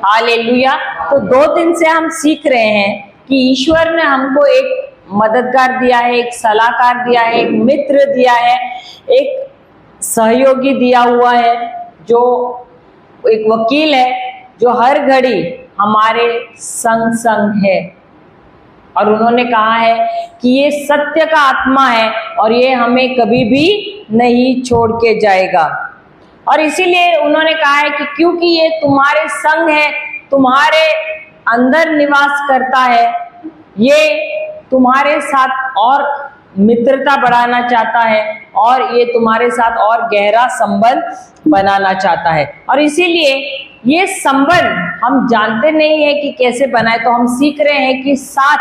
Hallelujah. तो 2 दिन से हम सीख रहे हैं कि ईश्वर ने हमको एक मददगार दिया है, एक सलाहकार दिया है, एक मित्र दिया है, एक सहयोगी दिया हुआ है, जो एक वकील है जो हर घड़ी हमारे संग संग है। और उन्होंने कहा है कि ये सत्य का आत्मा है और ये हमें कभी भी नहीं छोड़ के जाएगा। और इसीलिए उन्होंने कहा है कि क्योंकि ये तुम्हारे संग है, तुम्हारे अंदर निवास करता है, ये तुम्हारे साथ और मित्रता बढ़ाना चाहता है और ये तुम्हारे साथ और गहरा संबंध बनाना चाहता है। और इसीलिए ये संबंध हम जानते नहीं है कि कैसे बनाए, तो हम सीख रहे हैं कि 7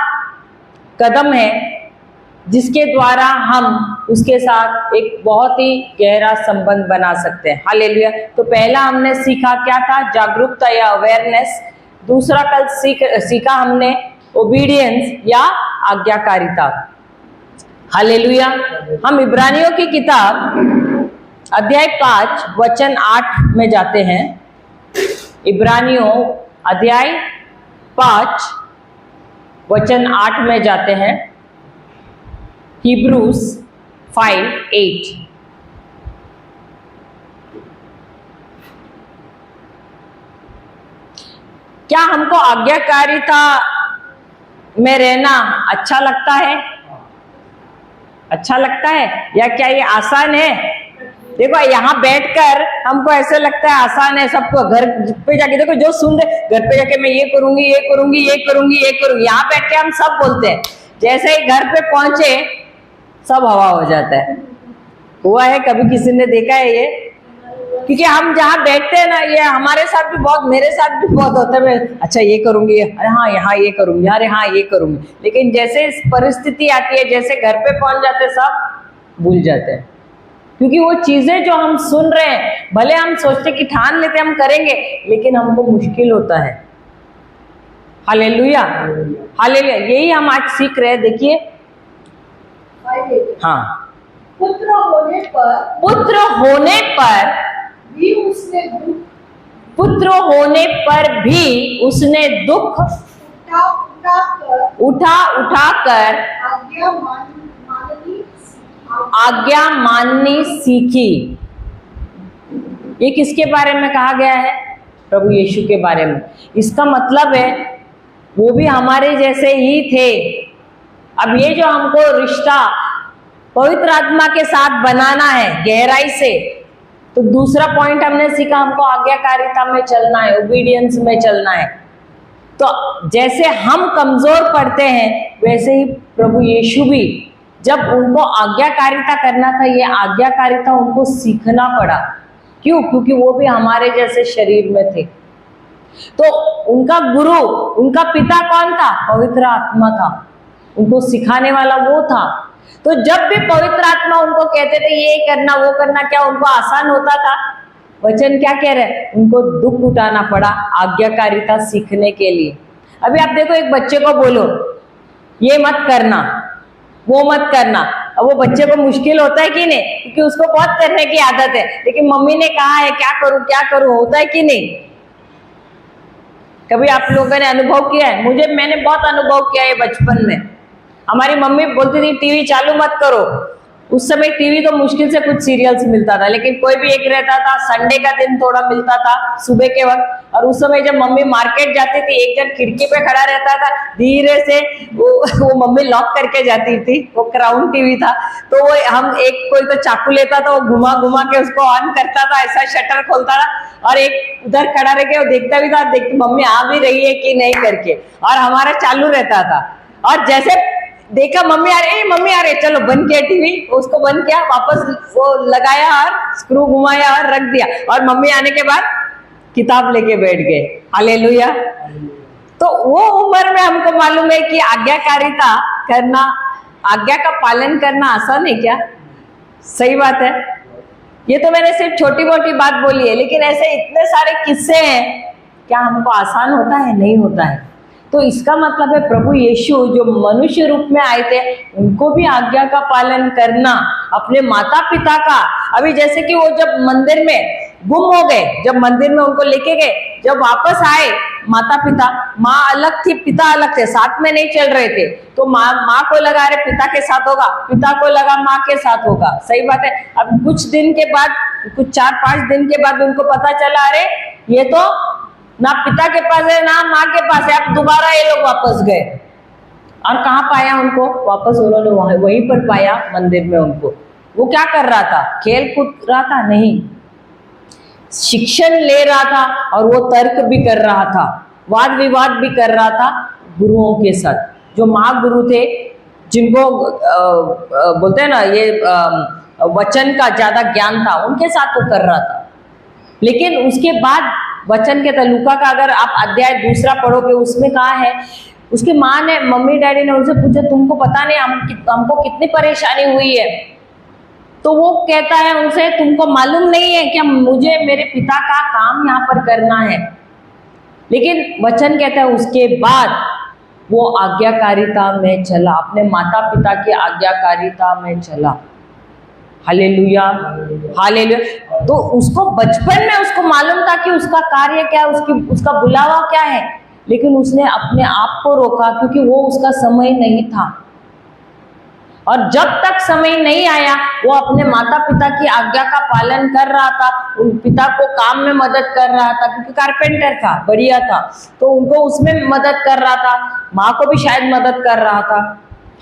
कदम है जिसके द्वारा हम उसके साथ एक बहुत ही गहरा संबंध बना सकते हैं। हालेलुया। तो पहला हमने सीखा क्या था? जागरूकता या अवेयरनेस। दूसरा कल सीखा हमने ओबीडियंस या आज्ञाकारिता। हालेलुया। हम इब्रानियों की किताब अध्याय 5 वचन 8 में जाते हैं। इब्रानियों अध्याय 5 वचन 8 में जाते हैं। Hebrews 5:8। क्या हमको आज्ञाकारिता में रहना अच्छा लगता है? अच्छा लगता है या क्या ये आसान है? देखो यहाँ बैठकर हमको ऐसे लगता है आसान है, सबको घर पे जाके देखो जो सुन रहे, घर पे जाके मैं ये करूंगी, ये करूंगी, ये करूंगी, ये करूंगी, यहाँ बैठ के हम सब बोलते हैं। जैसे ही घर पे पहुंचे सब हवा हो जाता है। हुआ है कभी किसी ने देखा है ये? क्योंकि हम जहाँ बैठते हैं ना, ये हमारे साथ भी बहुत, मेरे साथ भी बहुत होता है। मैं अच्छा ये करूंगी, अरे हाँ यहाँ ये करूंगी, अरे हाँ ये करूंगी, लेकिन जैसे परिस्थिति आती है, जैसे घर पे पहुंच जाते सब भूल जाते हैं। क्योंकि वो चीजें जो हम सुन रहे हैं, भले हम सोचते कि ठान लेते हम करेंगे, लेकिन हमको मुश्किल होता है। Hallelujah, hallelujah. यही हम आज सीख रहे हैं। देखिए हाँ, पुत्र होने पर भी उसने दुख उठा कर आज्ञा माननी सीखी। ये किसके बारे में कहा गया है? प्रभु यीशु के बारे में। इसका मतलब है वो भी हमारे जैसे ही थे। अब ये जो हमको रिश्ता पवित्र आत्मा के साथ बनाना है गहराई से, तो दूसरा पॉइंट हमने सीखा, हमको आज्ञाकारिता में चलना है, ओबीडियंस में चलना है। तो जैसे हम कमजोर पड़ते हैं, वैसे ही प्रभु यीशु भी, जब उनको आज्ञाकारिता करना था, ये आज्ञाकारिता उनको सीखना पड़ा। क्यों? क्योंकि वो भी हमारे जैसे शरीर में थे। तो उनका गुरु, उनका पिता कौन था? पवित्र आत्मा था। उनको सिखाने वाला वो था। तो जब भी पवित्र आत्मा उनको कहते थे ये करना वो करना, क्या उनको आसान होता था? वचन क्या कह रहे हैं? उनको दुख उठाना पड़ा आज्ञाकारिता सीखने के लिए। अभी आप देखो, एक बच्चे को बोलो ये मत करना, वो मत करना, अब वो बच्चे को मुश्किल होता है कि नहीं? क्योंकि उसको बहुत करने की आदत है। लेकिन मम्मी ने कहा है क्या करूं, होता है कि नहीं? कभी आप लोगों ने अनुभव किया है? मैंने बहुत अनुभव किया है बचपन में। हमारी मम्मी बोलती थी टीवी चालू मत करो। उस समय टीवी तो मुश्किल से कुछ सीरियल्स मिलता था, लेकिन कोई भी एक रहता था। संडे का दिन थोड़ा मिलता था सुबह के वक्त। और उस समय जब मम्मी मार्केट जाती थी, एक जन खिड़की पे खड़ा रहता था, धीरे से वो मम्मी लॉक करके जाती थी। वो क्राउन टीवी था, तो वो हम कोई तो चाकू लेता था, वो घुमा घुमा के उसको ऑन करता था, ऐसा शटर खोलता था, और एक उधर खड़ा रह के वो देखता भी था, मम्मी आ भी रही है कि नहीं करके, और हमारा चालू रहता था। और जैसे देखा मम्मी आ रही, चलो बंद किया टीवी, उसको बंद किया, वापस वो लगाया और स्क्रू घुमाया और रख दिया, और मम्मी आने के बाद किताब लेके बैठ गए। हालेलुया। तो वो उम्र में हमको मालूम है कि आज्ञाकारिता करना, आज्ञा का पालन करना आसान है क्या? सही बात है। ये तो मैंने सिर्फ छोटी मोटी बात बोली है, लेकिन ऐसे इतने सारे किस्से हैं। क्या हमको आसान होता है? नहीं होता है। तो इसका मतलब है प्रभु यीशु जो मनुष्य रूप में आए थे, उनको भी आज्ञा का पालन करना, अपने माता पिता का। अभी जैसे कि वो जब मंदिर में गुम हो गए। जब मंदिर में उनको लेके गए, जब वापस आए माता पिता, माँ अलग थी, पिता अलग थे, साथ में नहीं चल रहे थे। तो माँ को लगा अरे पिता के साथ होगा, पिता को लगा माँ के साथ होगा। सही बात है। अब कुछ दिन के बाद, कुछ 4-5 दिन के बाद उनको पता चला अरे ये तो ना पिता के पास है ना माँ के पास है। अब दोबारा ये लोग वापस गए और कहाँ पाया उनको? वापस उन्होंने वहीं पर पाया, मंदिर में उनको। वो क्या कर रहा था? खेल कूद रहा था? नहीं, शिक्षण ले रहा था और वो तर्क भी कर रहा था, वाद विवाद भी कर रहा था गुरुओं के साथ, जो महागुरु थे, जिनको बोलते हैं ना ये वचन का ज्यादा ज्ञान था, उनके साथ वो कर रहा था। लेकिन उसके बाद वचन के लूका का अगर आप अध्याय 2 पढ़ोगे, उसमें कहा है, उसकी माँ ने, मम्मी डैडी ने उनसे पूछा तुमको पता नहीं हमको कितनी परेशानी हुई है? तो वो कहता है उनसे, तुमको मालूम नहीं है क्या मुझे मेरे पिता का काम यहाँ पर करना है? लेकिन वचन कहता है उसके बाद वो आज्ञाकारिता में चला, अपने माता पिता की आज्ञाकारिता में चला। Hallelujah, hallelujah. तो उसको बचपन में उसको मालूम था कि उसका कार्य क्या है, उसका बुलावा क्या है, लेकिन उसने अपने आप को रोका क्योंकि वो उसका समय नहीं था। और जब तक समय नहीं आया, वो अपने माता पिता की आज्ञा का पालन कर रहा था, उन पिता को काम में मदद कर रहा था, क्योंकि कारपेंटर था, बढ़िया था, तो उनको उसमें मदद कर रहा था, माँ को भी शायद मदद कर रहा था।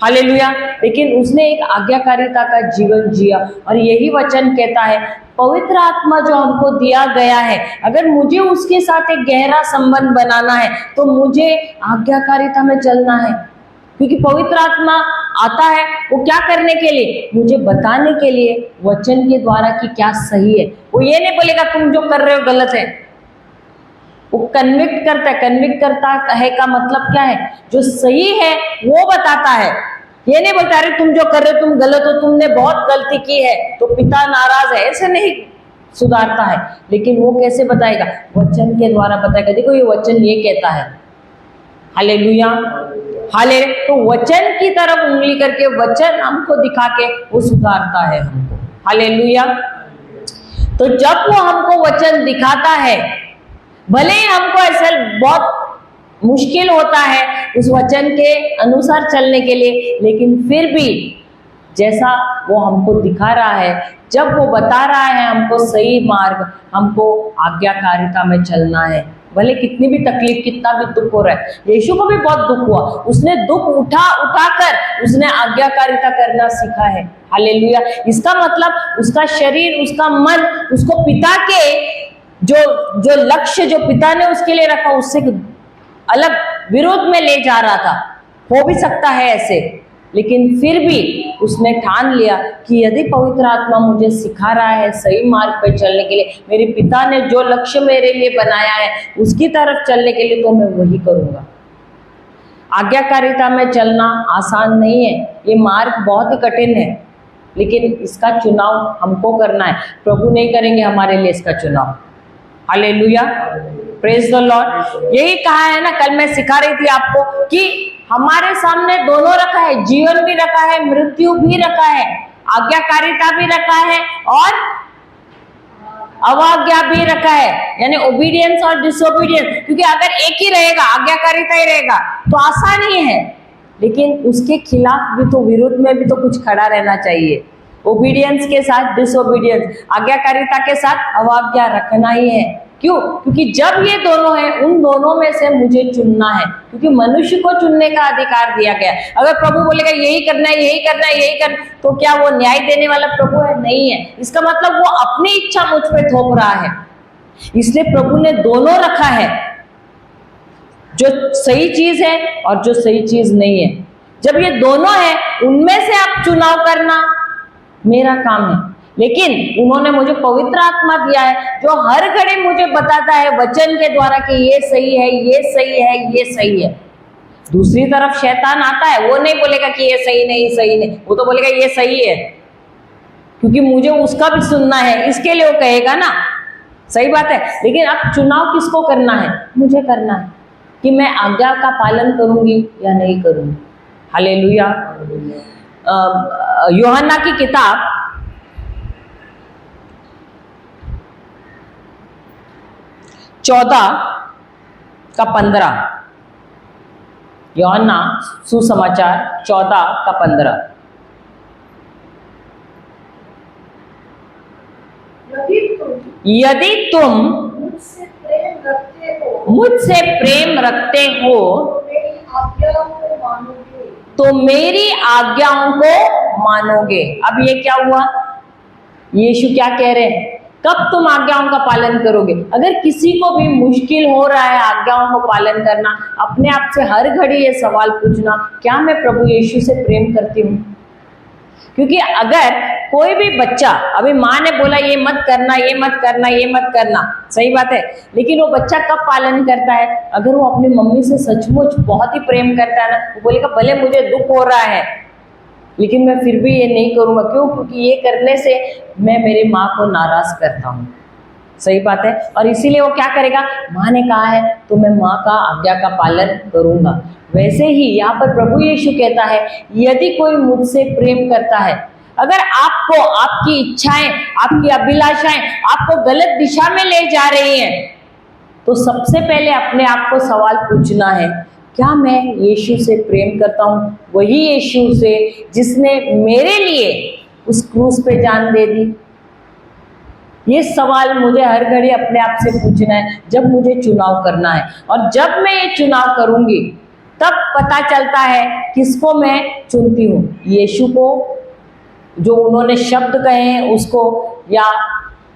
हालेलुया। लेकिन उसने एक आज्ञाकारिता का जीवन जिया। और यही वचन कहता है, पवित्र आत्मा जो हमको दिया गया है, अगर मुझे उसके साथ एक गहरा संबंध बनाना है तो मुझे आज्ञाकारिता में चलना है। क्योंकि पवित्र आत्मा आता है वो क्या करने के लिए? मुझे बताने के लिए वचन के द्वारा कि क्या सही है। वो ये नहीं बोलेगा तुम जो कर रहे हो गलत है, वो कन्विक्ट करता है। कन्विक्ट करता है का मतलब क्या है? जो सही है वो बताता है। ये नहीं बोलता अरे तुम जो कर रहे हो तुम गलत हो, तुमने बहुत गलती की है तो पिता नाराज है, ऐसे नहीं सुधारता है। लेकिन वो कैसे बताएगा? वचन के द्वारा बताएगा। देखो ये वचन ये कहता है, हालेलुया, हाले। तो वचन की तरफ उंगली करके, वचन हमको दिखा के वो सुधारता है हमको। हालेलुया। तो जब वो हमको वचन दिखाता है, भले ही हमको ऐसा बहुत मुश्किल होता है उस वचन के अनुसार चलने के लिए, लेकिन फिर भी जैसा वो हमको दिखा रहा है, जब वो बता रहा है हमको सही मार्ग, हमको आज्ञाकारिता में चलना है। भले कितनी भी तकलीफ, कितना भी दुख हो रहा है। यीशु को भी बहुत दुख हुआ, उसने दुख उठाकर उसने आज्ञाकारिता करना सीखा है। हालेलुया। इसका मतलब उसका शरीर, उसका मन उसको पिता के जो लक्ष्य जो पिता ने उसके लिए रखा उससे अलग विरोध में ले जा रहा था। हो भी सकता है ऐसे, लेकिन फिर भी उसने ठान लिया कि यदि पवित्र आत्मा मुझे सिखा रहा है सही मार्ग पर चलने के लिए, मेरे पिता ने जो लक्ष्य मेरे लिए बनाया है उसकी तरफ चलने के लिए, तो मैं वही करूंगा। आज्ञाकारिता में चलना आसान नहीं है, ये मार्ग बहुत ही कठिन है, लेकिन इसका चुनाव हमको करना है। प्रभु नहीं करेंगे हमारे लिए इसका चुनाव। Hallelujah, praise the Lord. यही कहा है ना, कल मैं सिखा रही थी आपको कि हमारे सामने दोनों रखा है, जीवन भी रखा है, मृत्यु भी रखा है, आज्ञाकारिता भी रखा है और अवाज्ञा भी रखा है, यानी ओबीडियंस और डिसोबीडियंस। क्योंकि अगर एक ही रहेगा, आज्ञाकारिता ही रहेगा, तो आसान ही है, लेकिन उसके खिलाफ भी तो, विरोध में भी तो कुछ खड़ा रहना चाहिए। ओबीडियंस के साथ डिसोबीडियंस, आज्ञाकारिता के साथ अवाज्ञा रखना ही है। क्यों? क्योंकि जब ये दोनों है, उन दोनों में से मुझे चुनना है, क्योंकि मनुष्य को चुनने का अधिकार दिया गया। अगर प्रभु बोलेगा यही करना है, यही करना है, यही करना, तो क्या वो न्याय देने वाला प्रभु है? नहीं है। इसका मतलब वो अपनी इच्छा मुझ पे थोप रहा है। इसलिए प्रभु ने दोनों रखा है, जो सही चीज है और जो सही चीज नहीं है। जब ये दोनों है, उनमें से आप चुनाव करना मेरा काम है। लेकिन उन्होंने मुझे पवित्र आत्मा दिया है, जो हर घड़ी मुझे बताता है वचन के द्वारा कि ये सही है, ये सही है, ये सही है। दूसरी तरफ शैतान आता है, वो नहीं बोलेगा कि ये सही नहीं, सही नहीं, वो तो बोलेगा ये सही है, क्योंकि मुझे उसका भी सुनना है, इसके लिए वो कहेगा ना। सही बात है। लेकिन अब चुनाव किसको करना है? मुझे करना है कि मैं आज्ञा का पालन करूंगी या नहीं करूंगी। हालेलुया। यूहन्ना की किताब 14:15, यूहन्ना सुसमाचार 14:15। यदि तुम मुझसे प्रेम रखते हो मुझसे प्रेम रखते हो मेरी आज्ञाओं को मानोगे। तो मेरी आज्ञाओं को मानोगे। अब ये क्या हुआ? यीशु क्या कह रहे हैं? कब तुम आज्ञाओं का पालन करोगे? अगर किसी को भी मुश्किल हो रहा है आज्ञाओं को पालन करना, अपने आप से हर घड़ी ये सवाल पूछना, क्या मैं प्रभु यीशु से प्रेम करती हूँ? क्योंकि अगर कोई भी बच्चा, अभी माँ ने बोला ये मत करना, ये मत करना, ये मत करना, सही बात है, लेकिन वो बच्चा कब पालन करता है? अगर वो अपनी मम्मी से सचमुच बहुत ही प्रेम करता है ना, वो बोलेगा भले मुझे दुख हो रहा है लेकिन मैं फिर भी ये नहीं करूँगा। क्यों? क्योंकि ये करने से मैं मेरी माँ को नाराज करता हूँ। सही बात है। और इसीलिए वो क्या करेगा? माँ ने कहा है तो मैं माँ का आज्ञा का पालन करूँगा। वैसे ही यहाँ पर प्रभु यीशु कहता है यदि कोई मुझसे प्रेम करता है, अगर आपको आपकी इच्छाएं, आपकी अभिलाषाएं आपको गलत दिशा में ले जा रही हैं, तो सबसे पहले अपने आप को सवाल पूछना है, क्या मैं यीशु से प्रेम करता हूँ? वही यीशु से जिसने मेरे लिए उस क्रूस पे जान दे दी। ये सवाल मुझे हर घड़ी अपने आप से पूछना है जब मुझे चुनाव करना है। और जब मैं ये चुनाव करूंगी तब पता चलता है किसको मैं चुनती हूँ, यीशु को जो उन्होंने शब्द कहे हैं उसको, या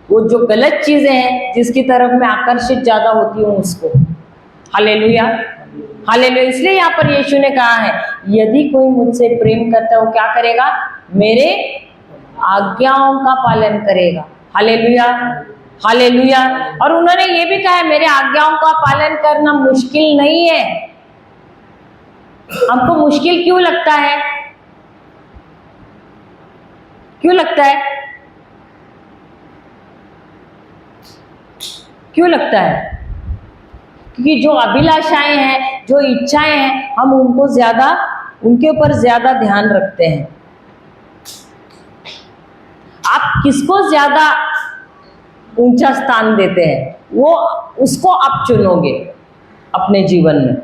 वो जो गलत चीजें हैं जिसकी तरफ मैं आकर्षित ज्यादा होती हूँ उसको। Hallelujah, hallelujah. इसलिए यहाँ पर यीशु ने कहा है यदि कोई मुझसे प्रेम करता है वो क्या करेगा? मेरे आज्ञाओं का पालन करेगा। Hallelujah, hallelujah. और उन्होंने ये भी कहा है मेरे आज्ञाओं का पालन करना मुश्किल नहीं है। हमको मुश्किल क्यों लगता है? क्यों लगता है? क्यों लगता है? क्योंकि जो अभिलाषाएं हैं, जो इच्छाएं हैं, हम उनको ज्यादा, उनके ऊपर ज्यादा ध्यान रखते हैं। आप किसको ज्यादा ऊंचा स्थान देते हैं वो उसको आप चुनोगे अपने जीवन में।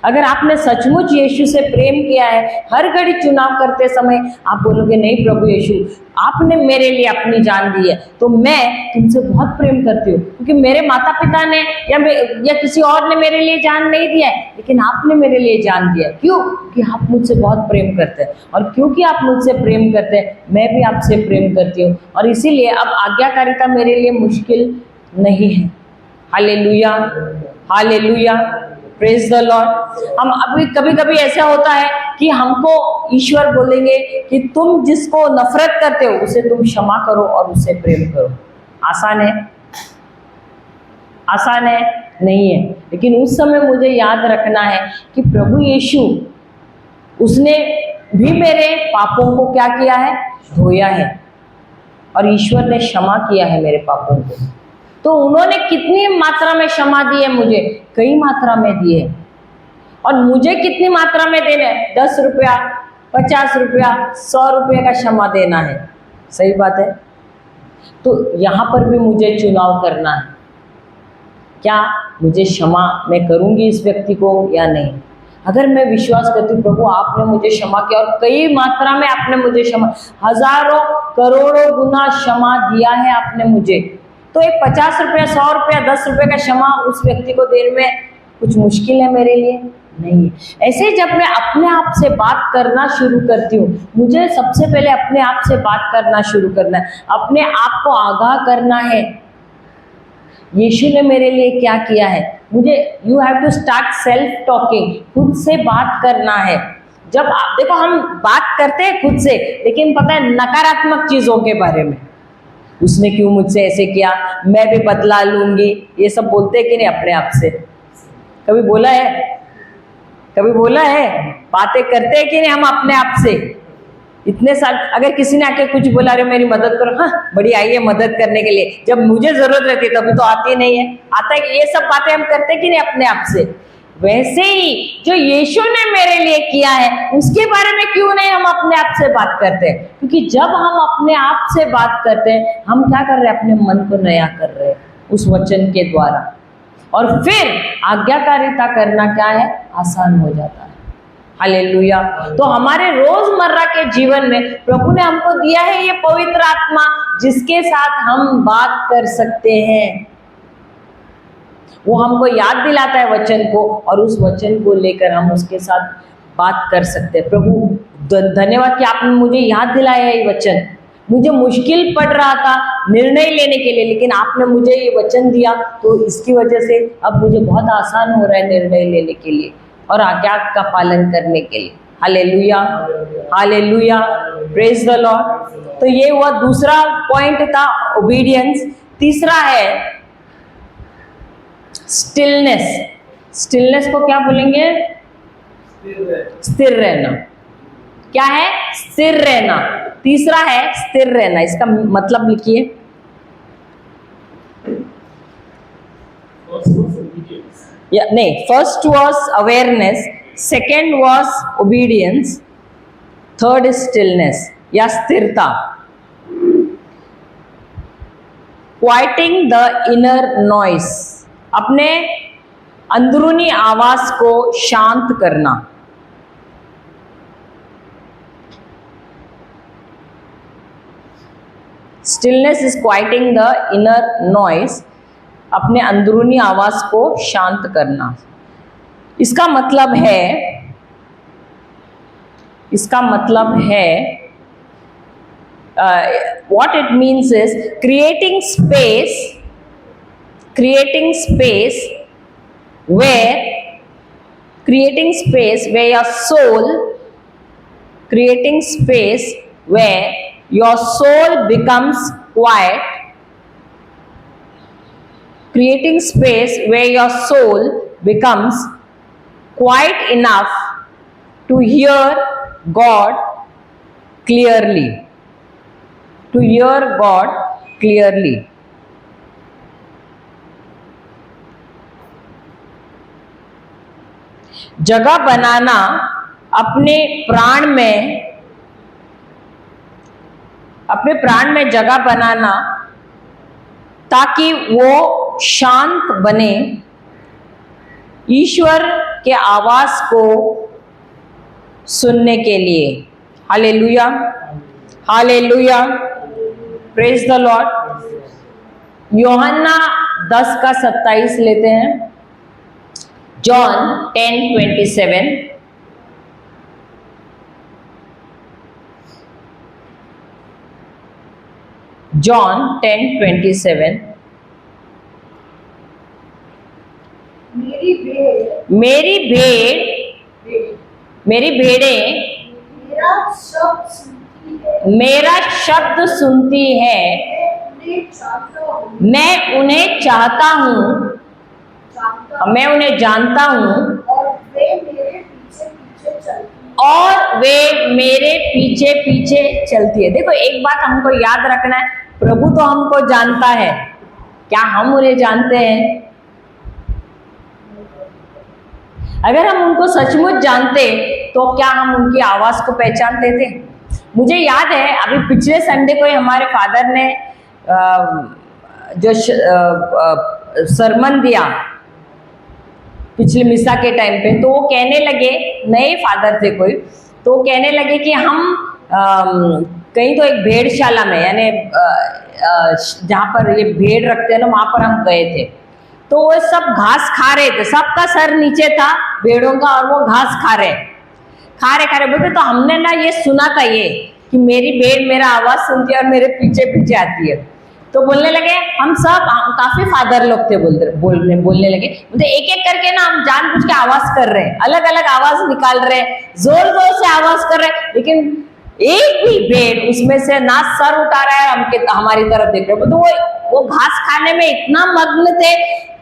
अगर आपने सचमुच यीशु से प्रेम किया है, हर घड़ी चुनाव करते समय आप बोलोगे नहीं प्रभु यीशु आपने मेरे लिए अपनी जान दी है तो मैं तुमसे बहुत प्रेम करती हूँ, क्योंकि मेरे माता पिता ने या किसी और ने मेरे लिए जान नहीं दिया है, लेकिन आपने मेरे लिए जान दिया है। क्यों? क्योंकि आप मुझसे बहुत प्रेम करते हैं, और क्योंकि आप मुझसे प्रेम करते हैं मैं भी आपसे प्रेम करती हूँ, और इसीलिए अब आज्ञाकारिता मेरे लिए मुश्किल नहीं है। Hallelujah, hallelujah, praise the Lord. हम अभी कभी कभी ऐसा होता है कि हमको ईश्वर बोलेंगे कि तुम जिसको नफरत करते हो उसे तुम क्षमा करो और उसे प्रेम करो। आसान है? आसान है? नहीं है। लेकिन उस समय मुझे याद रखना है कि प्रभु यीशु उसने भी मेरे पापों को क्या किया है? धोया है, और ईश्वर ने क्षमा किया है मेरे पापों को। तो उन्होंने कितनी मात्रा में क्षमा दी है मुझे? कई मात्रा में दी है। और मुझे कितनी मात्रा में देना है? 10 रुपया, 50 रुपया, 100 रुपये का क्षमा देना है। सही बात है। तो यहाँ पर भी मुझे चुनाव करना है, क्या मुझे क्षमा मैं करूँगी इस व्यक्ति को या नहीं। अगर मैं विश्वास करती हूँ प्रभु आपने मुझे क्षमा किया, और कई मात्रा में आपने मुझे क्षमा, हजारों करोड़ों गुना क्षमा दिया है आपने मुझे, तो एक 50 रुपया, 100 रुपया, 10 रुपये का क्षमा उस व्यक्ति को देने में कुछ मुश्किल है मेरे लिए? नहीं है। ऐसे जब मैं अपने आप से बात करना शुरू करती हूँ, मुझे सबसे पहले अपने आप से बात करना शुरू करना है, अपने आप को आगाह करना है यीशु ने मेरे लिए क्या किया है। मुझे you have to start self talking, खुद से बात करना है। जब आप देखो हम बात करते हैं खुद से, लेकिन पता है नकारात्मक चीजों के बारे में, उसने क्यों मुझसे ऐसे किया, मैं भी बदला लूंगी, ये सब बोलते हैं कि नहीं अपने आप से? कभी बोला है? कभी बोला है? बातें करते हैं कि नहीं हम अपने आप से? इतने साल अगर किसी ने आके कुछ बोला अरे मेरी मदद करो, हाँ बड़ी आई है मदद करने के लिए, जब मुझे जरूरत रहती है तभी तो आती नहीं है। आता है, ये सब बातें हम करते कि नहीं अपने आप से? वैसे ही जो यीशु ने मेरे लिए किया है उसके बारे में क्यों नहीं हम अपने आप से बात करते हैं? क्योंकि जब हम अपने आप से बात करते हैं हम क्या कर रहे हैं? अपने मन को नया कर रहे हैं उस वचन के द्वारा। और फिर आज्ञाकारिता करना क्या है, आसान हो जाता है। हालेलुया। तो हमारे रोजमर्रा के जीवन में प्रभु ने हमको दिया है ये पवित्र आत्मा, जिसके साथ हम बात कर सकते हैं। वो हमको याद दिलाता है वचन को, और उस वचन को लेकर हम उसके साथ बात कर सकते हैं। प्रभु धन्यवाद कि आपने मुझे याद दिलाया ये वचन। मुझे मुश्किल पड़ रहा था निर्णय लेने के लिए, लेकिन आपने मुझे ये वचन दिया, तो इसकी वजह से अब मुझे बहुत आसान हो रहा है निर्णय लेने के लिए और आज्ञा का पालन करने के लिए। Hallelujah, hallelujah, praise the Lord. तो ये हुआ दूसरा पॉइंट था, ओबीडियंस। तीसरा है स्टिलनेस। स्टिलनेस को क्या बोलेंगे? स्थिर रहना। क्या है? स्थिर रहना। तीसरा है स्थिर रहना। इसका मतलब लिखिए। नहीं, first was awareness, second was obedience, third is stillness या स्थिरता। क्वाइटिंग द इनर नॉइस, अपने अंदरूनी आवाज को शांत करना। Stillness is quieting the inner noise, अपने अंदरूनी आवाज को शांत करना। इसका मतलब है what it means is creating space where your soul becomes quiet, creating space where your soul becomes quiet enough to hear God clearly. जगह बनाना अपने प्राण में जगह बनाना, ताकि वो शांत बने, ईश्वर के आवाज को सुनने के लिए। Hallelujah, hallelujah, praise the Lord. यूहन्ना 10:27 लेते हैं। जॉन 10:27। जॉन 10:27। मेरी भेड़ें मेरा शब्द सुनती है, मैं उन्हें चाहता हूँ, मैं उन्हें जानता हूँ, और वे मेरे पीछे पीछे चलती है। देखो, एक बात हमको याद रखना है, प्रभु तो हमको जानता है, क्या हम उन्हें जानते हैं? अगर हम उनको सचमुच जानते तो क्या हम उनकी आवाज को पहचानते थे? मुझे याद है, अभी पिछले संडे को ही हमारे फादर ने जो सरमन दिया पिछले मिसा के टाइम पे, तो वो कहने लगे, नए फादर थे कोई, तो वो कहने लगे कि हम कहीं तो एक भेड़शाला में, यानी जहाँ पर ये भेड़ रखते हैं ना, वहां पर हम गए थे। तो वो सब घास खा रहे थे, सबका सर नीचे था भेड़ों का, और वो घास खा रहे बोलते। तो हमने ना ये सुना था ये कि मेरी भेड़ मेरा आवाज सुनती है और मेरे पीछे पीछे आती है। तो बोलने लगे, हम सब काफी फादर लोग थे, बोलने लगे, बोलते एक एक करके ना हम जानबूझ के आवाज कर रहे हैं, अलग अलग आवाज निकाल रहे हैं, जोर जोर से आवाज कर रहे हैं, लेकिन एक भी भेड़ उसमें से ना सर उठा रहा है, हमारी तरफ देख रहे हैं। तो वो घास खाने में इतना मग्न थे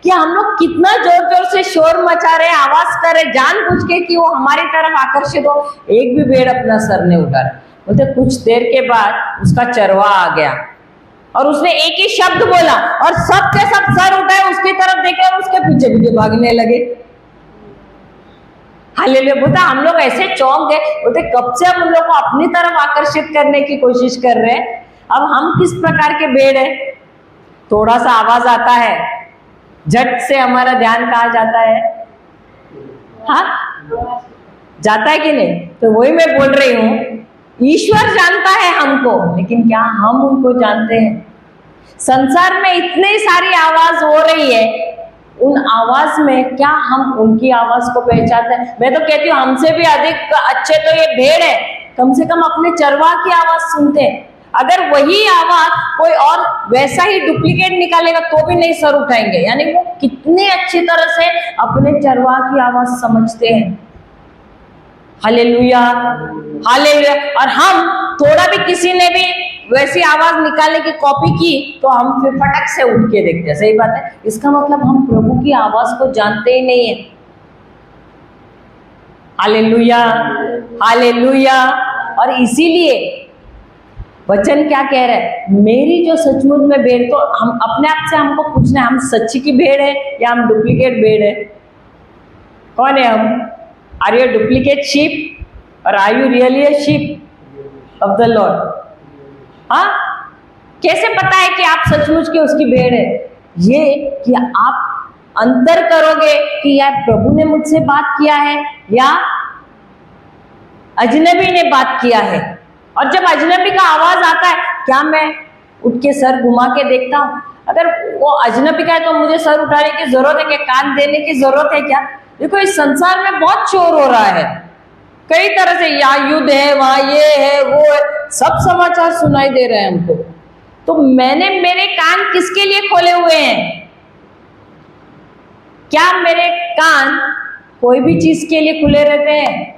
कि हम लोग कितना जोर जोर से शोर मचा रहे, आवाज कर रहे, जानबूझ के कि वो हमारी तरफ आकर्षित हो, एक भी भेड़ अपना सर नहीं उठा रहा। बोलते कुछ देर के बाद उसका चरवा आ गया और उसने एक ही शब्द बोला और सब के सब सर उठाए, उसकी तरफ देखे और उसके पीछे पीछे भागने लगे। हालेलुया। बोलता हम लोग ऐसे चौंक गए, बोलते कब से हम उन लोग को अपनी तरफ आकर्षित करने की कोशिश कर रहे हैं, अब हम किस प्रकार के भेड़ है? थोड़ा सा आवाज आता है झट से हमारा ध्यान कहाँ जाता है? हाँ, जाता है कि नहीं? तो वही मैं बोल रही हूँ, ईश्वर जानता है हमको, लेकिन क्या हम उनको जानते हैं? संसार में इतनी सारी आवाज हो रही है, उन आवाज में क्या हम उनकी आवाज को पहचानते हैं? मैं तो कहती हूँ हमसे भी अधिक अच्छे तो ये भेड़ है, कम से कम अपने चरवाह की आवाज सुनते हैं। अगर वही आवाज कोई और वैसा ही डुप्लीकेट निकालेगा तो भी नहीं सर उठाएंगे। यानी वो कितने अच्छी तरह से अपने चरवाह की आवाज समझते हैं। Hallelujah, hallelujah. और हम थोड़ा भी किसी ने भी वैसी आवाज निकालने की कॉपी की तो हम फिर फटक से उठ के देखते हैं। सही बात है। इसका मतलब हम प्रभु की आवाज को जानते ही नहीं है। Hallelujah, hallelujah. और इसीलिए वचन क्या कह रहा है? मेरी जो सचमुच में भेड़, तो हम अपने आप से हमको पूछना है, हम सच्ची की भेड़ है या हम डुप्लीकेट भेड़ है? कौन है हम? आर यू डुप्लीकेट शीप और are you really a sheep of the Lord? हाँ, कैसे पता है कि आप सचमुच के उसकी भेड़ है? ये कि आप अंतर करोगे कि यार प्रभु ने मुझसे बात किया है या अजनबी ने बात किया है। और जब अजनबी का आवाज आता है, क्या मैं उठ के सर घुमा के देखता हूं? अगर वो अजनबी का है तो मुझे सर उठाने की जरूरत है क्या? कान देने की जरूरत है क्या? देखो, इस संसार में बहुत शोर हो रहा है, कई तरह से, यहाँ युद्ध है, वहां ये है, वो है, सब समाचार सुनाई दे रहे हैं हमको। तो मैंने मेरे कान किसके लिए खोले हुए हैं? क्या मेरे कान कोई भी चीज के लिए खुले रहते हैं?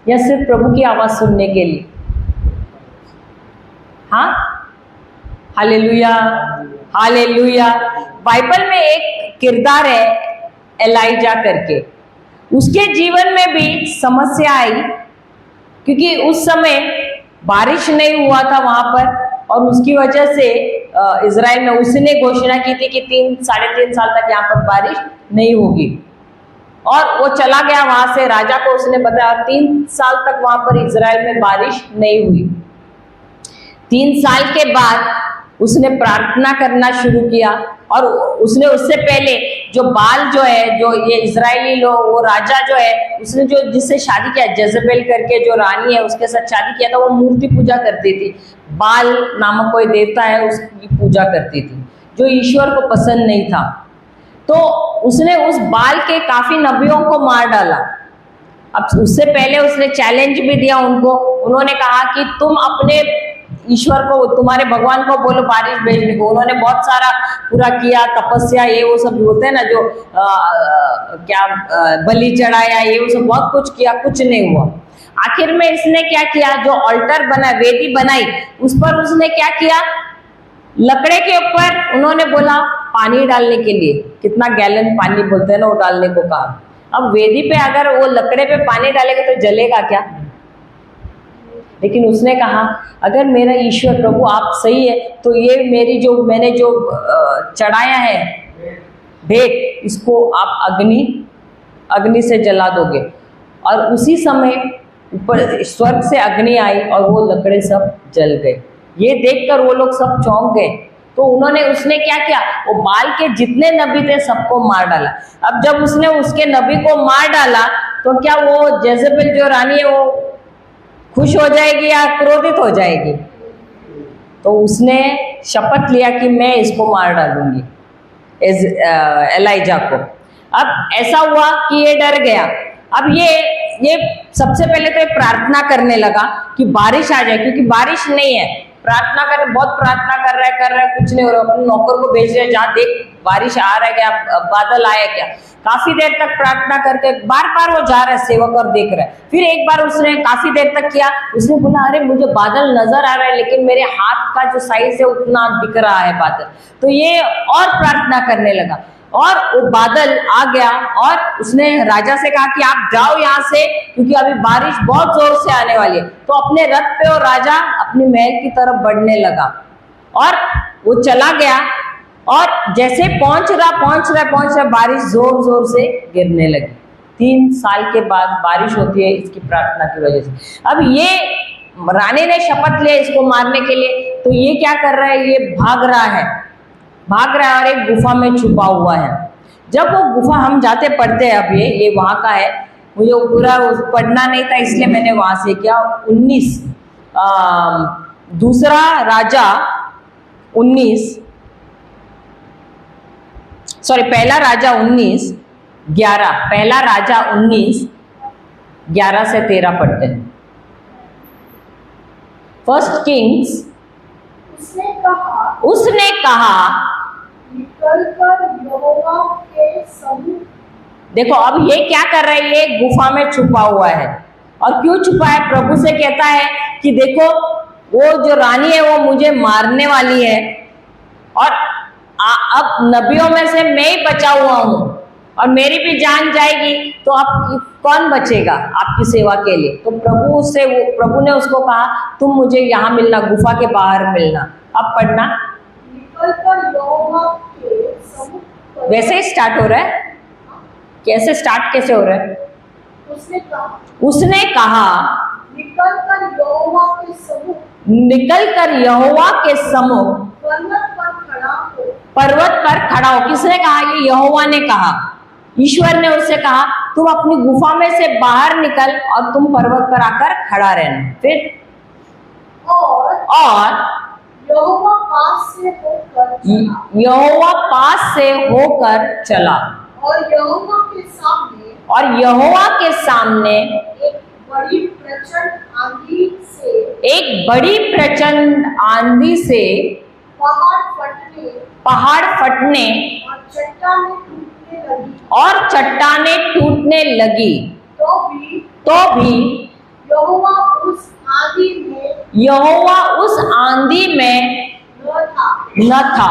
या सिर्फ प्रभु की आवाज सुनने के लिए? हाँ, हालेलुया, हालेलुया। बाइबल में एक किरदार है एलाइजा करके, उसके जीवन में भी समस्या आई, क्योंकि उस समय बारिश नहीं हुआ था वहां पर, और उसकी वजह से इजराइल में उसने घोषणा की थी कि 3-3.5 साल तक यहाँ पर बारिश नहीं होगी। और वो चला गया वहां से, राजा को उसने बताया, 3 साल तक वहां पर इजराइल में बारिश नहीं हुई। 3 साल के बाद उसने प्रार्थना करना शुरू किया, और उसने उससे पहले जो बाल जो है, जो ये इजरायली लोग, वो राजा जो है, उसने जो जिससे शादी किया, जेजबेल करके जो रानी है, उसके साथ शादी किया था, वो मूर्ति पूजा करती थी। बाल नामक कोई देवता है, उसकी पूजा करती थी, जो ईश्वर को पसंद नहीं था। तो उसने उस बाल के काफी नबियों को मार डाला। अब उससे पहले उसने चैलेंज भी दिया उनको, उन्होंने कहा कि तुम अपने ईश्वर को, तुम्हारे भगवान को बोलो बारिश भेजने को। उन्होंने बहुत सारा पूरा किया, तपस्या, ये वो सब होते हैं ना, जो बलि चढ़ाया, ये वो सब बहुत कुछ किया, कुछ नहीं हुआ। आखिर में इसने क्या किया, जो ऑल्टर बना, वेदी बनाई, उस पर उसने क्या किया, लकड़े के ऊपर उन्होंने बोला पानी डालने के लिए, कितना गैलन पानी बोलते हैं ना, वो डालने को कहा। अब वेदी पे अगर वो लकड़े पे पानी डालेगा तो जलेगा क्या? लेकिन उसने कहा, अगर मेरा ईश्वर प्रभु आप सही है, तो ये मेरी जो मैंने जो चढ़ाया है भेंट, इसको आप अग्नि से जला दोगे। और उसी समय ऊपर स्वर्ग से अग्नि आई और वो लकड़े सब जल गए। ये देखकर वो लोग सब चौंक गए। तो उसने क्या किया, वो बाल के जितने नबी थे सबको मार डाला। अब जब उसने उसके नबी को मार डाला, तो क्या वो जेजबेल जो रानी है वो खुश हो जाएगी या क्रोधित हो जाएगी? तो उसने शपथ लिया कि मैं इसको मार डालूंगी, एलाइजा को। अब ऐसा हुआ कि ये डर गया। अब ये सबसे पहले तो प्रार्थना करने लगा कि बारिश आ जाए, क्योंकि बारिश नहीं है। प्रार्थना कर, बहुत प्रार्थना कर रहा है, कुछ नहीं हो रहा। अपने नौकर को भेज रहे, जा देख बारिश आ रहा है क्या, बादल आया क्या। काफी देर तक प्रार्थना करके बार बार वो जा रहा है, सेवक, और देख रहा है। फिर एक बार उसने काफी देर तक किया, उसने बोला, अरे मुझे बादल नजर आ रहा है, लेकिन मेरे हाथ का जो साइज है उतना दिख रहा है बादल। तो ये और प्रार्थना करने लगा, और वो बादल आ गया, और उसने राजा से कहा कि आप जाओ यहाँ से, क्योंकि अभी बारिश बहुत जोर से आने वाली है। तो अपने रथ पे और राजा अपने महल की तरफ बढ़ने लगा, और वो चला गया। और जैसे पहुंच रहा, बारिश जोर जोर से गिरने लगी। 3 साल के बाद बारिश होती है इसकी प्रार्थना की वजह से। अब ये रानी ने शपथ लिया इसको मारने के लिए, तो ये क्या कर रहा है, ये भाग रहा है। भाग रहा है और एक गुफा में छुपा हुआ है। जब वो गुफा हम जाते पढ़ते हैं, अब ये वहां का है, मुझे वो पूरा पढ़ना नहीं था इसलिए मैंने वहां से किया। 19 दूसरा राजा 19 सॉरी पहला राजा 19:11 पहला राजा 19:11 से 13 पढ़ते हैं। First Kings. उसने कहा निकलकर यहोवा के सम्मुख। देखो अब ये क्या कर रहा है, ये गुफा में छुपा हुआ है। और क्यों छुपा है? प्रभु से कहता है कि देखो वो जो रानी है वो मुझे मारने वाली है और अब नबियों में से मैं ही बचा हुआ हूं और मेरी भी जान जाएगी, तो अब कौन बचेगा आपकी सेवा के लिए? तो प्रभु ने उसको कहा तुम मुझे यहाँ मिलना, गुफा के बाहर मिलना। अब पढ़ना। निकलकर यहोवा के सम्मुख। वैसे ही स्टार्ट हो रहा है, कैसे स्टार्ट कैसे हो रहा है? उसने कहा निकलकर यहोवा के सम्मुख। निकलकर यहोवा के सम्मुख पर्वत पर खड़ा हो। किसने कहा? ये यहोवा ने कहा, ईश्वर ने उससे कहा तुम अपनी गुफा में से बाहर निकल और तुम पर्वत पर आकर खड़ा रहना। फिर और यहोवा पास से होकर चला। यहोवा पास से होकर चला और यहोवा के सामने एक बड़ी प्रचंड आंधी से पहाड़ फटने और चट्टानें टूटने लगी। तो भी यहोवा उस आंधी में न था।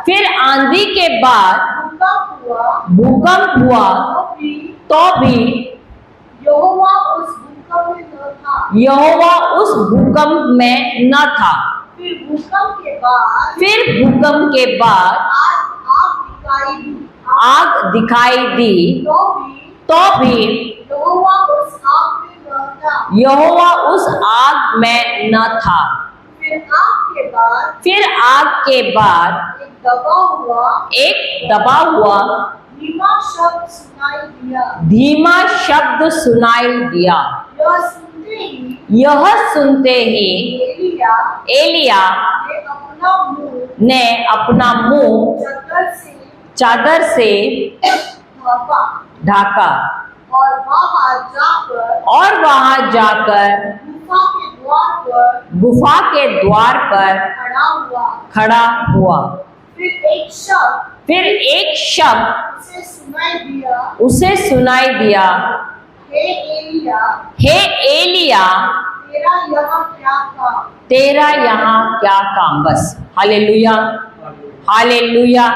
फिर आंधी के बाद भूकंप हुआ तो भी यहोवा उस भूकंप में न था। फिर भूकंप के बाद आग दिखाई दी तो भी यहोवा उस आग में न था। फिर आग के बाद एक दबा हुआ धीमा शब्द सुनाई दिया। यह सुनते ही एलिया ने अपना मुंह चादर से ढाका और वहां जाकर गुफा के द्वार पर खड़ा हुआ। फिर एक शब्द उसे सुनाई दिया, हे एलिया तेरा यहाँ क्या काम? बस हालेलुया हालेलुया।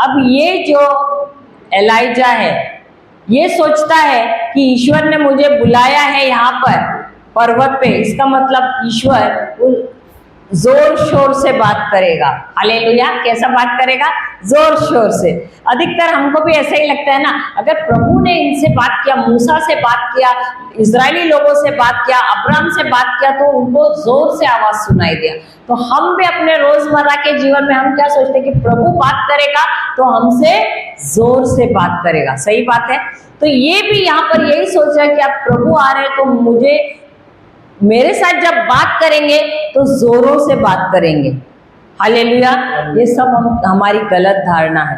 अब ये जो एलाइजा है ये सोचता है कि ईश्वर ने मुझे बुलाया है यहाँ पर पर्वत पे, इसका मतलब ईश्वर जोर शोर से बात करेगा। हालेलुया। कैसा बात करेगा? जोर शोर से। अधिकतर हमको भी ऐसा ही लगता है ना, अगर प्रभु ने इनसे बात किया, मूसा से बात किया, इजरायली लोगों से बात किया, अब्राहम से बात किया, तो उनको जोर से आवाज सुनाई दिया। तो हम भी अपने रोजमर्रा के जीवन में हम क्या सोचते हैं कि प्रभु बात करेगा तो हमसे जोर से बात करेगा। सही बात है। तो ये भी यहाँ पर यही सोच रहा है कि अब प्रभु आ रहे हैं तो मेरे साथ जब बात करेंगे तो जोरों से बात करेंगे। हालेलुया। ये सब हमारी गलत धारणा है।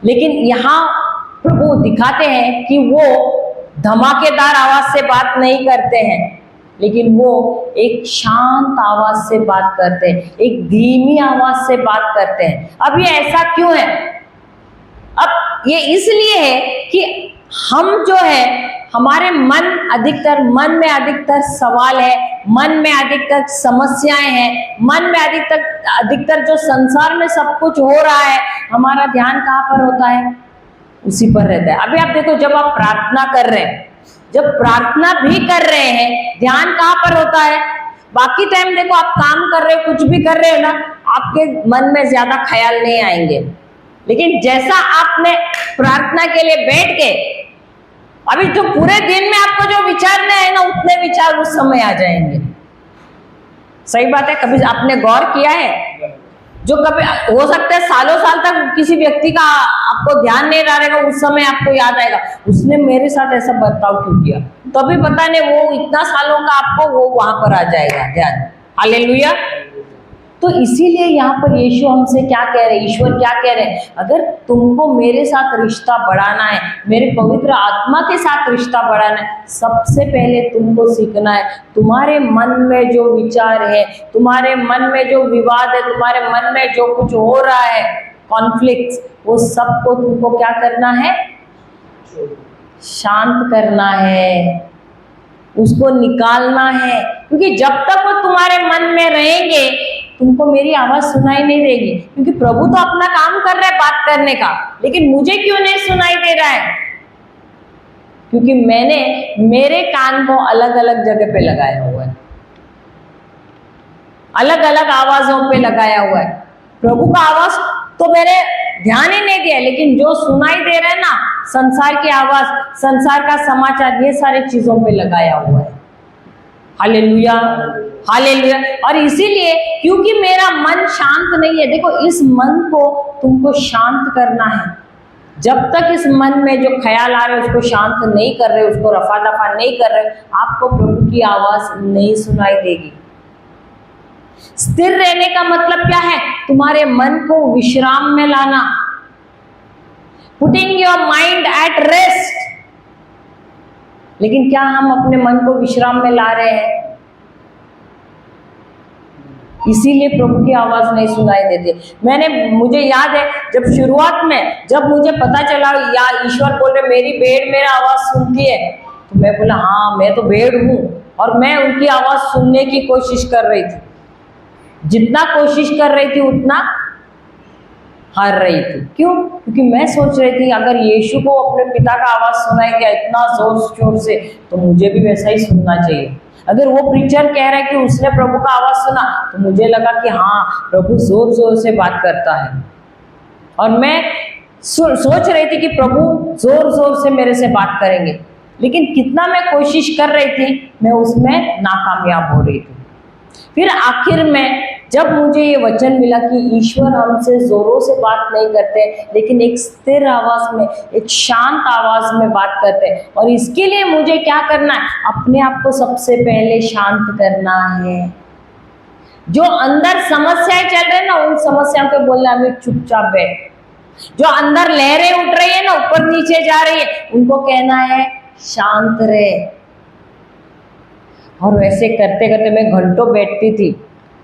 लेकिन यहाँ प्रभु दिखाते हैं कि वो धमाकेदार आवाज से बात नहीं करते हैं, लेकिन वो एक शांत आवाज से बात करते हैं, एक धीमी आवाज से बात करते हैं। अब ये ऐसा क्यों है? अब ये इसलिए है कि हम जो है हमारे मन में अधिकतर सवाल है, मन में अधिकतर समस्याएं हैं, मन में अधिकतर जो संसार में सब कुछ हो रहा है, हमारा ध्यान कहाँ पर होता है? उसी पर रहता है। अभी आप देखो, जब आप प्रार्थना कर रहे हैं, जब प्रार्थना भी कर रहे हैं, ध्यान कहाँ पर होता है? बाकी टाइम देखो आप काम कर रहे हो, कुछ भी कर रहे हो ना, आपके मन में ज्यादा ख्याल नहीं आएंगे। लेकिन जैसा आपने प्रार्थना के लिए बैठ गए, अभी जो पूरे दिन में आपको जो विचारने हैं ना, उतने विचार उस समय आ जाएंगे। सही बात है। कभी आपने गौर किया है जो कभी हो सकता है सालों साल तक किसी व्यक्ति का आपको ध्यान नहीं रहेगा, उस समय आपको याद आएगा उसने मेरे साथ ऐसा बर्ताव क्यों किया, तभी पता नहीं वो इतना सालों का आपको वो वहां पर आ जाएगा ध्यान। हालेलुया। तो इसीलिए यहाँ पर यीशु हमसे क्या कह रहे हैं, ईश्वर क्या कह रहे हैं, अगर तुमको मेरे साथ रिश्ता बढ़ाना है, मेरे पवित्र आत्मा के साथ रिश्ता बढ़ाना है, सबसे पहले तुमको सीखना है तुम्हारे मन में जो विचार है, तुम्हारे मन में जो विवाद है, तुम्हारे मन में जो कुछ हो रहा है कॉन्फ्लिक्ट, वो सबको तुमको क्या करना है, शांत करना है, उसको निकालना है। क्योंकि जब तक वो तुम्हारे मन में रहेंगे तुमको मेरी आवाज सुनाई नहीं देगी, क्योंकि प्रभु तो अपना काम कर रहा है बात करने का, लेकिन मुझे क्यों नहीं सुनाई दे रहा है, क्योंकि मैंने मेरे कान को अलग अलग जगह पे लगाया हुआ है, अलग अलग आवाजों पे लगाया हुआ है। प्रभु का आवाज तो मैंने ध्यान ही नहीं दिया, लेकिन जो सुनाई दे रहा है ना, संसार की आवाज, संसार का समाचार, ये सारे चीजों पे लगाया हुआ है। Hallelujah, hallelujah. और इसीलिए क्योंकि मेरा मन शांत नहीं है, देखो इस मन को तुमको शांत करना है। जब तक इस मन में जो ख्याल आ रहे हैं उसको शांत नहीं कर रहे, उसको रफा दफा नहीं कर रहे, आपको प्रभु की आवाज नहीं सुनाई देगी। स्थिर रहने का मतलब क्या है, तुम्हारे मन को विश्राम में लाना, putting your mind at rest. लेकिन क्या हम अपने मन को विश्राम में ला रहे हैं? इसीलिए प्रभु की आवाज नहीं सुनाई देती। मुझे याद है जब शुरुआत में जब मुझे पता चला या ईश्वर बोल रहे मेरी भेड़ मेरा आवाज सुनती है, तो मैं बोला हाँ मैं तो भेड़ हूं, और मैं उनकी आवाज सुनने की कोशिश कर रही थी। जितना कोशिश कर रही थी उतना हार रही थी। क्यों? क्योंकि मैं सोच रही थी अगर यीशु को अपने पिता का आवाज सुनाई दिया इतना जोर शोर से, तो मुझे भी वैसा ही सुनना चाहिए। अगर वो प्रीचर कह रहा है कि उसने प्रभु का आवाज सुना, तो मुझे लगा कि हाँ प्रभु जोर जोर से बात करता है, और मैं सोच रही थी कि प्रभु जोर जोर से मेरे से बात करेंगे। लेकिन कितना मैं कोशिश कर रही थी, मैं उसमें नाकामयाब हो रही थी। फिर आखिर में जब मुझे ये वचन मिला कि ईश्वर हमसे जोरों से बात नहीं करते, लेकिन एक स्थिर आवाज में, एक शांत आवाज में बात करते हैं, और इसके लिए मुझे क्या करना है, अपने आप को सबसे पहले शांत करना है। जो अंदर समस्याएं चल रही है ना, उन समस्याओं को बोलना है चुपचाप बैठ। जो अंदर लहरें उठ रही है ना, ऊपर नीचे जा रही है, उनको कहना है शांत रहे। और वैसे करते करते मैं घंटों बैठती थी।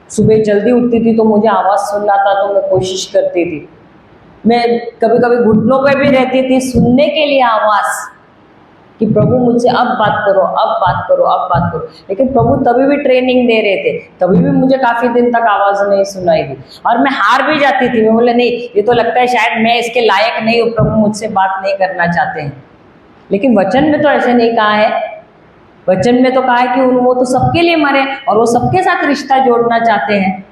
सुबह जल्दी उठती थी तो मुझे आवाज सुनना था, तो मैं कोशिश करती थी। मैं कभी कभी घुटनों पे भी रहती थी सुनने के लिए आवाज, कि प्रभु मुझसे अब बात करो, अब बात करो, अब बात करो। लेकिन प्रभु तभी भी ट्रेनिंग दे रहे थे, तभी भी मुझे काफी दिन तक आवाज नहीं सुनाई दी, और मैं हार भी जाती थी। मैं बोले नहीं, ये तो लगता है शायद मैं इसके लायक नहीं हूँ, प्रभु मुझसे बात नहीं करना चाहते हैं। लेकिन वचन में तो ऐसे नहीं कहा है। वचन में तो कहा है कि वो तो सबके लिए मरे और वो सबके साथ रिश्ता जोड़ना चाहते हैं।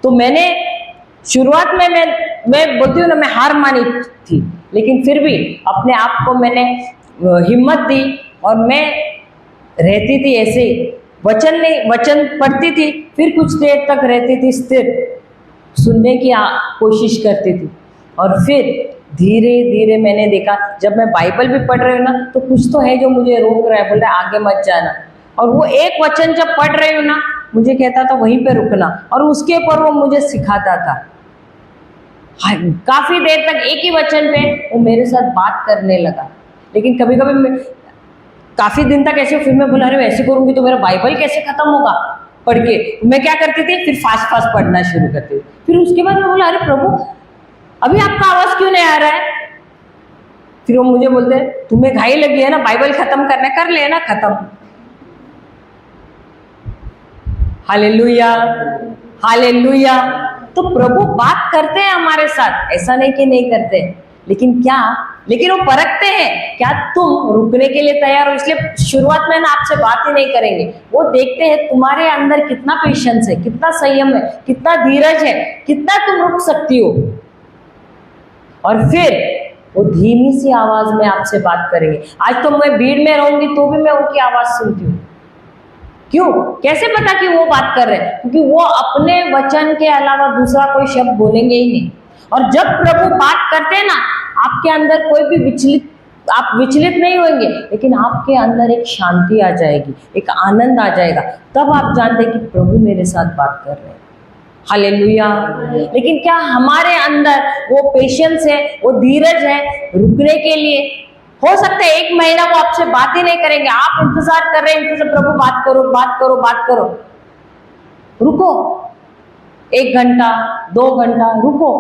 तो मैंने शुरुआत में मैं बोलती हूँ ना, मैं हार मानी थी, लेकिन फिर भी अपने आप को मैंने हिम्मत दी, और मैं रहती थी ऐसे ही, वचन पढ़ती थी, फिर कुछ देर तक रहती थी स्थिर, सुनने की कोशिश करती थी। और फिर धीरे धीरे मैंने देखा, जब मैं बाइबल भी पढ़ रही हूँ ना, तो कुछ तो है जो मुझे रोक रहा है, बोल रहा है आगे मत जाना। और वो एक वचन जब पढ़ रही हूँ ना, मुझे कहता था वहीं पे रुकना, और उसके ऊपर वो मुझे सिखाता था। काफी देर तक एक ही वचन पे वो मेरे साथ बात करने लगा। लेकिन कभी कभी काफी दिन तक ऐसे, फिर मैं बोला अरे ऐसे करूंगी तो मेरा बाइबल कैसे खत्म होगा पढ़ के। मैं क्या करती थी, फिर फास्ट फास्ट पढ़ना शुरू करती थी। फिर उसके बाद मैं बोला अरे प्रभु अभी आपका आवाज क्यों नहीं आ रहा है? फिर वो मुझे बोलते तुम्हें घाई लगी है ना बाइबल खत्म करने, कर लेना खत्म। Hallelujah, hallelujah. तो प्रभु बात करते हैं हमारे साथ, ऐसा नहीं कि नहीं करते, लेकिन वो परखते हैं क्या तुम रुकने के लिए तैयार हो। इसलिए शुरुआत में ना आपसे बात ही नहीं करेंगे, वो देखते हैं तुम्हारे अंदर कितना पेशेंस है, कितना संयम है, कितना धीरज है, कितना तुम रुक सकती हो। और फिर वो धीमी सी आवाज में आपसे बात करेंगे। आज तो मैं भीड़ में रहूंगी तो भी मैं उनकी आवाज सुनती हूँ, क्यों? कैसे पता कि वो बात कर रहे हैं? क्योंकि वो अपने वचन के अलावा दूसरा कोई शब्द बोलेंगे ही नहीं। और जब प्रभु बात करते हैं ना, आपके अंदर कोई भी आप विचलित नहीं होंगे, लेकिन आपके अंदर एक शांति आ जाएगी, एक आनंद आ जाएगा। तब आप जानते हैं कि प्रभु मेरे साथ बात कर रहे हैं। हालेलुया। लेकिन क्या हमारे अंदर वो पेशेंस है, वो धीरज है रुकने के लिए? हो सकता है 1 महीना वो आपसे बात ही नहीं करेंगे, आप इंतजार कर रहे हैं, इंतजार, प्रभु बात करो बात करो बात करो। रुको 1 घंटा 2 घंटा रुको,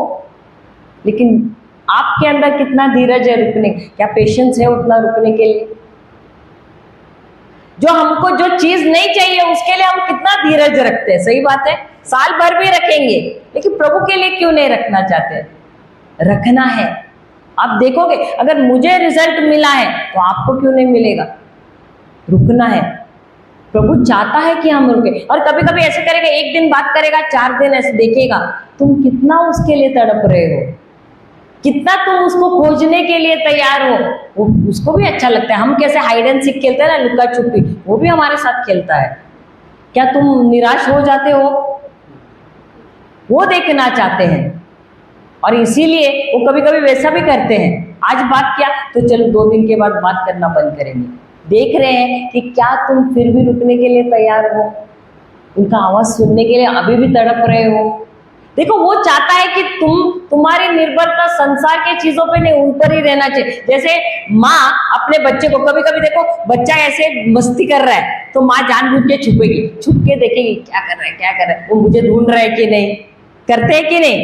लेकिन आपके अंदर कितना धीरज है रुकने? क्या पेशेंस है उतना रुकने के लिए? जो हमको जो चीज नहीं चाहिए उसके लिए हम कितना धीरज रखते हैं। सही बात है, साल भर भी रखेंगे, लेकिन प्रभु के लिए क्यों नहीं रखना चाहते? रखना है। आप देखोगे, अगर मुझे रिजल्ट मिला है तो आपको क्यों नहीं मिलेगा? रुकना है। प्रभु चाहता है कि हम रुके। और कभी कभी ऐसे करेगा, 1 दिन बात करेगा, 4 दिन ऐसे देखेगा, तुम कितना उसके लिए तड़प रहे हो, कितना तुम उसको खोजने के लिए तैयार हो। वो उसको भी अच्छा लगता है। हम कैसे हाइड एंड सीक खेलते हैं ना, लुका छुपी, वो भी हमारे साथ खेलता है। क्या तुम निराश हो जाते हो? वो देखना चाहते हैं, और इसीलिए वो कभी कभी वैसा भी करते हैं। आज बात किया तो चलो 2 दिन के बाद बात करना बंद करेंगे। देख रहे हैं कि क्या तुम फिर भी रुकने के लिए तैयार हो, उनका आवाज सुनने के लिए अभी भी तड़प रहे हो। देखो, वो चाहता है कि तुम्हारी निर्भरता संसार के चीजों पे नहीं, उन पर ही रहना चाहिए। जैसे माँ अपने बच्चे को, कभी कभी देखो बच्चा ऐसे मस्ती कर रहा है तो माँ जानबूझ के छुपेगी, छुप के देखेगी क्या कर रहा है क्या कर रहा है, वो मुझे ढूंढ रहा है कि नहीं, करते हैं कि नहीं?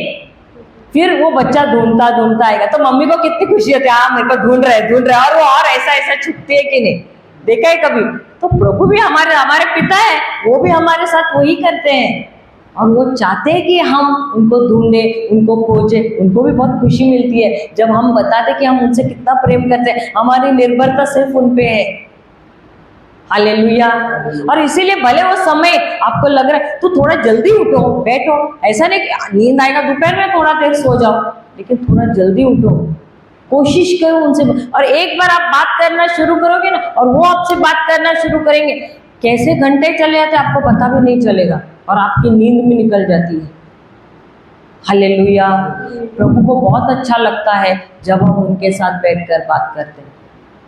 फिर वो बच्चा ढूंढता ढूंढता आएगा तो मम्मी को कितनी खुशी होती है, हाँ मेरे को ढूंढ रहा है और वो और ऐसा ऐसा छुपते है कि नहीं? देखा है कभी? तो प्रभु भी हमारे पिता है, वो भी हमारे साथ वही करते हैं, और वो चाहते हैं कि हम उनको ढूंढें, उनको खोजें। उनको भी बहुत खुशी मिलती है जब हम बताते कि हम उनसे कितना प्रेम करते हैं, हमारी निर्भरता सिर्फ उन पे है। हालेलुया। और इसीलिए भले वो समय आपको लग रहा है तो थोड़ा जल्दी उठो, बैठो। ऐसा नहीं कि नींद आएगा दोपहर में थोड़ा देर सो जाओ, लेकिन थोड़ा जल्दी उठो, कोशिश करो उनसे। और एक बार आप बात करना शुरू करोगे ना, और वो आपसे बात करना शुरू करेंगे, कैसे घंटे चले जाते आपको पता भी नहीं चलेगा, और आपकी नींद भी निकल जाती है। हालेलुया। प्रभु को बहुत अच्छा लगता है जब हम उनके साथ बैठकर बात करते हैं।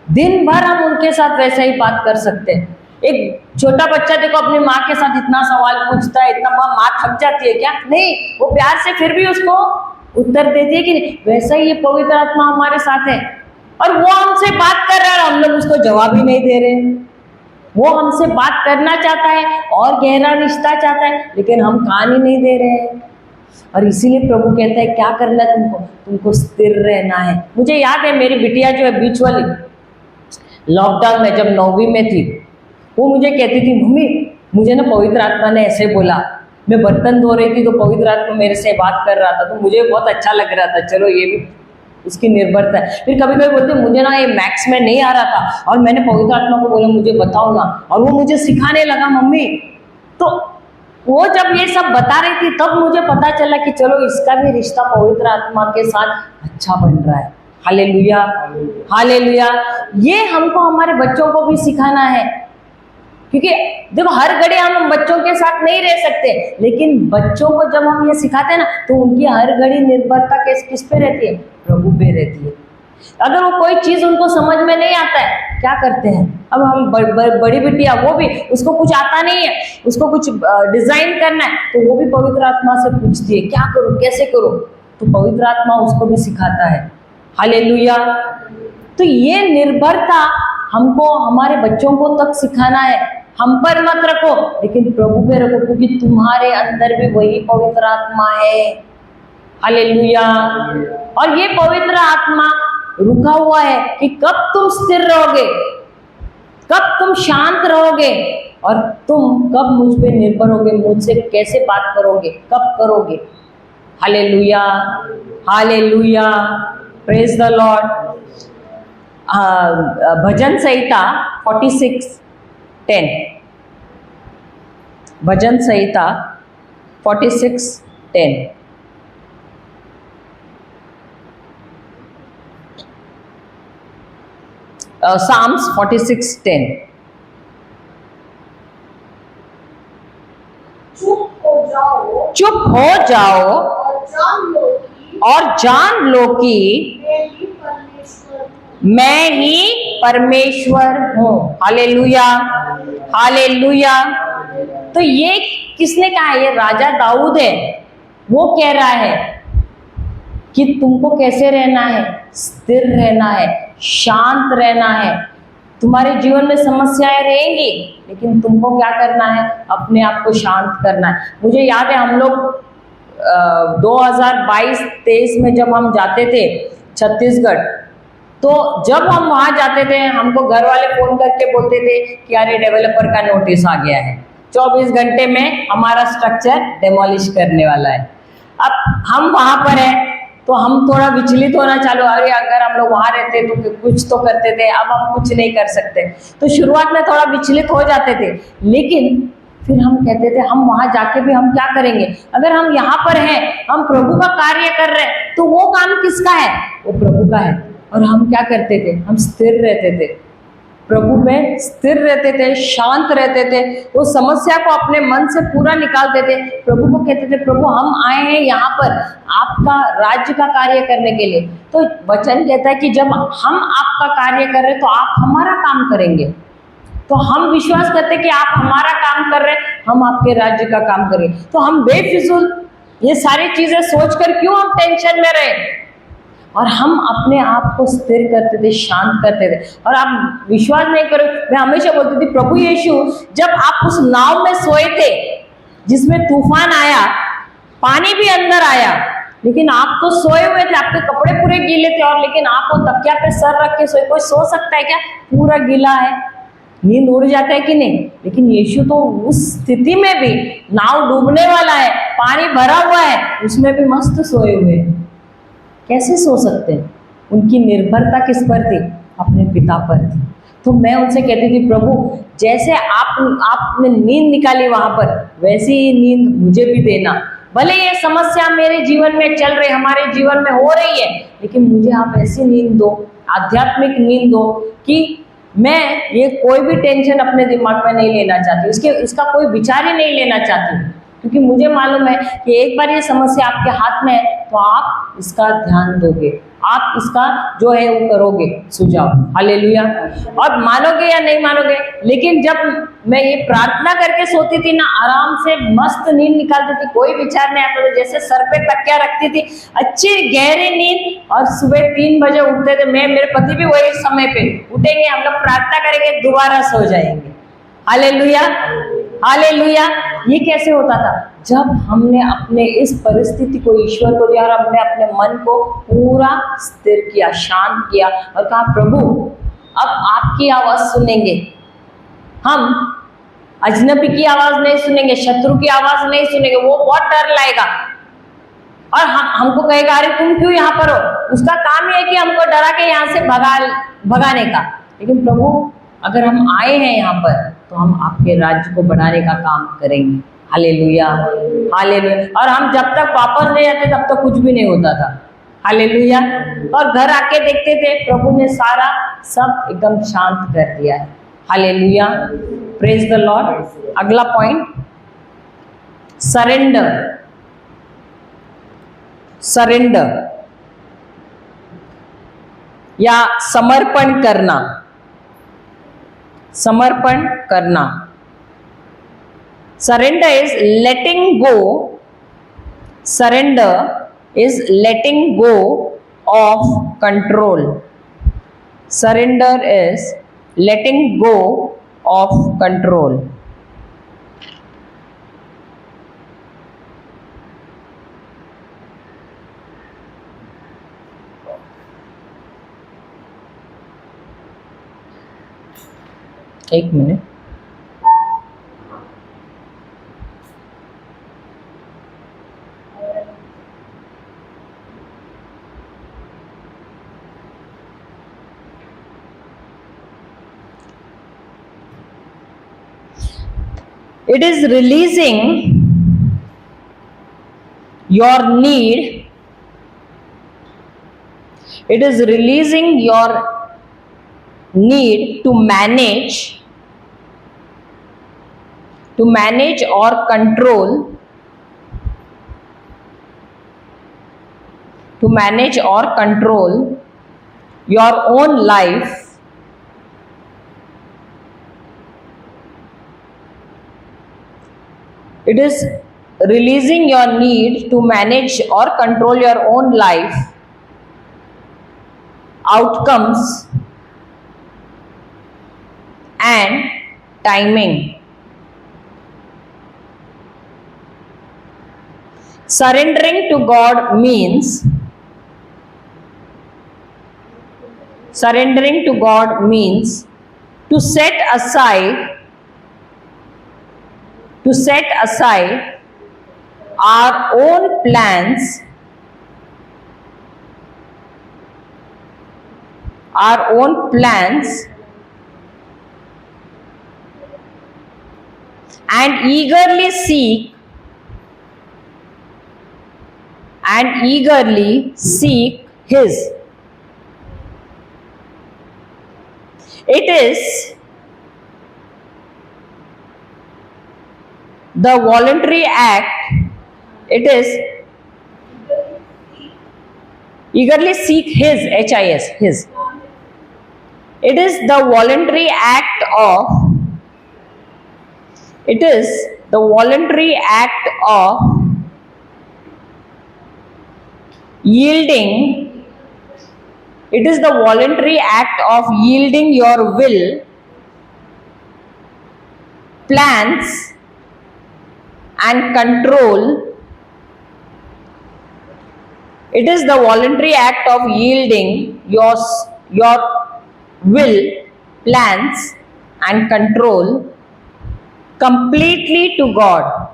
दिन भर हम उनके साथ वैसे ही बात कर सकते हैं। एक छोटा बच्चा देखो अपनी माँ के साथ इतना सवाल पूछता है, इतना, माँ थक जाती है क्या? नहीं, वो प्यार से फिर भी उसको उत्तर देती है कि नहीं। वैसा ही ये पवित्र आत्मा हमारे साथ है, और वो हमसे बात कर रहा है, हम लोग उसको जवाब ही नहीं दे रहे। वो हमसे बात करना चाहता है और गहरा रिश्ता चाहता है, लेकिन हम कान ही नहीं दे रहे हैं। और इसीलिए प्रभु कहता है क्या करना है तुमको स्थिर रहना है। मुझे याद है मेरी बिटिया जो है बीच वाली, लॉकडाउन में जब 9वीं में थी, वो मुझे कहती थी, मम्मी मुझे ना पवित्र आत्मा ने ऐसे बोला, मैं बर्तन धो रही थी तो पवित्र आत्मा मेरे से बात कर रहा था, तो मुझे बहुत अच्छा लग रहा था। चलो ये भी उसकी निर्भरता है। फिर कभी कभी बोलते मुझे ना ये मैथ्स में नहीं आ रहा था, और मैंने पवित्र आत्मा को बोला मुझे बताओ ना, और वो मुझे सिखाने लगा मम्मी। तो वो जब ये सब बता रही थी तब मुझे पता चला कि चलो इसका भी रिश्ता पवित्र आत्मा के साथ अच्छा बन रहा है। Hallelujah, hallelujah. ये हमको हमारे बच्चों को भी सिखाना है, क्योंकि देखो हर घड़ी हम बच्चों के साथ नहीं रह सकते, लेकिन बच्चों को जब हम ये सिखाते हैं ना, तो उनकी हर घड़ी निर्भरता किस पे रहती है? प्रभु पे रहती है। अगर वो कोई चीज उनको समझ में नहीं आता है, क्या करते हैं? अब हम बड़ी बिटिया, वो भी, उसको कुछ आता नहीं है, उसको कुछ डिजाइन करना है, तो वो भी पवित्र आत्मा से पूछती है क्या करूं कैसे करूं, तो पवित्र आत्मा उसको भी सिखाता है। हालेलुया। तो ये निर्भरता हमको हमारे बच्चों को तक सिखाना है। हम पर मत रखो, लेकिन प्रभु पे रखो, क्योंकि तुम्हारे अंदर भी वही पवित्र आत्मा है। हालेलुया। और ये पवित्र आत्मा रुका हुआ है कि कब तुम स्थिर रहोगे, कब तुम शांत रहोगे, और तुम कब मुझ पे निर्भर होगे, मुझसे कैसे बात करोगे, कब करोगे। Hallelujah, hallelujah, praise the Lord. Bhajan Samhita 46:10, bhajan Samhita 46:10। Psalms 46:10. हो जाओ और जान लो कि और जान लो कि मैं ही परमेश्वर मैं ही परमेश्वर हूँ। हूँ। Hallelujah, hallelujah. तो ये किसने कहा है? ये राजा दाऊद है। वो कह रहा है कि तुमको कैसे रहना है? स्थिर रहना है, शांत रहना है। तुम्हारे जीवन में समस्याएं रहेंगी, लेकिन तुमको क्या करना है? अपने आप को शांत करना है। मुझे याद है हम लोग 2022-23 में जब हम जाते थे छत्तीसगढ़, तो जब हम वहां जाते थे हमको घर वाले फोन करके बोलते थे कि अरे डेवलपर का नोटिस आ गया है, 24 घंटे में हमारा स्ट्रक्चर डेमोलिश करने वाला है। अब हम वहां पर हैं तो हम थोड़ा विचलित होना चालू, अरे अगर हम लोग वहां रहते तो कुछ तो करते थे, अब हम कुछ नहीं कर सकते। तो शुरुआत में थोड़ा विचलित हो जाते थे, लेकिन फिर हम कहते थे हम वहां जाके भी हम क्या करेंगे? अगर हम यहाँ पर हैं, हम प्रभु का कार्य कर रहे हैं, तो वो काम किसका है? वो प्रभु का है। और हम क्या करते थे? हम स्थिर रहते थे, प्रभु में स्थिर रहते थे, शांत रहते थे। वो समस्या को अपने मन से पूरा निकालते थे। प्रभु को कहते थे प्रभु हम आए हैं यहाँ पर आपका राज्य का कार्य करने के लिए। तो वचन कहता है कि जब हम आपका कार्य कर रहे हैं तो आप हमारा काम करेंगे। तो हम विश्वास करते हैं कि आप हमारा काम कर रहे हैं, हम आपके राज्य का काम करेंगे। तो हम बेफिजूल ये सारी चीजें सोचकर क्यों हम टेंशन में रहे? और हम अपने आप को स्थिर करते थे, शांत करते थे। और आप विश्वास नहीं करो, मैं हमेशा बोलती थी प्रभु यीशु जब आप उस नाव में सोए थे जिसमें तूफान आया, पानी भी अंदर आया, लेकिन आप तो सोए हुए थे, आपके कपड़े पूरे गीले थे, और लेकिन आप वो तकिया पे सर रख के सोए। कोई सो सकता है क्या? पूरा गीला है, नींद उड़ जाता है कि नहीं? लेकिन यीशु तो उस स्थिति में भी, नाव डूबने वाला है, पानी भरा हुआ है, उसमें भी मस्त सोए हुए हैं। कैसे सो सकते हैं? उनकी निर्भरता किस पर थी? अपने पिता पर थी। तो मैं उनसे कहती थी प्रभु जैसे आपने नींद निकाली वहां पर, वैसी ही नींद मुझे भी देना। भले ये समस्या मेरे जीवन में चल रही, हमारे जीवन में हो रही है, लेकिन मुझे आप ऐसी नींद दो, आध्यात्मिक नींद दो कि मैं ये कोई भी टेंशन अपने दिमाग में नहीं लेना चाहती, इसका कोई विचार ही नहीं लेना चाहती, क्योंकि मुझे मालूम है कि एक बार ये समस्या आपके हाथ में है तो आप इसका ध्यान दोगे, आप इसका जो है वो करोगे सुझाव। हालेलुया। और मानोगे या नहीं मानोगे, लेकिन जब मैं ये प्रार्थना करके सोती थी ना, आराम से मस्त नींद निकालती थी, कोई विचार नहीं आता था। जैसे सर पे तकिया रखती थी, अच्छी गहरी नींद, और सुबह 3 बजे उठते थे। मैं मेरे पति भी वही समय पे उठेंगे, हम लोग प्रार्थना करेंगे, दोबारा सो जाएंगे। Hallelujah, hallelujah. ये कैसे होता था? जब हमने अपने इस परिस्थिति को ईश्वर को दिया और हमने अपने मन को पूरा स्थिर किया, शांत किया, और कहा प्रभु अब आपकी आवाज सुनेंगे, हम अजनबी की आवाज नहीं सुनेंगे, शत्रु की आवाज नहीं सुनेंगे। वो बहुत डर लाएगा और हमको कहेगा अरे तुम क्यों यहाँ पर हो? उसका काम ही है कि हमको डरा के यहाँ से भगाने का। लेकिन प्रभु अगर हम आए हैं यहाँ पर तो हम आपके राज्य को बढ़ाने का काम करेंगे। Hallelujah, hallelujah. और हम जब तक वापस नहीं आते तब तक कुछ भी नहीं होता था। हालेलुया। और घर आके देखते थे प्रभु ने सारा सब एकदम शांत कर दिया है। Hallelujah, praise the Lord. अगला पॉइंट, सरेंडर। सरेंडर या समर्पण करना, समर्पण करना। Surrender is letting go. Surrender is letting go of control. Surrender is letting go of control. एक minute. It is releasing your need. It is releasing your need to manage or control to manage or control your own life it is releasing your need to manage or control your own life outcomes and timing. Surrendering to God means to set aside our own plans, and eagerly seek His. It is the voluntary act. It is eagerly seek His, H-I-S, His. It is the voluntary act of yielding. It is the voluntary act of yielding your will, plans, and control. It is the voluntary act of yielding your will, plans, and control completely to God.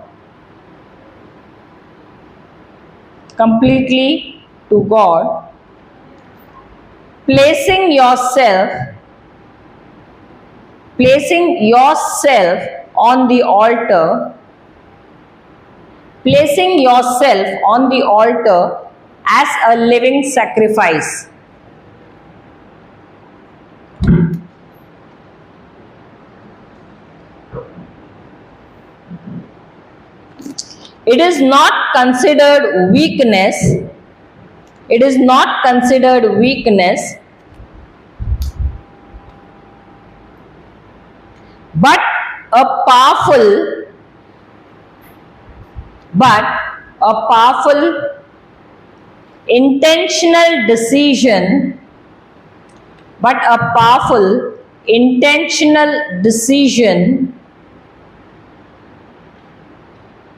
Placing yourself on the altar as a living sacrifice. It is not considered weakness. But a powerful intentional decision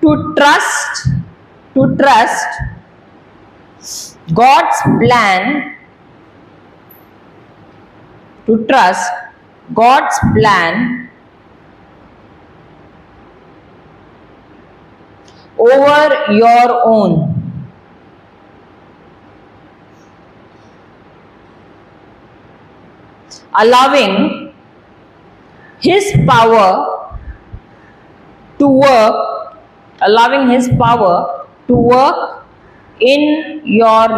to trust God's plan over your own. Allowing His power to work in your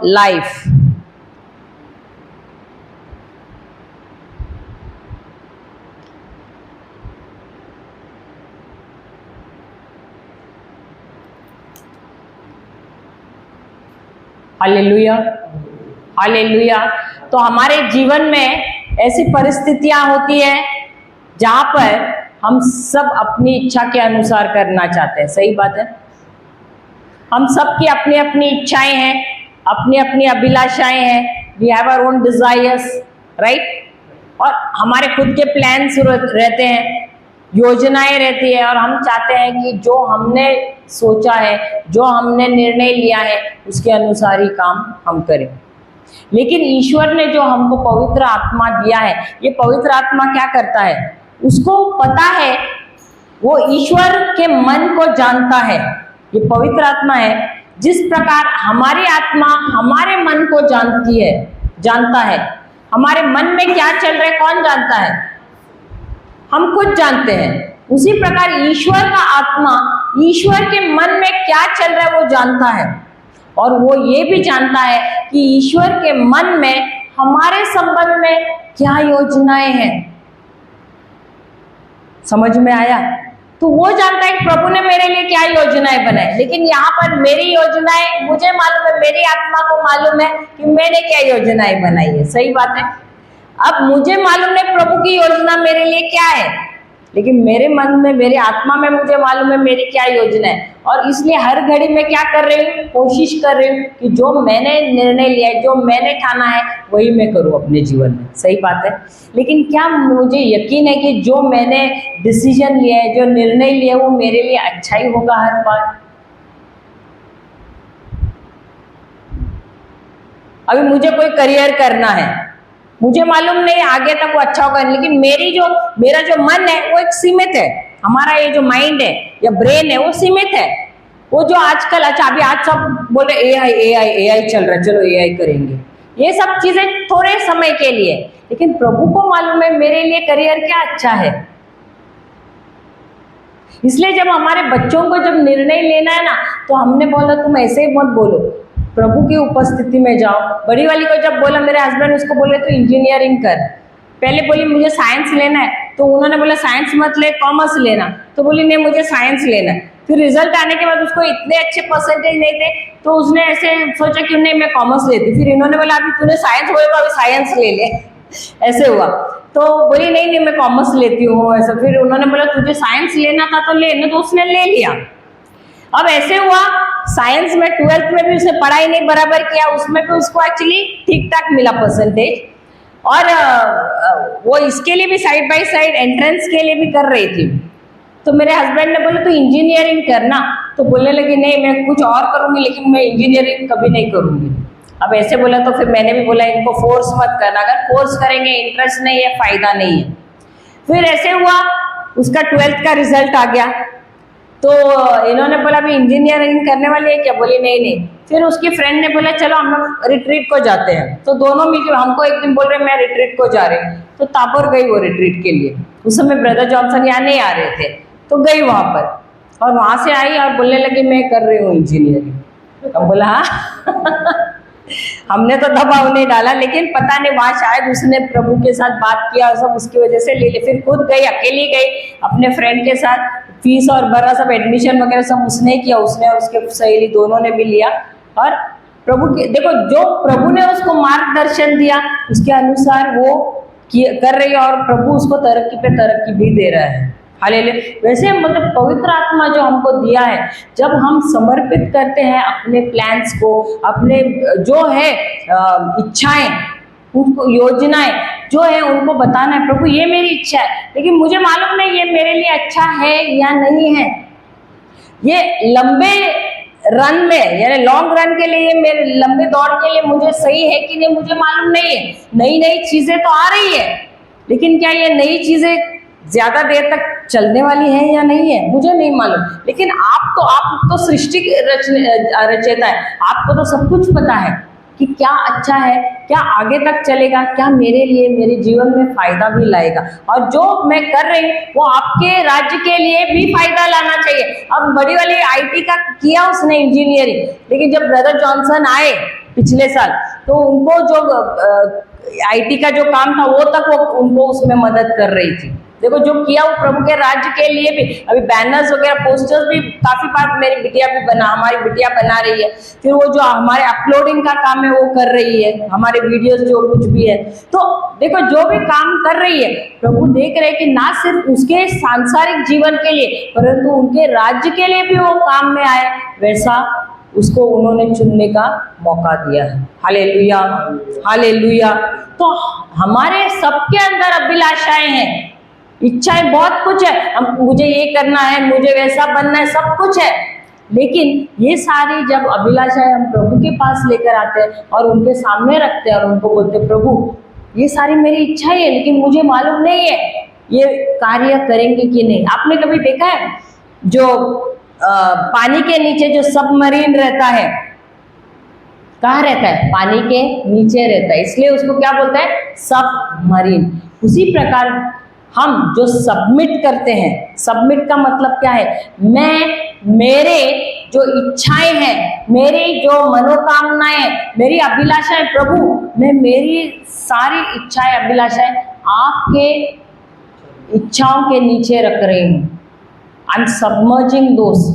life. Hallelujah. तो हमारे जीवन में ऐसी परिस्थितियां होती हैं जहां पर हम सब अपनी इच्छा के अनुसार करना चाहते हैं। सही बात है, हम सब की अपनी अपनी इच्छाएं हैं, अपनी अपनी अभिलाषाएं हैं। We have our own desires, right. और हमारे खुद के प्लान्स रहते हैं, योजनाएं रहती है, और हम चाहते हैं कि जो हमने सोचा है, जो हमने निर्णय लिया है, उसके अनुसार ही काम हम करें। लेकिन ईश्वर ने जो हमको पवित्र आत्मा दिया है, ये पवित्र आत्मा क्या करता है, उसको पता है, वो ईश्वर के मन को जानता है। ये पवित्र आत्मा है, जिस प्रकार हमारी आत्मा हमारे मन को जानता है। हमारे मन में क्या चल रहा है कौन जानता है? हम खुद जानते हैं। उसी प्रकार ईश्वर का आत्मा ईश्वर के मन में क्या चल रहा है वो जानता है, और वो ये भी जानता है कि ईश्वर के मन में हमारे संबंध में क्या योजनाएं हैं। समझ में आया? तो वो जानता है कि प्रभु ने मेरे लिए क्या योजनाएं बनाई। लेकिन यहाँ पर मेरी योजनाएं मुझे मालूम है, मेरी आत्मा को मालूम है कि मैंने क्या योजनाएं बनाई है। सही बात है। अब मुझे मालूम है प्रभु की योजना मेरे लिए क्या है, लेकिन मेरे मन में, मेरे आत्मा में मुझे मालूम है मेरी क्या योजना है। और इसलिए हर घड़ी में क्या कर रही हूँ, कोशिश कर रही हूँ कि जो मैंने निर्णय लिया है, जो मैंने ठाना है, वही मैं करूँ अपने जीवन में। सही बात है। लेकिन क्या मुझे यकीन है कि जो मैंने डिसीजन लिया है, जो निर्णय लिया है, वो मेरे लिए अच्छा ही होगा हर बार? अभी मुझे कोई करियर करना है, मुझे मालूम नहीं आगे तक वो अच्छा होगा, लेकिन मेरा जो मन है वो एक सीमित है। हमारा ये जो माइंड है या ब्रेन है वो सीमित है। वो जो आजकल, अच्छा अभी आज सब बोले एआई चल रहा है, चलो एआई करेंगे, ये सब चीजें थोड़े समय के लिए। लेकिन प्रभु को मालूम है मेरे लिए करियर क्या अच्छा है। इसलिए जब हमारे बच्चों को जब निर्णय लेना है ना, तो हमने बोला तुम ऐसे ही मत बोलो, प्रभु की उपस्थिति में जाओ। बड़ी वाली को जब बोला, मेरे हस्बैंड उसको बोले तो इंजीनियरिंग कर, पहले बोली मुझे साइंस लेना है, तो उन्होंने बोला साइंस मत ले, कॉमर्स लेना, तो बोली नहीं मुझे साइंस लेना है। फिर रिजल्ट आने के बाद उसको इतने अच्छे परसेंटेज नहीं थे, तो उसने ऐसे सोचा कि नहीं मैं कॉमर्स लेती। फिर इन्होंने बोला अभी तूने साइंस बोला तो अभी साइंस ले ले, ऐसे हुआ। तो बोली नहीं मैं कॉमर्स लेती हूँ ऐसा। फिर उन्होंने बोला तुझे साइंस लेना था तो लेना, तो उसने ले लिया। अब ऐसे हुआ साइंस में 12th में भी उसने पढ़ाई नहीं बराबर किया, उसमें भी उसको एक्चुअली ठीक ठाक मिला परसेंटेज। और वो इसके लिए भी साइड बाय साइड एंट्रेंस के लिए भी कर रही थी। तो मेरे हस्बैंड ने बोला तो इंजीनियरिंग करना, तो बोलने लगी नहीं मैं कुछ और करूंगी, लेकिन मैं इंजीनियरिंग कभी नहीं करूंगी। अब ऐसे बोला तो फिर मैंने भी बोला इनको फोर्स मत करना, अगर फोर्स करेंगे इंटरेस्ट नहीं है, फायदा नहीं है। फिर ऐसे हुआ उसका 12th का रिजल्ट आ गया, तो इन्होंने बोला अभी इंजीनियरिंग करने वाली है क्या, बोली नहीं। फिर उसकी फ्रेंड ने बोला चलो हम लोग रिट्रीट को जाते हैं। तो दोनों मिलकर, हमको एक दिन बोल रहे मैं रिट्रीट को जा रही हूँ, तो तापुर गई वो रिट्रीट के लिए। उस समय ब्रदर जॉनसन यहाँ नहीं आ रहे थे, तो गई वहां पर, और वहां से आई और बोलने लगी मैं कर रही हूँ इंजीनियरिंग। हम बोला हाँ हमने तो दबाव नहीं डाला, लेकिन पता नहीं वहां शायद उसने प्रभु के साथ बात किया और सब उसकी वजह से ले ले। फिर खुद गई, अकेली गई अपने फ्रेंड के साथ, फीस और भरा, सब एडमिशन वगैरह सब उसने किया, उसने और उसके सहेली दोनों ने भी लिया। और प्रभु के देखो, जो प्रभु ने उसको मार्गदर्शन दिया उसके अनुसार वो कर रही है, और प्रभु उसको तरक्की पे तरक्की भी दे रहा है। हालेलुया। वैसे मतलब पवित्र आत्मा जो हमको दिया है, जब हम समर्पित करते हैं अपने प्लान्स को, अपने जो है इच्छाएं, उनको योजनाएं जो है उनको बताना है प्रभु ये मेरी इच्छा है, लेकिन मुझे मालूम नहीं ये मेरे लिए अच्छा है या नहीं है। ये लंबे रन में यानी लॉन्ग रन के लिए, मेरे लंबे दौड़ के लिए मुझे सही है कि नहीं मुझे मालूम नहीं है। नई नई चीजें तो आ रही है, लेकिन क्या ये नई चीजें ज्यादा देर तक चलने वाली है या नहीं है मुझे नहीं मालूम। लेकिन आप तो सृष्टि रचेता है, आपको तो सब कुछ पता है कि क्या अच्छा है, क्या आगे तक चलेगा, क्या मेरे लिए मेरे जीवन में फायदा भी लाएगा, और जो मैं कर रही हूँ वो आपके राज्य के लिए भी फायदा लाना चाहिए। अब बड़ी वाली आईटी का किया उसने इंजीनियरिंग, लेकिन जब ब्रदर जॉनसन आए पिछले साल, तो उनको जो आईटी का जो काम था वो तक वो उनको उसमें मदद कर रही थी। देखो जो किया वो प्रभु के राज्य के लिए भी। अभी बैनर्स वगैरह, पोस्टर्स भी काफी बार मेरी बिटिया भी हमारी बिटिया बना रही है। फिर वो जो हमारे अपलोडिंग का काम है वो कर रही है, हमारे वीडियोस जो कुछ भी है। तो देखो जो भी काम कर रही है, प्रभु देख रहे हैं कि ना सिर्फ उसके सांसारिक जीवन के लिए, परंतु उनके राज्य के लिए भी वो काम में आए, वैसा उसको उन्होंने चुनने का मौका दिया है। Hallelujah, hallelujah. तो हमारे सबके अंदर अभिलाषाएं हैं, इच्छाएं बहुत कुछ है, मुझे ये करना है, मुझे वैसा बनना है, सब कुछ है। लेकिन ये सारी जब अभिलाषाएं हम प्रभु के पास लेकर आते हैं और उनके सामने रखते हैं और उनको बोलते हैं प्रभु ये सारी मेरी इच्छा है, लेकिन मुझे मालूम नहीं है ये कार्य करेंगे कि नहीं। आपने कभी देखा है जो पानी के नीचे जो सबमरीन रहता है, कहाँ रहता है? पानी के नीचे रहता है, इसलिए उसको क्या बोलते हैं? सबमरीन। उसी प्रकार हम जो सबमिट करते हैं, सबमिट का मतलब क्या है? मेरे जो इच्छाएं हैं, मेरी जो मनोकामनाएं, मेरी अभिलाषाएं, प्रभु मैं मेरी सारी इच्छाएं अभिलाषाएं आपके इच्छाओं के नीचे रख रही हूँ, आई एम सबमर्जिंग दोस,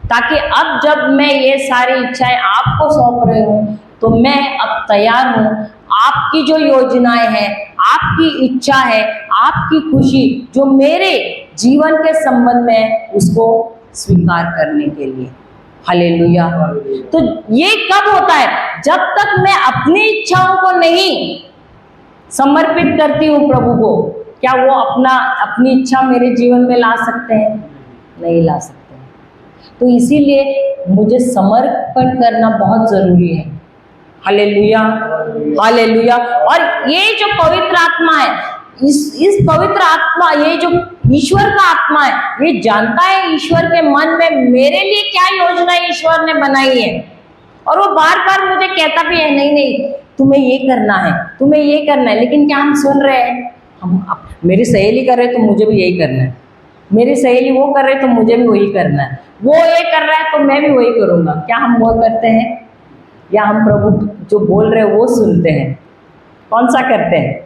ताकि अब जब मैं ये सारी इच्छाएं आपको सौंप रही हूँ तो मैं अब तैयार हूँ आपकी जो योजनाएं हैं, आपकी इच्छा है, आपकी खुशी जो मेरे जीवन के संबंध में है, उसको स्वीकार करने के लिए। हालेलुया। तो ये कब होता है? जब तक मैं अपनी इच्छाओं को नहीं समर्पित करती हूँ प्रभु को। क्या वो अपनी इच्छा मेरे जीवन में ला सकते हैं? नहीं ला सकते हैं। तो इसीलिए मुझे समर्पण करना बहुत जरूरी है। Hallelujah, hallelujah. और ये जो पवित्र आत्मा है, इस पवित्र आत्मा, ये जो ईश्वर का आत्मा है, ये जानता है ईश्वर के मन में मेरे लिए क्या योजना ईश्वर ने बनाई है। और वो बार बार मुझे कहता भी है, नहीं नहीं तुम्हें ये करना है, तुम्हें ये करना है। लेकिन क्या हम सुन रहे हैं? मेरी सहेली कर रहे तो मुझे भी यही करना है, मेरी सहेली वो कर रहे तो मुझे भी वही करना है, वो ये कर रहा है तो मैं भी वही करूंगा। क्या हम वो करते हैं? या हम प्रभु जो बोल रहे हैं वो सुनते हैं? कौन सा करते हैं?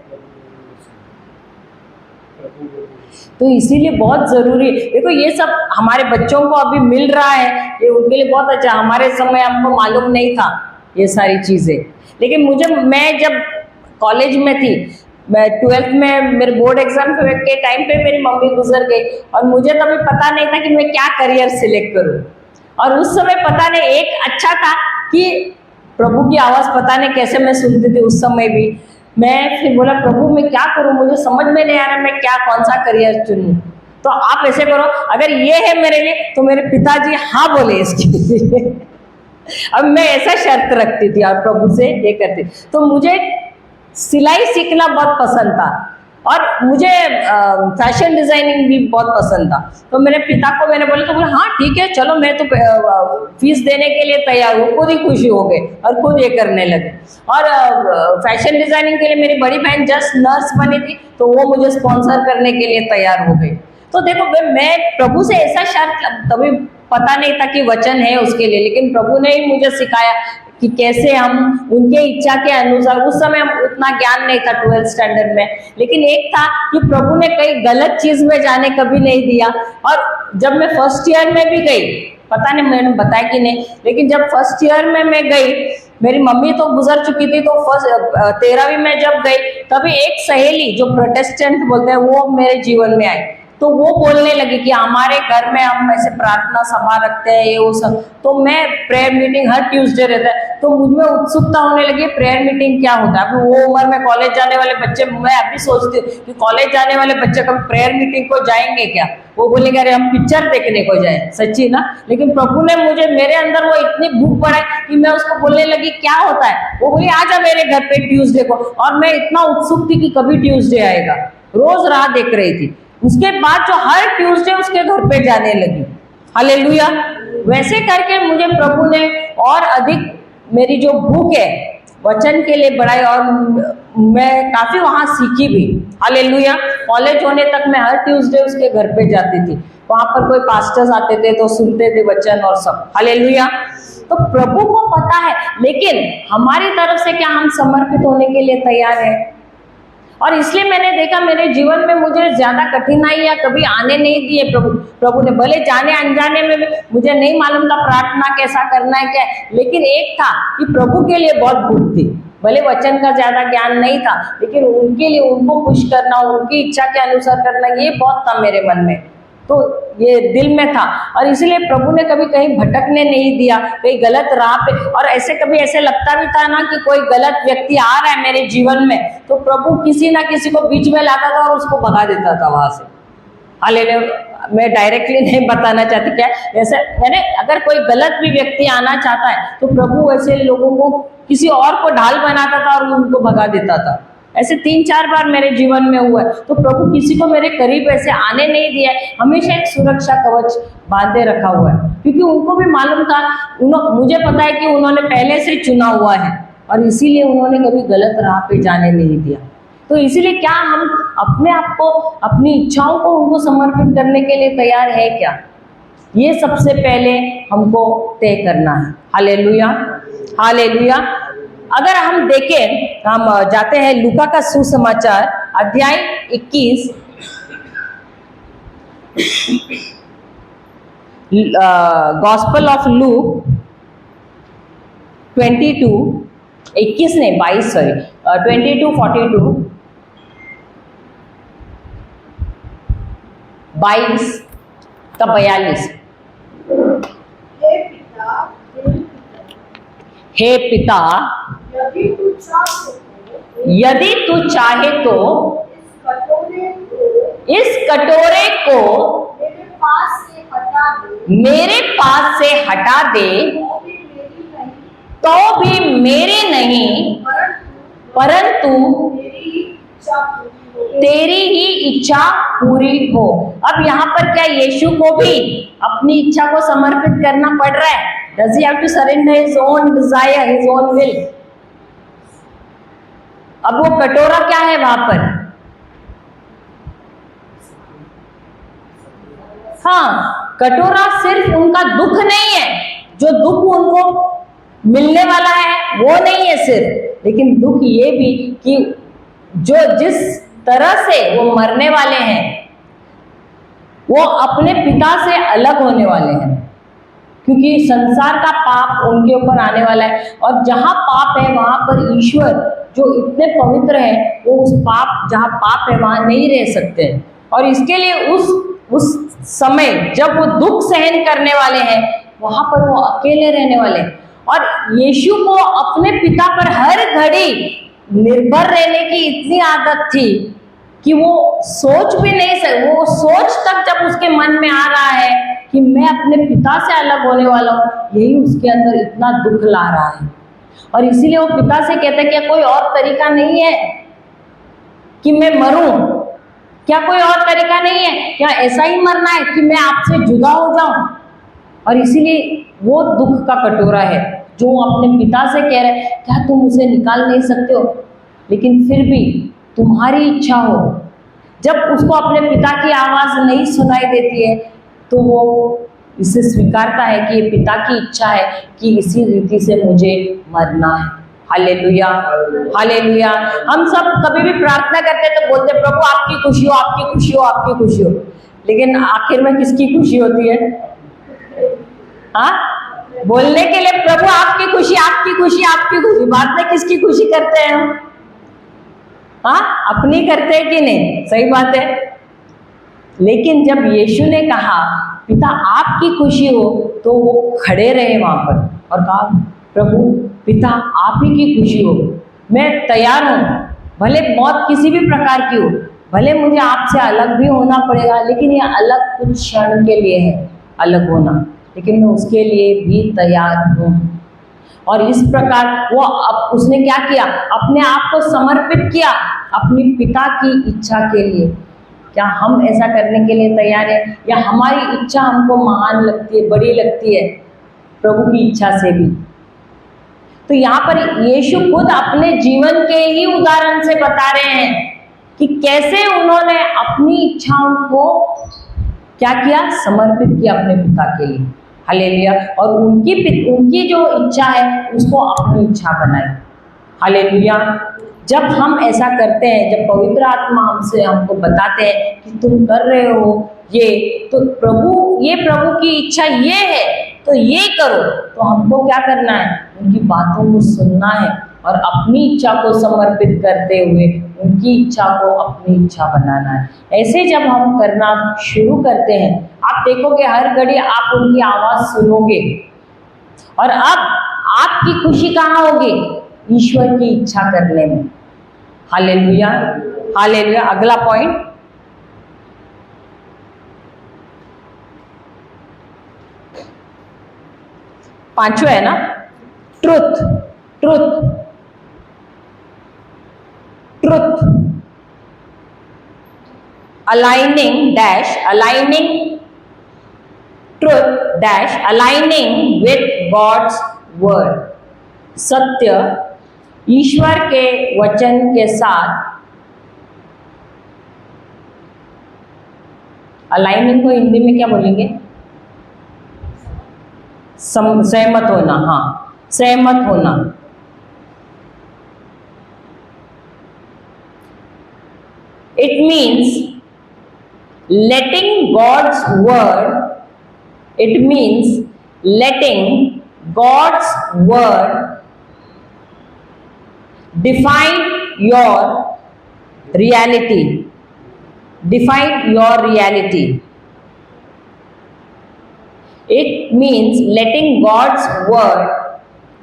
तो इसीलिए बहुत जरूरी, देखो ये सब हमारे बच्चों को अभी मिल रहा है, ये उनके लिए बहुत अच्छा। हमारे समय हमको मालूम नहीं था ये सारी चीजें। लेकिन मैं जब कॉलेज में थी, मैं 12th में मेरे बोर्ड एग्जाम के टाइम पे मेरी मम्मी गुजर गई और मुझे तभी पता नहीं था कि मैं क्या करियर सिलेक्ट करूं। और उस समय पता नहीं, एक अच्छा था कि प्रभु की आवाज पता नहीं कैसे मैं सुनती थी उस समय भी। मैं फिर बोला प्रभु मैं क्या करूं, मुझे समझ में नहीं आ रहा मैं क्या कौन सा करियर चुनूं। तो आप ऐसे करो, अगर ये है मेरे लिए तो मेरे पिताजी हाँ बोले इसके लिए। अब मैं ऐसा शर्त रखती थी और प्रभु से ये करती। तो मुझे सिलाई सीखना बहुत पसंद था और मुझे फैशन डिजाइनिंग भी बहुत पसंद था। तो मेरे पिता को मैंने बोला, तो बोला हाँ ठीक है चलो, मैं तो फीस देने के लिए तैयार हूँ। खुद ही खुशी हो गए और खुद ये करने लगे। और फैशन डिजाइनिंग के लिए मेरी बड़ी बहन जस्ट नर्स बनी थी, तो वो मुझे स्पॉन्सर करने के लिए तैयार हो गई। तो देखो मैं प्रभु से ऐसा शर्त, तभी पता नहीं था कि वचन है उसके लिए, लेकिन प्रभु ने ही मुझे सिखाया कि कैसे हम उनके इच्छा के अनुसार। उस समय हम उतना ज्ञान नहीं था 12th स्टैंडर्ड में, लेकिन एक था कि प्रभु ने कहीं गलत चीज में जाने कभी नहीं दिया। और जब मैं फर्स्ट ईयर में भी गई, पता नहीं मैंने बताया कि नहीं, लेकिन जब फर्स्ट ईयर में मैं गई, मेरी मम्मी तो गुजर चुकी थी, तो 13वीं में जब गई तभी एक सहेली जो प्रोटेस्टेंट बोलते हैं वो मेरे जीवन में आई। तो वो बोलने लगी कि हमारे घर में हम ऐसे प्रार्थना सभा रखते हैं ये वो सब। तो मैं प्रेयर मीटिंग हर ट्यूसडे रहता है, तो मुझ में उत्सुकता होने लगी प्रेयर मीटिंग क्या होता है। अभी वो उम्र में कॉलेज जाने वाले बच्चे, मैं अभी सोचती हूँ कि कॉलेज जाने वाले बच्चे कभी प्रेयर मीटिंग को जाएंगे क्या? वो बोलेंगे अरे हम पिक्चर देखने को जाए, सच्ची ना। लेकिन प्रभु ने मुझे, मेरे अंदर वो इतनी भूख बढ़ाई कि मैं उसको बोलने लगी क्या होता है। वो बोली आजा मेरे घर पे ट्यूसडे को। और मैं इतना उत्सुक थी कि कभी ट्यूसडे आएगा, रोज राह देख रही थी। उसके बाद जो हर ट्यूसडे उसके घर पे जाने लगी। हालेलुया। वैसे करके मुझे प्रभु ने और अधिक मेरी जो भूख है वचन के लिए बढ़ाई और मैं काफी वहां सीखी भी। हालेलुया। कॉलेज होने तक मैं हर ट्यूसडे उसके घर पे जाती थी। वहां पर कोई पास्टर्स आते थे तो सुनते थे वचन और सब। हालेलुया। तो प्रभु को पता है, लेकिन हमारी तरफ से क्या हम समर्पित होने के लिए तैयार है? और इसलिए मैंने देखा मेरे जीवन में मुझे ज्यादा कठिनाइयां कभी आने नहीं दिए प्रभु ने। भले जाने अनजाने में मुझे नहीं मालूम था प्रार्थना कैसा करना है क्या है, लेकिन एक था कि प्रभु के लिए बहुत भूख थी। भले वचन का ज्यादा ज्ञान नहीं था, लेकिन उनके लिए, उनको खुश करना, उनकी इच्छा के अनुसार करना, ये बहुत था मेरे मन में। तो ये दिल में था और इसलिए प्रभु ने कभी कहीं भटकने नहीं दिया, कहीं गलत राह पे। और ऐसे कभी ऐसे लगता भी था ना कि कोई गलत व्यक्ति आ रहा है मेरे जीवन में, तो प्रभु किसी ना किसी को बीच में लाता था और उसको भगा देता था वहां से। हालेलुया। मैं डायरेक्टली नहीं बताना चाहती क्या, ऐसे यानी अगर कोई गलत भी व्यक्ति आना चाहता है तो प्रभु ऐसे लोगों को किसी और को ढाल बनाता था और उनको भगा देता था। ऐसे 3-4 बार मेरे जीवन में हुआ है। तो प्रभु किसी को मेरे करीब ऐसे आने नहीं दिया है, हमेशा एक सुरक्षा कवच बांधे रखा हुआ है, क्योंकि उनको भी मालूम था, मुझे पता है कि उन्होंने पहले से चुना हुआ है और इसीलिए उन्होंने कभी गलत राह पे जाने नहीं दिया। तो इसीलिए क्या हम अपने आप को, अपनी इच्छाओं को उनको समर्पित करने के लिए तैयार है क्या? ये सबसे पहले हमको तय करना है। Hallelujah, hallelujah. अगर हम देखें, हम जाते हैं लूका का सुसमाचार अध्याय 21 गॉस्पल ऑफ लूक 21 नहीं 22 सॉरी 22:42 22 का 42। हे पिता यदि तू चाहे तो इस कटोरे को मेरे पास से हटा दे, तो भी मेरी नहीं परंतु तेरी ही इच्छा पूरी हो। अब यहाँ पर क्या यीशु को भी अपनी इच्छा को समर्पित करना पड़ रहा है? Does he have to surrender his own desire, his own will? अब वो कटोरा क्या है वहां पर? हाँ, कटोरा सिर्फ उनका दुख नहीं है, जो दुख उनको मिलने वाला है वो नहीं है सिर्फ, लेकिन दुख ये भी कि जो जिस तरह से वो मरने वाले हैं वो अपने पिता से अलग होने वाले हैं, क्योंकि संसार का पाप उनके ऊपर आने वाला है। और जहां पाप है वहां पर ईश्वर जो इतने पवित्र है वो उस पाप जहां पाप है वहां नहीं रह सकते। और इसके लिए उस समय जब वो दुख सहन करने वाले हैं वहां पर वो अकेले रहने वाले हैं। और यीशु को अपने पिता पर हर घड़ी निर्भर रहने की इतनी आदत थी कि वो सोच भी नहीं सकते, वो सोच तक जब उसके मन में आ रहा है कि मैं अपने पिता से अलग होने वाला हूँ, यही उसके अंदर इतना दुख ला रहा है। और इसीलिए वो पिता से कहता है क्या कोई और तरीका नहीं है कि मैं मरूं? क्या कोई और तरीका नहीं है? क्या ऐसा ही मरना है कि मैं आपसे जुदा हो जाऊं? और इसीलिए वो दुख का कटोरा है जो वो अपने पिता से कह रहे हैं, क्या तुम उसे निकाल नहीं सकते हो? लेकिन फिर भी तुम्हारी इच्छा हो। जब उसको अपने पिता की आवाज नहीं सुनाई देती है तो वो इसे स्वीकारता है कि ये पिता की इच्छा है कि इसी रीति से मुझे मरना है। Hallelujah, hallelujah. हम सब कभी भी प्रार्थना करते तो बोलते प्रभु आपकी खुशी हो, आपकी खुशी हो, आपकी खुशी हो, लेकिन आखिर में किसकी खुशी होती है? हाँ, बोलने के लिए प्रभु आपकी खुशी, आपकी खुशी, आपकी खुशी, बाद में किसकी खुशी करते हैं हम? हाँ, अपनी करते हैं कि नहीं? सही बात है। लेकिन जब यीशु ने कहा पिता आपकी खुशी हो तो वो खड़े रहे वहां पर और कहा प्रभु पिता आप ही की खुशी हो, मैं तैयार हूं, भले मौत किसी भी प्रकार की हो, भले मुझे आपसे अलग भी होना पड़ेगा, लेकिन ये अलग कुछ क्षण के लिए है अलग होना, लेकिन मैं उसके लिए भी तैयार हूं। और इस प्रकार वो अब उसने क्या किया? अपने आप को समर्पित किया अपनी पिता की इच्छा के लिए। क्या हम ऐसा करने के लिए तैयार हैं? या हमारी इच्छा हमको महान लगती है, बड़ी लगती है प्रभु की इच्छा से भी? तो यहाँ पर यीशु खुद अपने जीवन के ही उदाहरण से बता रहे हैं कि कैसे उन्होंने अपनी इच्छाओं को क्या किया? समर्पित किया अपने पिता के लिए। हालेलुया। और उनकी जो इच्छा है उसको अपनी इच्छा बनाई। हालेलुया। जब हम ऐसा करते हैं, जब पवित्र आत्मा हमको बताते हैं कि तुम कर रहे हो ये, तो प्रभु की इच्छा ये है तो ये करो, तो हमको क्या करना है? उनकी बातों को सुनना है और अपनी इच्छा को समर्पित करते हुए उनकी इच्छा को अपनी इच्छा बनाना है। ऐसे जब हम करना शुरू करते हैं, आप देखोगे हर घड़ी आप उनकी आवाज सुनोगे। और अब आपकी खुशी कहाँ होगी? ईश्वर की इच्छा करने में। Hallelujah, hallelujah. अगला पॉइंट, पांचवा है ना, truth. Truth, truth, aligning dash, aligning truth dash, aligning with God's word. सत्य ईश्वर के वचन के साथ। अलाइनिंग को हिंदी में क्या बोलेंगे? सहमत होना। हाँ, सहमत होना। It means letting God's word It means letting God's word define your reality. Define your reality. It means letting God's word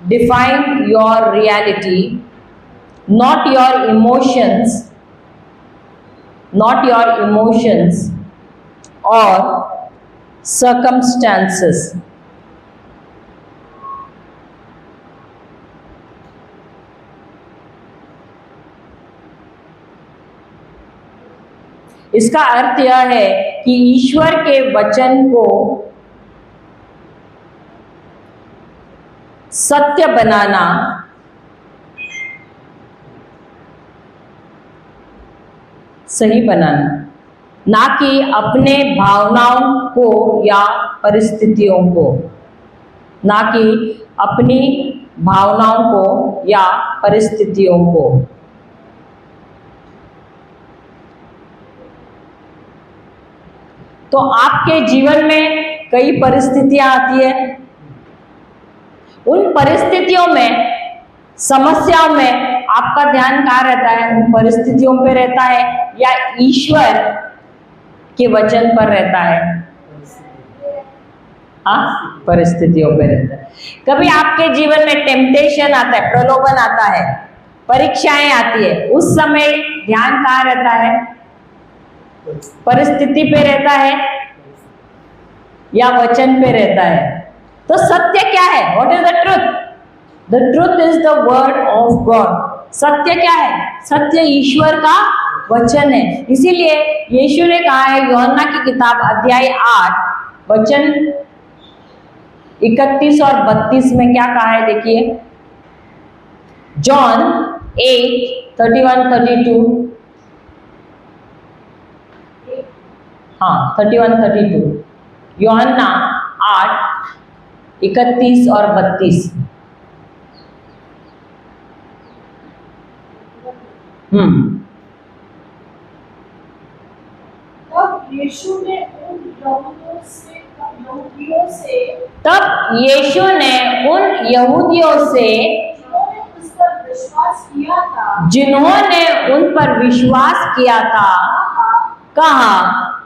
define your reality, not your emotions, or circumstances. इसका अर्थ यह है कि ईश्वर के वचन को सत्य बनाना सही बनाना, ना कि अपने भावनाओं को या परिस्थितियों को, ना कि अपनी भावनाओं को या परिस्थितियों को। तो आपके जीवन में कई परिस्थितियां आती है, उन परिस्थितियों में, समस्याओं में आपका ध्यान कहाँ रहता है? उन परिस्थितियों पे रहता है या ईश्वर के वचन पर रहता है? हाँ, परिस्थितियों पे रहता है। कभी आपके जीवन में टेम्पटेशन आता है, प्रलोभन आता है, परीक्षाएं आती है, उस समय ध्यान कहाँ रहता है? परिस्थिति पे रहता है या वचन पे रहता है? तो सत्य क्या है? What is the truth? The truth is the word of God. सत्य क्या है? सत्य ईश्वर का वचन है। इसीलिए यीशु ने कहा है, यूहन्ना की किताब अध्याय 8 वचन 31 और 32 में क्या कहा है? देखिए, जॉन 8:31-32, हाँ 31-32, यूहन्ना 8:31 और 32। तब यीशु ने उन यहूदियों से जिन्होंने उन पर विश्वास किया था, कहा,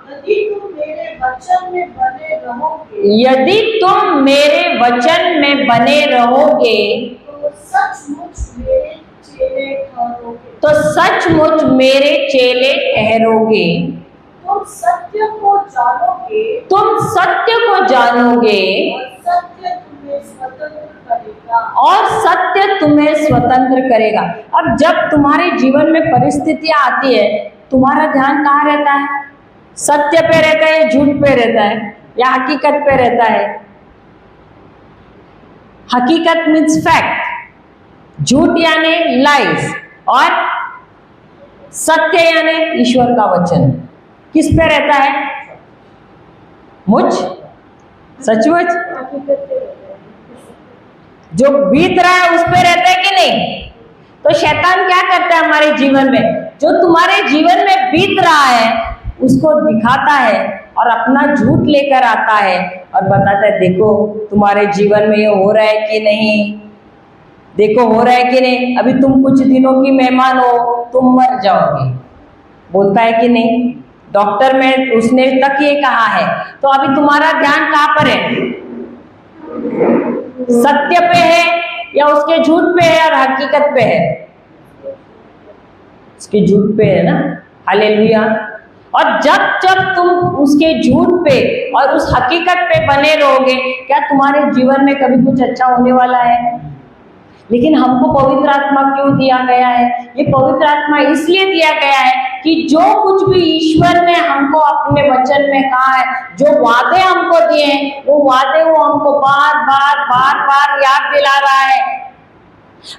यदि तुम मेरे वचन में बने रहोगे, यदि तुम मेरे वचन में बने रहोगे तो सचमुच मेरे चेले ठहरोगे। तो सचमुच मेरे चेले ठहरोगे। तुम सत्य को जानोगे, तुम सत्य को जानोगे सत्य तुम्हें स्वतंत्र करेगा। और सत्य तुम्हें स्वतंत्र करेगा। अब जब तुम्हारे जीवन में परिस्थितियां आती है, तुम्हारा ध्यान कहाँ रहता है? सत्य पे रहता है, झूठ पे रहता है, या हकीकत पे रहता है? हकीकत मीन्स फैक्ट, झूठ यानी लाइज, और सत्य यानी ईश्वर का वचन। किस पे रहता है? मुझ सचमुच जो बीत रहा है उस पे रहता है कि नहीं? तो शैतान क्या करता है हमारे जीवन में? जो तुम्हारे जीवन में बीत रहा है उसको दिखाता है और अपना झूठ लेकर आता है और बताता है, देखो तुम्हारे जीवन में ये हो रहा है कि नहीं, देखो हो रहा है कि नहीं, अभी तुम कुछ दिनों की मेहमान हो, तुम मर जाओगे। बोलता है कि नहीं? डॉक्टर में उसने तक ये कहा है। तो अभी तुम्हारा ध्यान कहाँ पर है? सत्य पे है या उसके झूठ पे है और हकीकत पे है? उसके झूठ पे है ना। हालेलुया। और जब जब तुम उसके झूठ पे और उस हकीकत पे बने रहोगे, क्या तुम्हारे जीवन में कभी कुछ अच्छा होने वाला है? लेकिन हमको पवित्र आत्मा क्यों दिया गया है? ये पवित्र आत्मा इसलिए दिया गया है कि जो कुछ भी ईश्वर ने हमको अपने वचन में कहा है, जो वादे हमको दिए हैं, वो वादे वो हमको बार बार याद दिला रहा है।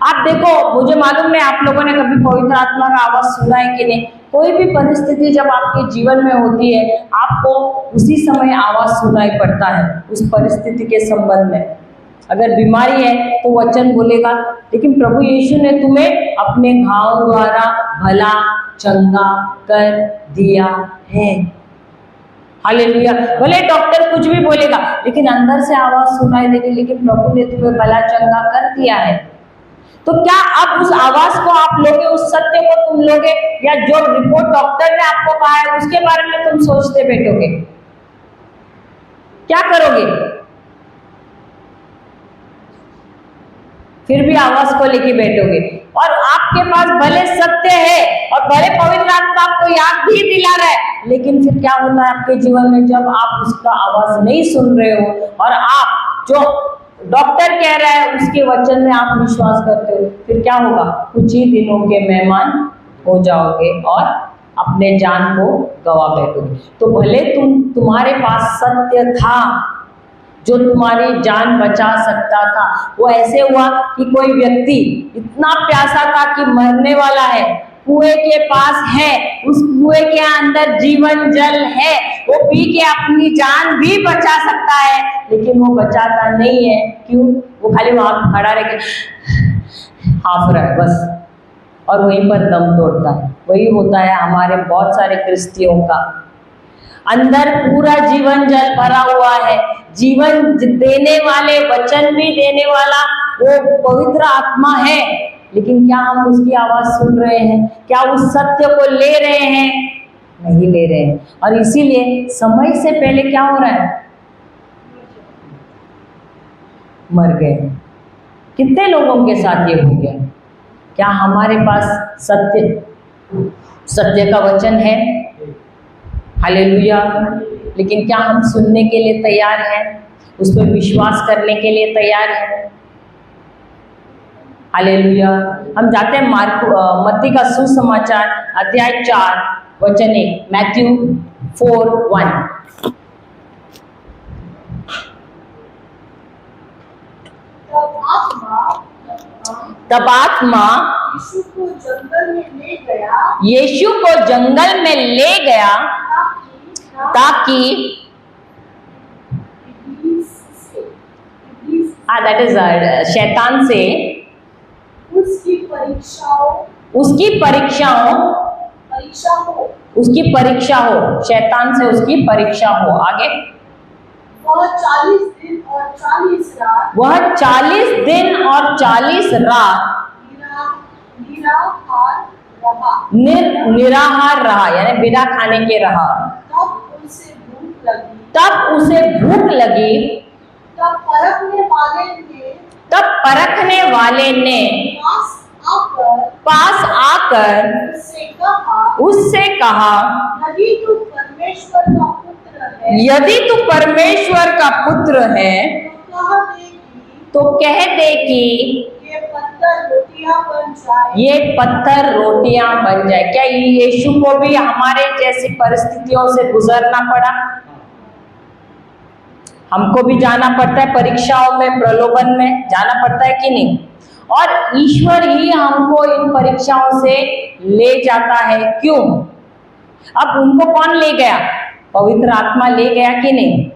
आप देखो, मुझे मालूम नहीं आप लोगों ने कभी पवित्र आत्मा का आवाज सुना है कि नहीं। कोई भी परिस्थिति जब आपके जीवन में होती है, आपको उसी समय आवाज सुनाई पड़ता है उस परिस्थिति के संबंध में। अगर बीमारी है तो वचन बोलेगा, लेकिन प्रभु यीशु ने तुम्हें अपने घाव द्वारा भला चंगा कर दिया है। हालेलुया। भले डॉक्टर कुछ भी बोलेगा, लेकिन अंदर से आवाज सुनाई देगी, लेकिन प्रभु ने तुम्हें भला चंगा कर दिया है। तो क्या अब उस आवाज को आप लोगे, उस सत्य को तुम लोगे, या जो रिपोर्ट डॉक्टर ने आपको कहा है उसके बारे में तुम सोचते बैठोगे? क्या करोगे? फिर भी आवाज को लेके बैठोगे, और आपके पास भले सत्य है और भले पवित्र आत्मा आपको याद भी दिला रहा है, लेकिन फिर क्या होता है आपके जीवन में, जब आप उसका आवाज नहीं सुन रहे हो और आप जो डॉक्टर कह रहा है उसके वचन में आप विश्वास करते हो, फिर क्या होगा? कुछ ही दिनों के मेहमान हो जाओगे और अपने जान को गवा बैठोगे। तो भले तुम्हारे पास सत्य था जो तुम्हारी जान बचा सकता था, वो ऐसे हुआ कि कोई व्यक्ति इतना प्यासा था कि मरने वाला है, कुएं के पास है, उस कुएं के अंदर जीवन जल है, वो पी के अपनी जान भी बचा सकता है, लेकिन वो बचाता नहीं है। क्यों? वो खाली वहां खड़ा रह के हाफ रहा है बस, और वहीं पर दम तोड़ता है। वही होता है हमारे बहुत सारे क्रिस्तियों का, अंदर पूरा जीवन जल भरा हुआ है, जीवन देने वाले, वचन भी देने वाला वो पवित्र आत्मा है, लेकिन क्या हम उसकी आवाज सुन रहे हैं? क्या उस सत्य को ले रहे हैं? नहीं ले रहे हैं। और इसीलिए समय से पहले क्या हो रहा है? मर गए। कितने लोगों के साथ ये हो गया? क्या हमारे पास सत्य का वचन है? हालेलुया। लेकिन क्या हम सुनने के लिए तैयार हैं? उस पर विश्वास करने के लिए तैयार हैं? हालेलुया। हम जाते हैं मत्ती का सुसमाचार अध्याय 4 वचन 1, मैथ्यू 4:1। तब आत्मा यीशु को जंगल में ले गया ताकि दैट इज शैतान से उसकी परीक्षा हो, शैतान से उसकी परीक्षा हो। आगे वह 40 दिन और 40 रात निराहार रहा, यानी बिना खाने के रहा। तब उसे भूख लगी। तब परखने वाले ने पास आकर उससे कहा, यदि तू परमेश्वर का पुत्र है तो कह दे कि ये पत्थर रोटियां बन जाए। क्या यीशु को भी हमारे जैसी परिस्थितियों से गुजरना पड़ा? हमको भी जाना पड़ता है परीक्षाओं में, प्रलोभन में जाना पड़ता है कि नहीं? और ईश्वर ही हमको इन परीक्षाओं से ले जाता है। क्यों? अब उनको कौन ले गया? पवित्र आत्मा ले गया कि नहीं?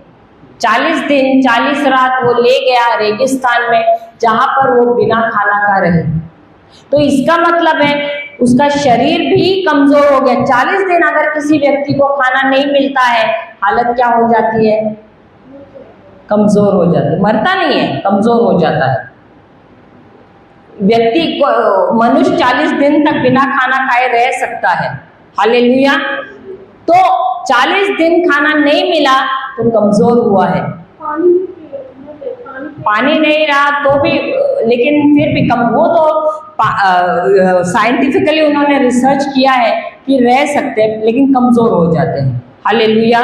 40 दिन 40 रात वो ले गया रेगिस्तान में, जहां पर वो बिना खाना का रहे। तो इसका मतलब है उसका शरीर भी कमजोर हो गया। 40 दिन अगर किसी व्यक्ति को खाना नहीं मिलता है, हालत क्या हो जाती है? कमजोर हो जाती है। मरता नहीं है, कमजोर हो जाता है व्यक्ति को। मनुष्य 40 दिन तक बिना खाना खाए रह सकता है। हालेलुया। तो 40 दिन खाना नहीं मिला तो कमजोर हुआ है। पानी नहीं रहा तो भी, लेकिन फिर भी वो तो साइंटिफिकली उन्होंने रिसर्च किया है कि रह सकते हैं, लेकिन कमजोर हो जाते हैं। Hallelujah,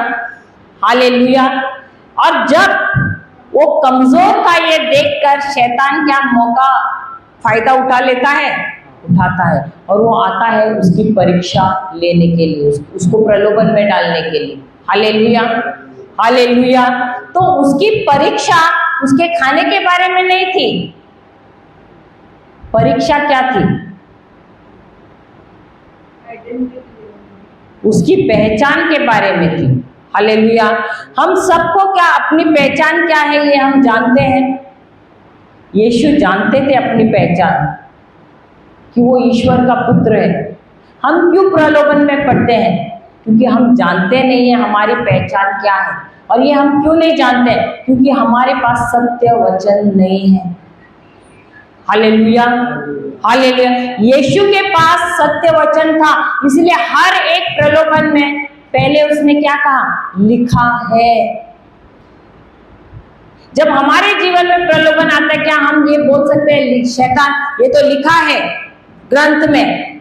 hallelujah. और जब वो कमजोर था ये देखकर शैतान क्या फायदा उठा लेता है? उठाता है, और वो आता है उसकी परीक्षा लेने के लिए, उसको प्रलोभन में डालने के लिए। Hallelujah, hallelujah. तो उसकी परीक्षा उसके खाने के बारे में नहीं थी। परीक्षा क्या थी? उसकी पहचान के बारे में थी। हालेलुया। हम सबको क्या अपनी पहचान क्या है ये हम जानते हैं। यीशु जानते थे अपनी पहचान कि वो ईश्वर का पुत्र है। हम क्यों प्रलोभन में पड़ते हैं? क्योंकि हम जानते नहीं है हमारी पहचान क्या है। और ये हम क्यों नहीं जानते? क्योंकि हमारे पास सत्य वचन नहीं है। Hallelujah, hallelujah. यीशु के पास सत्य वचन था, इसलिए हर एक प्रलोभन में पहले उसने क्या कहा? लिखा है। जब हमारे जीवन में प्रलोभन आता है, क्या हम ये बोल सकते हैं शैतान ये तो लिखा है ग्रंथ में?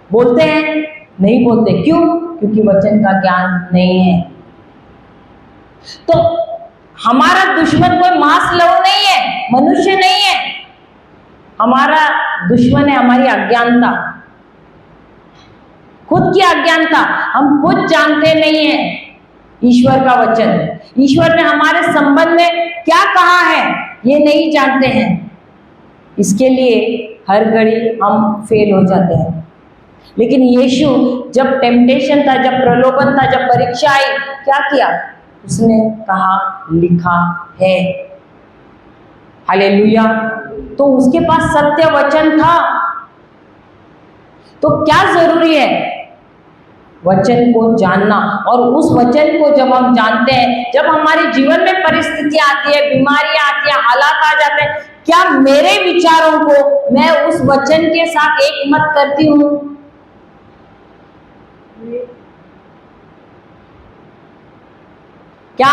बोलते हैं? नहीं बोलते। क्यों? क्योंकि वचन का ज्ञान नहीं है। तो हमारा दुश्मन कोई मांस लहू नहीं है, मनुष्य नहीं है। हमारा दुश्मन है हमारी अज्ञानता, खुद की अज्ञानता। हम खुद जानते नहीं है ईश्वर का वचन, ईश्वर ने हमारे संबंध में क्या कहा है ये नहीं जानते हैं। इसके लिए हर घड़ी हम फेल हो जाते हैं। लेकिन यीशु जब टेम्पटेशन था, जब प्रलोभन था, जब परीक्षा आई, क्या किया? उसने कहा लिखा है। हालेलुया। तो उसके पास सत्य वचन था। तो क्या जरूरी है? वचन को जानना। और उस वचन को जब हम जानते हैं, जब हमारे जीवन में परिस्थितियां आती है, बीमारियां आती है, हालात आ जाते हैं, क्या मेरे विचारों को मैं उस वचन के साथ एक मत करती हूं? क्या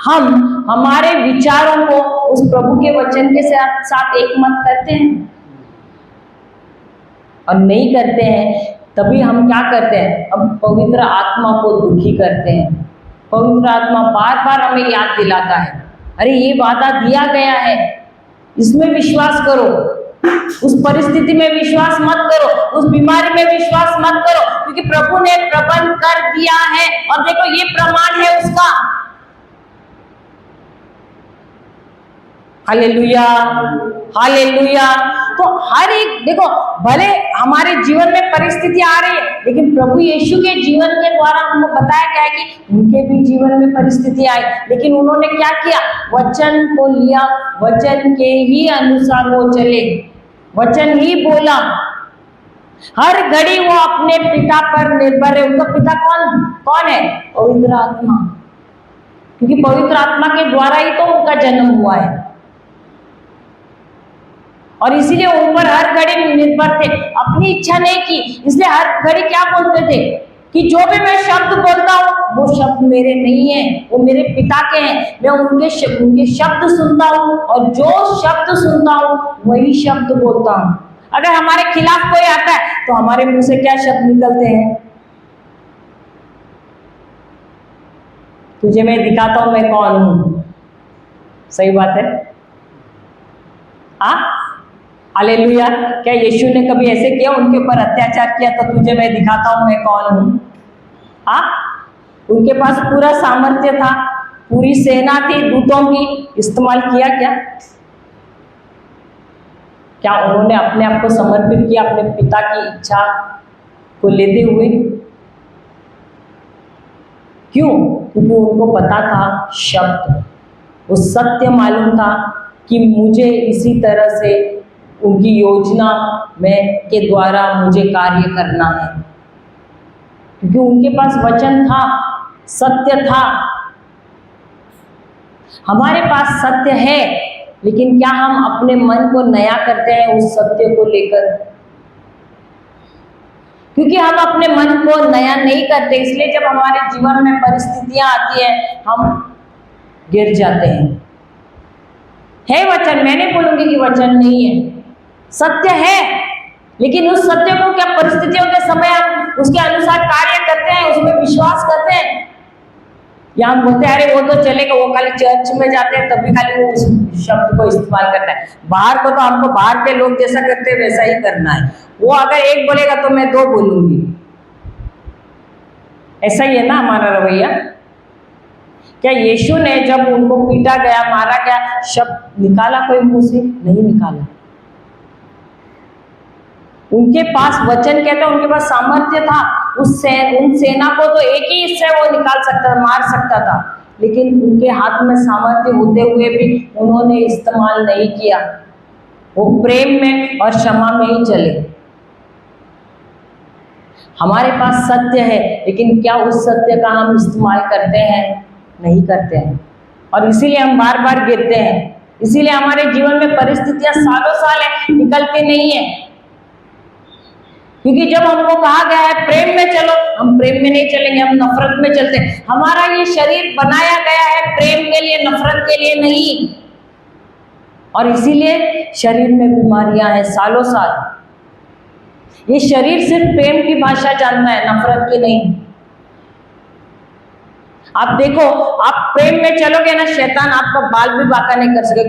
हम हमारे विचारों को उस प्रभु के वचन के साथ एक मत करते हैं? और नहीं करते हैं तभी हम क्या करते हैं? हम पवित्र आत्मा को दुखी करते हैं। पवित्र आत्मा बार बार हमें याद दिलाता है, अरे ये वादा दिया गया है, इसमें विश्वास करो, उस परिस्थिति में विश्वास मत करो, उस बीमारी में विश्वास मत करो, क्योंकि प्रभु ने प्रबंध कर दिया है। और देखो ये प्रमाण है उसका। Hallelujah, hallelujah. तो हर एक देखो, भले हमारे जीवन में परिस्थिति आ रही है, लेकिन प्रभु यीशु के जीवन के द्वारा हमको बताया गया है कि उनके भी जीवन में परिस्थिति आई, लेकिन उन्होंने क्या किया? वचन को लिया, वचन के ही अनुसार वो चले, वचन ही बोला। हर घड़ी वो अपने पिता पर निर्भर है। उनका पिता कौन है? पवित्र आत्मा, क्योंकि पवित्र आत्मा के द्वारा ही तो उनका जन्म हुआ है। और इसीलिए उन पर हर घड़ी निर्भर थे, अपनी इच्छा नहीं की। इसलिए हर घड़ी क्या बोलते थे कि जो भी मैं शब्द बोलता हूँ वो शब्द मेरे नहीं है, वो मेरे पिता के हैं। मैं उनके शब्द सुनता हूँ, और जो शब्द सुनता हूँ वही शब्द बोलता हूँ। अगर हमारे खिलाफ कोई आता है तो हमारे मुंह से क्या शब्द निकलते हैं? तुझे मैं दिखाता हूं मैं कौन हूं। सही बात है। हालेलुया। क्या यीशु ने कभी ऐसे किया, उनके ऊपर अत्याचार किया तो तुझे मैं दिखाता हूं मैं कौन हूं? उनके पास पूरा सामर्थ्य था, पूरी सेना थी दूतों की, इस्तेमाल किया क्या? क्या उन्होंने अपने आप को समर्पित किया अपने पिता की इच्छा को लेते हुए? क्यों? क्योंकि उनको पता था शब्द, वो सत्य मालूम था कि मुझे इसी तरह से उनकी योजना में के द्वारा मुझे कार्य करना है, क्योंकि उनके पास वचन था, सत्य था। हमारे पास सत्य है, लेकिन क्या हम अपने मन को नया करते हैं उस सत्य को लेकर? क्योंकि हम अपने मन को नया नहीं करते, इसलिए जब हमारे जीवन में परिस्थितियां आती है हम गिर जाते हैं। है वचन, मैं नहीं बोलूंगी कि वचन नहीं है, सत्य है, लेकिन उस सत्य को क्या परिस्थितियों के समय हम उसके अनुसार कार्य करते हैं, उसमें विश्वास करते हैं? या हम बोलते हैं अरे वो तो चलेगा, वो खाली चर्च में जाते हैं तभी खाली वो उस शब्द को इस्तेमाल करना है, बाहर को तो हमको बाहर के लोग जैसा करते हैं वैसा ही करना है। वो अगर एक बोलेगा तो मैं दो बोलूंगी, ऐसा ही है ना हमारा रवैया। क्या यीशु ने जब उनको पीटा गया, मारा गया, शब्द निकाला कोई मुंह से? नहीं निकाला। उनके पास वचन कहते हैं, उनके पास सामर्थ्य था, उन सेना को तो एक ही इससे वो निकाल सकता था, मार सकता था, लेकिन उनके हाथ में सामर्थ्य होते हुए भी उन्होंने इस्तेमाल नहीं किया। वो प्रेम में और क्षमा में ही चले। हमारे पास सत्य है, लेकिन क्या उस सत्य का हम इस्तेमाल करते हैं? नहीं करते हैं। और इसीलिए हम बार बार गिरते हैं, इसीलिए हमारे जीवन में परिस्थितियां सालों साल है, निकलती नहीं है। क्योंकि जब हमको कहा गया है प्रेम में चलो, हम प्रेम में नहीं चलेंगे, हम नफरत में चलते हैं। हमारा ये शरीर बनाया गया है प्रेम के लिए, नफरत के लिए नहीं। और इसीलिए शरीर में बीमारियां हैं सालों साल। ये शरीर सिर्फ प्रेम की भाषा जानता है, नफरत की नहीं। आप देखो, आप प्रेम में चलोगे ना, शैतान आपका बाल भी बांका नहीं कर सके।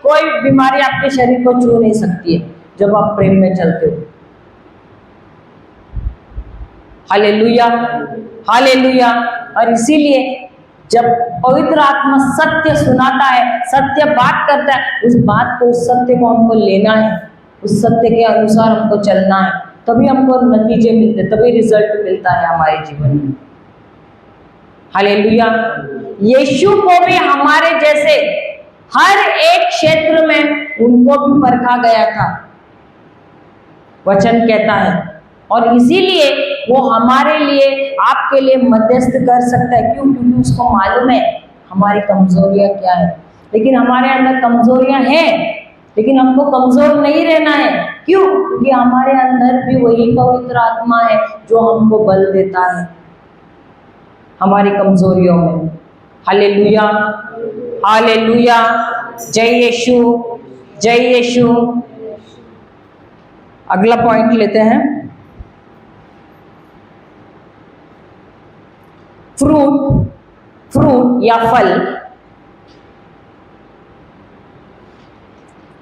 कोई बीमारी आपके शरीर को छू नहीं सकती है जब आप प्रेम में चलते हो। Hallelujah, hallelujah. और इसीलिए जब पवित्र आत्मा सत्य सुनाता है, सत्य बात करता है, उस बात को, उस सत्य को हमको लेना है, उस सत्य के अनुसार हमको चलना है, तभी हमको नतीजे मिलते, तभी रिजल्ट मिलता है हमारे जीवन में। हालेलुया। यीशु को भी हमारे जैसे हर एक क्षेत्र में उनको भी परखा गया था, वचन कहता है। और इसीलिए वो हमारे लिए, आपके लिए मध्यस्थ कर सकता है। क्यों? क्योंकि उसको मालूम है हमारी कमजोरियां क्या है। लेकिन हमारे अंदर कमजोरियां हैं, लेकिन हमको कमजोर नहीं रहना है। क्यों? क्योंकि हमारे अंदर भी वही पवित्र आत्मा है जो हमको बल देता है हमारी कमजोरियों में। Hallelujah, hallelujah. जय यीशु, जय यीशु। अगला पॉइंट लेते हैं, फ्रूट या फल।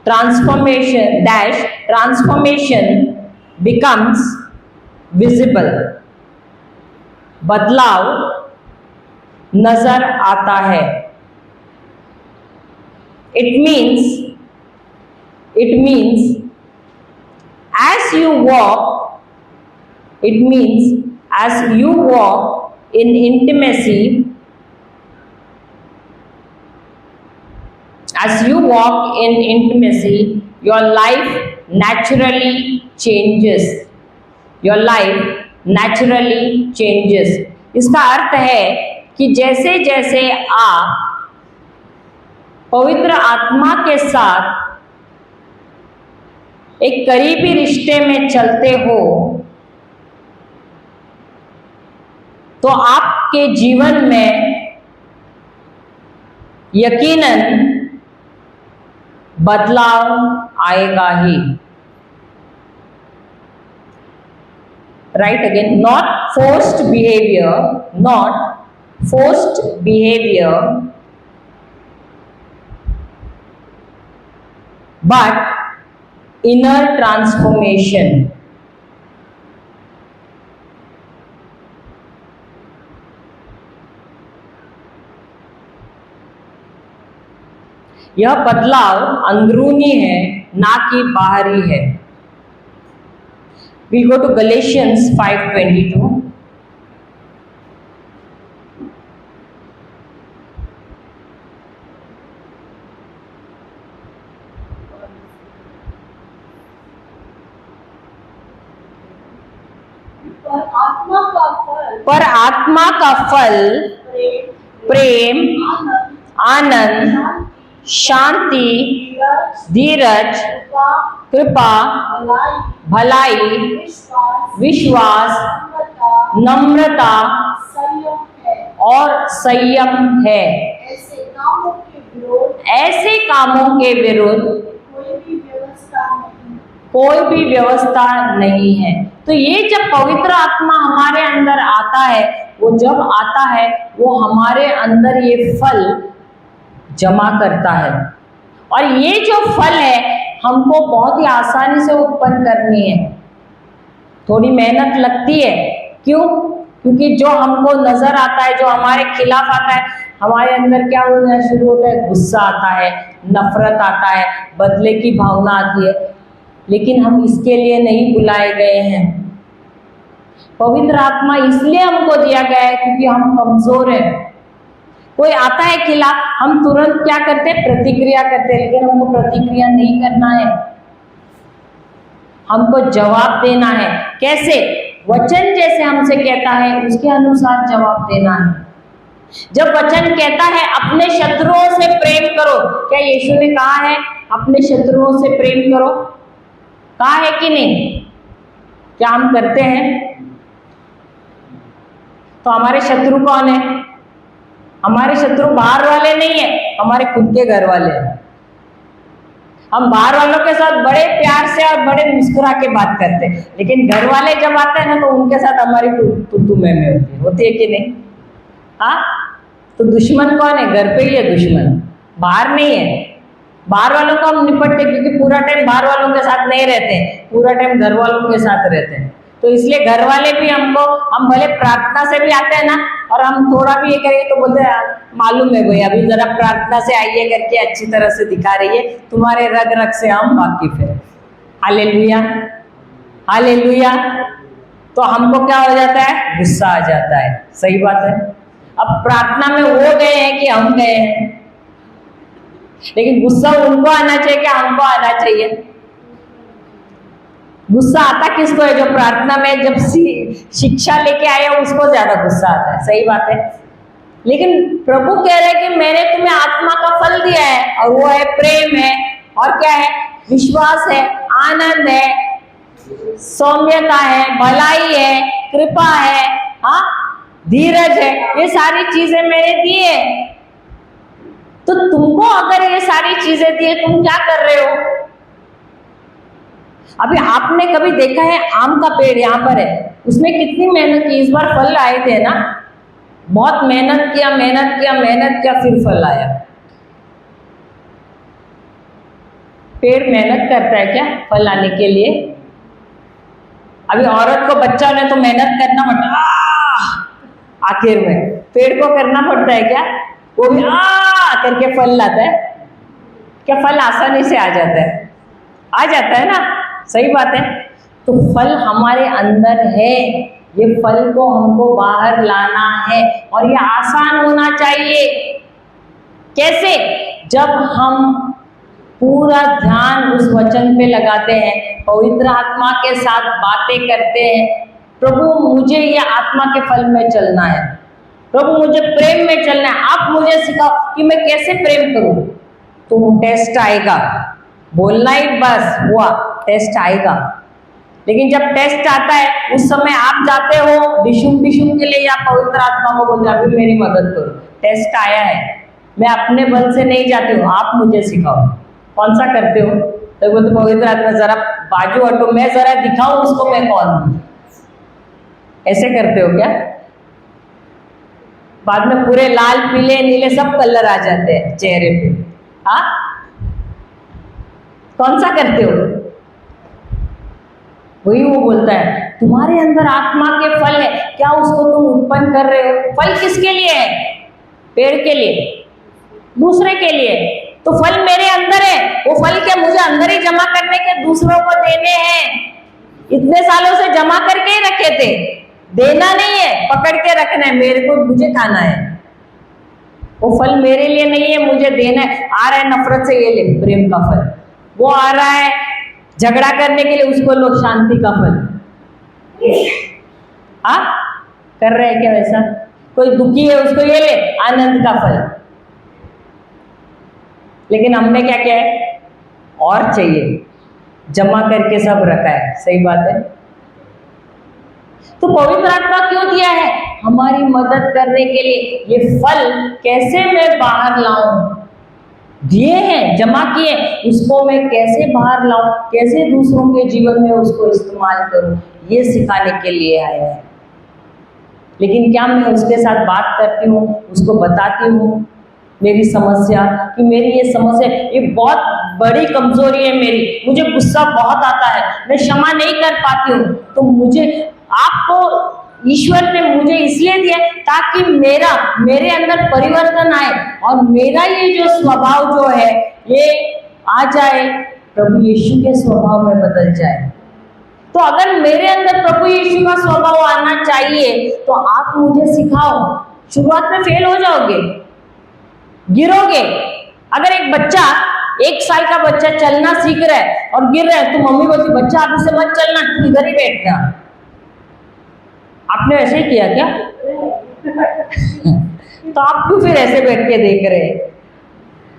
Transformation becomes visible। बदलाव नजर आता है। It means as you walk in intimacy, your life naturally changes। इसका अर्थ है कि जैसे जैसे आप पवित्र आत्मा के साथ एक करीबी रिश्ते में चलते हो, तो आपके जीवन में यकीनन बदलाव आएगा ही। Right again, not forced behavior, but inner transformation। यह बदलाव अंदरूनी है, ना कि बाहरी है। We'll go to Galatians 5:22। पर आत्मा का फल प्रेम, आनंद, शांति, धीरज, कृपा, भलाई, विश्वास, नम्रता और संयम है। ऐसे कामों के विरुद्ध कोई भी व्यवस्था नहीं है। तो ये जब पवित्र आत्मा हमारे अंदर आता है, वो जब आता है, वो हमारे अंदर ये फल जमा करता है। और ये जो फल है, हमको बहुत ही आसानी से उत्पन्न करनी है। थोड़ी मेहनत लगती है। क्यों? क्योंकि जो हमको नजर आता है, जो हमारे खिलाफ आता है, हमारे अंदर क्या होना शुरू होता है? गुस्सा आता है, नफरत आता है, बदले की भावना आती है। लेकिन हम इसके लिए नहीं बुलाए गए हैं। पवित्र आत्मा इसलिए हमको दिया गया है क्योंकि हम कमजोर हैं। कोई आता है खिलाफ, हम तुरंत क्या करते हैं? प्रतिक्रिया करते हैं। लेकिन हमको प्रतिक्रिया नहीं करना है, हमको जवाब देना है। कैसे? वचन जैसे हमसे कहता है उसके अनुसार जवाब देना है। जब वचन कहता है अपने शत्रुओं से प्रेम करो, क्या यीशु ने कहा है अपने शत्रुओं से प्रेम करो? कहा है कि नहीं? क्या हम करते हैं? तो हमारे शत्रु कौन है? हमारे शत्रु बाहर वाले नहीं है, हमारे खुद के घर वाले हैं। हम बाहर वालों के साथ बड़े प्यार से और बड़े मुस्कुरा के बात करते हैं, लेकिन घर वाले जब आते हैं ना तो उनके साथ हमारी तू में होती है कि नहीं? हाँ, तो दुश्मन कौन है? घर पे ही है दुश्मन, बाहर नहीं है। बाहर वालों को हम निपटते क्योंकि पूरा टाइम बाहर वालों के साथ नहीं रहते, पूरा टाइम घर वालों के साथ रहते हैं। तो इसलिए घर वाले भी हमको, हम भले प्रार्थना से भी आते हैं ना, और हम थोड़ा भी ये करेंगे तो बोलते हैं मालूम है भाई अभी जरा प्रार्थना से आइए करके अच्छी तरह से दिखा रही है, तुम्हारे रग रग से हम वाकिफ है। Hallelujah, hallelujah. तो हमको क्या हो जाता है? गुस्सा आ जाता है। सही बात है। अब प्रार्थना में वो गए हैं कि हम गए हैं, लेकिन गुस्सा उनको आना चाहिए कि हमको आना चाहिए? गुस्सा आता किसको है? जो प्रार्थना में जब शिक्षा लेके आए उसको ज्यादा गुस्सा आता है। सही बात है। लेकिन प्रभु कह रहे हैं कि मैंने तुम्हें आत्मा का फल दिया है, और वो है प्रेम है, और क्या है? विश्वास है, आनंद है, सौम्यता है, भलाई है, कृपा है, हाँ, धीरज है। ये सारी चीजें मैंने दी है। तो तुमको अगर ये सारी चीजें दी है, तुम क्या कर रहे हो? अभी आपने कभी देखा है आम का पेड़ यहाँ पर है, उसने कितनी मेहनत की, इस बार फल आए थे ना, बहुत मेहनत किया, फिर फल आया। पेड़ मेहनत करता है क्या फल लाने के लिए? अभी औरत को बच्चा ने तो मेहनत करना पड़ता है, आखिर में पेड़ को करना पड़ता है क्या? वो भी करके फल लाता है क्या? फल आसानी से आ जाता है? आ जाता है ना। सही बात है। तो फल हमारे अंदर है, ये फल को हमको बाहर लाना है, और ये आसान होना चाहिए। कैसे? जब हम पूरा ध्यान उस वचन पे लगाते हैं, पवित्र आत्मा के साथ बातें करते हैं, प्रभु मुझे ये आत्मा के फल में चलना है, प्रभु मुझे प्रेम में चलना है, आप मुझे सिखाओ कि मैं कैसे प्रेम करूं। तो टेस्ट आएगा, बोलना ही बस हुआ, टेस्ट आएगा। लेकिन जब टेस्ट आता है उस समय आप जाते हो डिशुम के लिए, या पवित्र आत्मा को बोलते अभी मेरी मदद करो, टेस्ट आया है, मैं अपने बल से नहीं जाती हूँ, आप मुझे सिखाओ। कौन सा करते हो? तो बोलते पवित्र आत्मा जरा बाजू हटो, मैं जरा दिखाऊं उसको मैं कौन हूं। ऐसे करते हो क्या? बाद में पूरे लाल पीले नीले सब कलर आ जाते हैं चेहरे पे। हाँ, कौन सा करते हो? वही वो बोलता है तुम्हारे अंदर आत्मा के फल है, क्या उसको तुम उत्पन्न कर रहे हो? फल किसके लिए है? पेड़ के लिए, दूसरे के लिए। तो फल मेरे अंदर है, वो फल क्या मुझे अंदर ही जमा करने के, दूसरों को देने हैं। इतने सालों से जमा करके ही रखे थे, देना नहीं है, पकड़ के रखना है, मेरे को मुझे खाना है। वो फल मेरे लिए नहीं है, मुझे देना है। आ रहा है नफरत से, ये ले प्रेम का फल। वो आ रहा है झगड़ा करने के लिए, उसको लो शांति का फल। हाँ, कर रहे हैं क्या वैसा? कोई दुखी है उसको ये ले आनंद का फल। लेकिन हमने क्या किया है? और चाहिए, जमा करके सब रखा है। सही बात है। तो पवित्र आत्मा क्यों दिया है? हमारी मदद करने के लिए। ये फल कैसे मैं बाहर लाऊं? दिए हैं, जमा किए, उसको मैं कैसे बाहर लाऊं, कैसे दूसरों के जीवन में उसको इस्तेमाल करूं, ये सिखाने के लिए आया है। लेकिन क्या मैं उसके साथ बात करती हूँ, उसको बताती हूँ मेरी समस्या, कि मेरी ये समस्या, ये बहुत बड़ी कमजोरी है मेरी, मुझे गुस्सा बहुत आता है, मैं क्षमा नहीं कर पाती हूँ। तो मुझे, आपको ईश्वर ने मुझे इसलिए दिया ताकि मेरे अंदर परिवर्तन आए, और मेरा ये जो स्वभाव जो है ये आ जाए, प्रभु यीशु के स्वभाव में बदल जाए। तो अगर मेरे अंदर प्रभु यीशु का स्वभाव आना चाहिए तो आप मुझे सिखाओ। शुरुआत में फेल हो जाओगे, गिरोगे। अगर एक बच्चा, 1 साल का बच्चा चलना सीख रहा है और गिर रहा है, तो मम्मी बोलती बच्चा आप इसे मत चलना, तू इधर ही बैठना। आपने ऐसे ही किया क्या? तो आप क्यों फिर ऐसे बैठ के देख रहे हैं?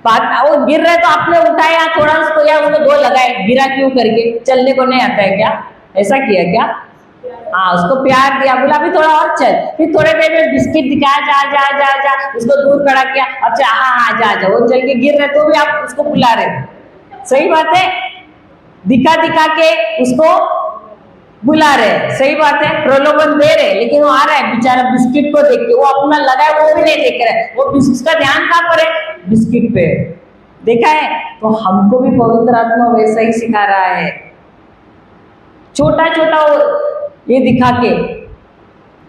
वो गिर रहा है तो आपने उठाया थोड़ा उसको, या उसको दो लगाए, गिरा क्यों करके? चलने को नहीं आता है क्या? ऐसा किया क्या? हाँ, उसको प्यार दिया, बोला अभी थोड़ा और चल, फिर थोड़े देर में बिस्किट दिखाया, जा जा जा जा, उसको दूर खड़ा किया, अच्छा हाँ हाँ जा जा, वो चल के गिर रहे तो भी आप उसको बुला रहे। सही बात है, दिखा दिखा के उसको बुला रहे, सही बात है, प्रलोभन दे रहे, लेकिन वो आ रहा है बेचारा बिस्किट को देख के, वो अपना लगाए वो भी नहीं देख रहा है, वो उसका ध्यान कहाँ पर है? बिस्किट पे। देखा है? तो हमको भी पवित्र आत्मा वैसा ही सिखा रहा है, छोटा छोटा ये दिखा के,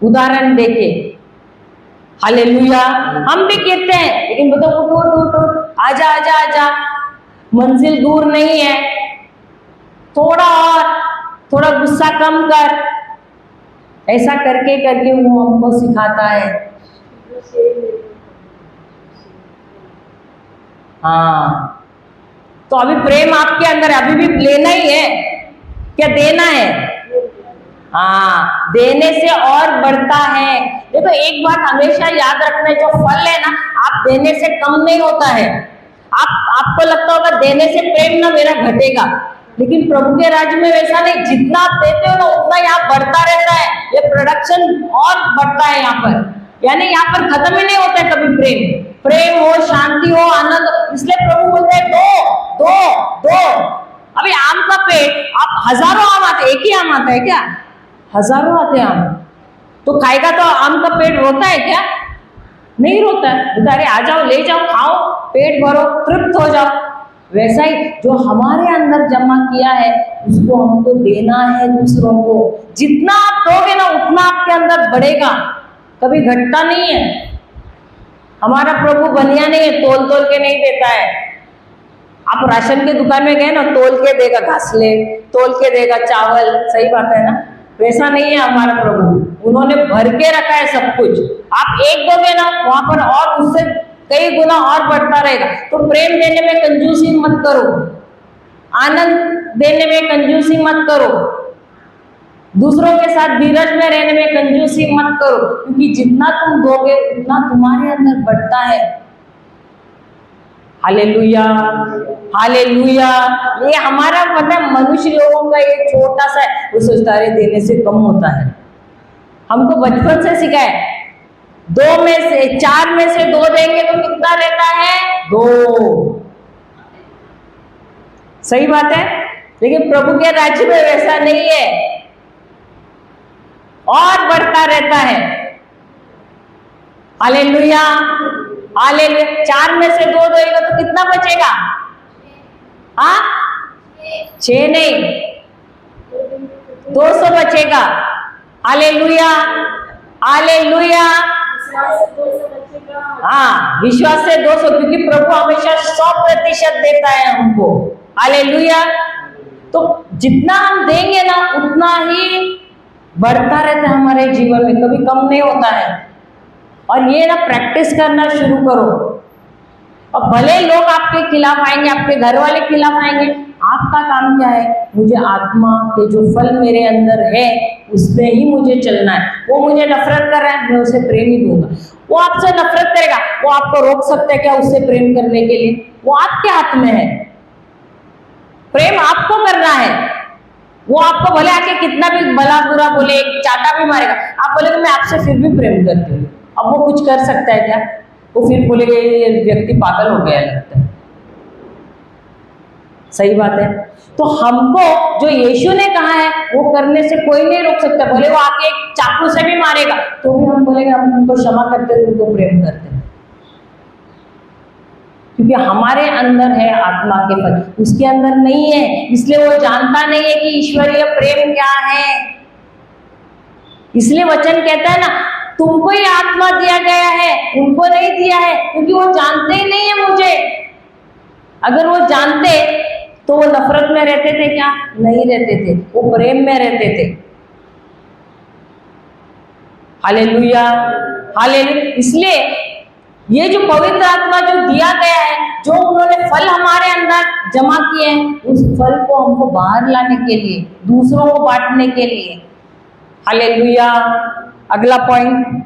उदाहरण देके। हालेलुया। हम भी कहते हैं, लेकिन बताओ उठ उठ उठ उठ, आजा आजा आजा, मंजिल दूर नहीं है, थोड़ा और, थोड़ा गुस्सा कम कर, ऐसा करके करके वो हमको सिखाता है। हाँ, तो अभी प्रेम आपके अंदर अभी भी लेना ही है क्या? देना है। हाँ, देने से और बढ़ता है। देखो एक बात हमेशा याद रखना, जो फल है ना, आप देने से कम नहीं होता है। आपको लगता होगा देने से प्रेम ना मेरा घटेगा, लेकिन प्रभु के राज्य में वैसा नहीं, जितना आप देते हो ना उतना यहाँ बढ़ता रहता है, ये प्रोडक्शन और बढ़ता है यहाँ पर, यानी यहाँ पर खत्म ही नहीं होता है कभी प्रेम हो, शांति हो, आनंद हो। इसलिए प्रभु बोलते हैं दो दो दो। अभी आम का पेड़, आप हजारों आम आते, एक ही आम आता है क्या? हजारों आते आम, तो खाएगा तो आम का पेड़ रोता है क्या? नहीं रोता है, अरे आ जाओ, ले जाओ, खाओ, पेट भरो, तृप्त हो जाओ। वैसा ही जो हमारे अंदर जमा किया है उसको हमको देना है दूसरों को। जितना आप दोगे ना उतना आपके अंदर बढ़ेगा, कभी घटता नहीं है। हमारा प्रभु बनिया नहीं है, तोल तोल के नहीं देता है। आप राशन के दुकान में गए ना, तोल के देगा घासले, तोल के देगा चावल, सही बात है ना? वैसा नहीं है हमारा प्रभु, उन्होंने भर के रखा है सब कुछ। आप एक दोगे ना, वहां पर और उससे कई गुना और बढ़ता रहेगा। तो प्रेम देने में कंजूसी मत करो, आनंद देने में कंजूसी मत करो, दूसरों के साथ धीरज में रहने में कंजूसी मत करो, क्योंकि जितना तुम दोगे उतना तुम्हारे अंदर बढ़ता है। Hallelujah, hallelujah. ये हमारा मतलब मनुष्य लोगों का ये छोटा सा है, वो सोचता है देने से कम होता है। हमको बचपन से सिखाया, 4 में से 2 देंगे तो कितना रहता है? 2। सही बात है, लेकिन प्रभु के राज्य में वैसा नहीं है, और बढ़ता रहता है। Hallelujah, hallelujah. 4 में से 2 देगा तो कितना बचेगा? हाँ, 6 नहीं, 200 बचेगा। Hallelujah, hallelujah. हाँ, विश्वास से 200, क्योंकि प्रभु हमेशा 100% देता है हमको। हालेलुया। तो जितना हम देंगे ना उतना ही बढ़ता रहता है हमारे जीवन में, कभी कम नहीं होता है। और ये ना प्रैक्टिस करना शुरू करो। और भले लोग आपके खिलाफ आएंगे, आपके घर वाले खिलाफ आएंगे, आपका काम क्या है? मुझे आत्मा के जो फल मेरे अंदर है उसमें ही मुझे चलना है। वो मुझे नफरत कर रहा है, मैं उसे प्रेम ही दूंगा। वो आपसे नफरत करेगा, वो आपको रोक सकता है क्या उससे प्रेम करने के लिए? वो आपके हाथ में है, प्रेम आपको करना है। वो आपको भले आके कितना भी भला बुरा बोले, एक चाटा भी मारेगा, आप बोलेगे मैं आपसे फिर भी प्रेम करती हूँ। अब वो कुछ कर सकता है क्या? वो फिर बोलेगा ये व्यक्ति पागल हो गया लगता है। सही बात है। तो हमको जो यीशु ने कहा है वो करने से कोई नहीं रोक सकता। भले वो आके एक चाकू से भी मारेगा तो भी हम बोलेंगे हम उनको क्षमा करते हैं, उनको प्रेम करते हैं, क्योंकि हमारे अंदर है आत्मा के फल, उसके अंदर नहीं है। इसलिए वो जानता नहीं है कि ईश्वरीय प्रेम क्या है। इसलिए वचन कहता है ना, तुमको ही आत्मा दिया गया है, उनको नहीं दिया है, क्योंकि वो जानते ही नहीं है मुझे। अगर वो जानते तो वो नफरत में रहते थे क्या? नहीं रहते थे, वो प्रेम में रहते थे। Hallelujah, hallelujah. इसलिए ये जो पवित्र आत्मा जो दिया गया है, जो उन्होंने फल हमारे अंदर जमा किए हैं, उस फल को हमको बाहर लाने के लिए, दूसरों को बांटने के लिए, हालेलुया। अगला पॉइंट,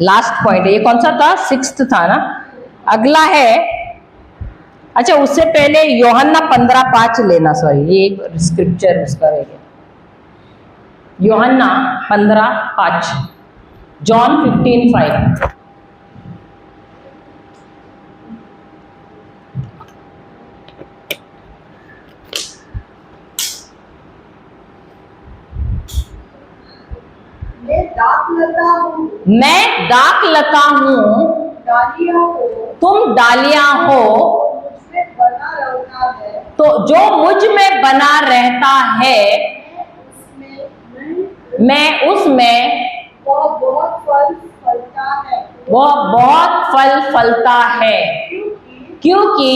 लास्ट पॉइंट है। ये कौन सा था? 6th था ना। अगला है, अच्छा उससे पहले यूहन्ना 15:5 लेना, सॉरी ये एक स्क्रिप्चर उसका रहेगा। यूहन्ना 15:5, जॉन 15:5। मैं दाखलता हूँ, मैं दाखलता हूँ, डालियाँ हो, तुम डालियां हो, मुझमें बना रहता है, तो जो मुझ में बना रहता है मैं उसमें वह बहुत फल फलता है, वह बहुत फल फलता है, क्योंकि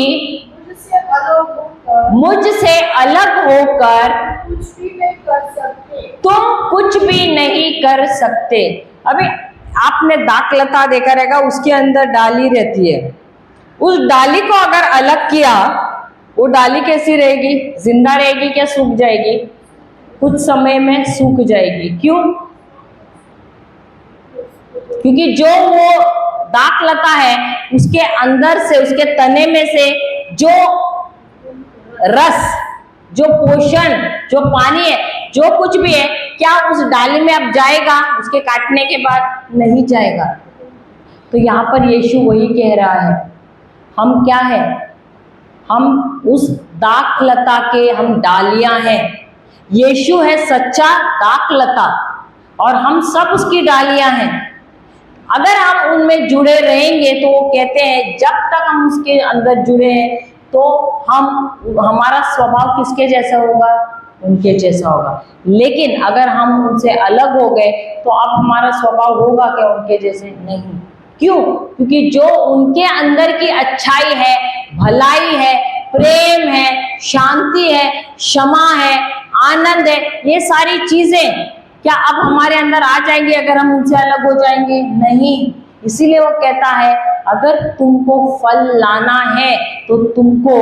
मुझसे अलग होकर मुझसे अलग होकर कुछ भी नहीं कर सकते। तुम कुछ भी नहीं कर सकते। अभी आपने दाखलता देखा रहेगा, उसके अंदर डाली रहती है। उस डाली को अगर अलग किया, वो डाली कैसी रहेगी? जिंदा रहेगी क्या सूख जाएगी? कुछ समय में सूख जाएगी। क्यों? क्योंकि जो वो दाखलता है, उसके अंदर से, उसके तने में से जो रस, जो पोषण, जो पानी है, जो कुछ भी है, क्या उस डाली में अब जाएगा? उसके काटने के बाद नहीं जाएगा। तो यहाँ पर यीशु वही कह रहा है, हम क्या है? हम उस दाखलता के हम डालियां हैं। यीशु है सच्चा दाखलता और हम सब उसकी डालियां हैं। अगर हम उनमें जुड़े रहेंगे तो वो कहते हैं जब तक हम उसके अंदर जुड़े हैं तो हमारा स्वभाव किसके जैसा होगा? उनके जैसा होगा। लेकिन अगर हम उनसे अलग हो गए तो अब हमारा स्वभाव होगा क्या उनके जैसे? नहीं। क्यों? क्योंकि जो उनके अंदर की अच्छाई है, भलाई है, प्रेम है, शांति है, क्षमा है, आनंद है, ये सारी चीजें क्या अब हमारे अंदर आ जाएंगी अगर हम उनसे अलग हो जाएंगे? नहीं। इसीलिए वो कहता है अगर तुमको फल लाना है तो तुमको,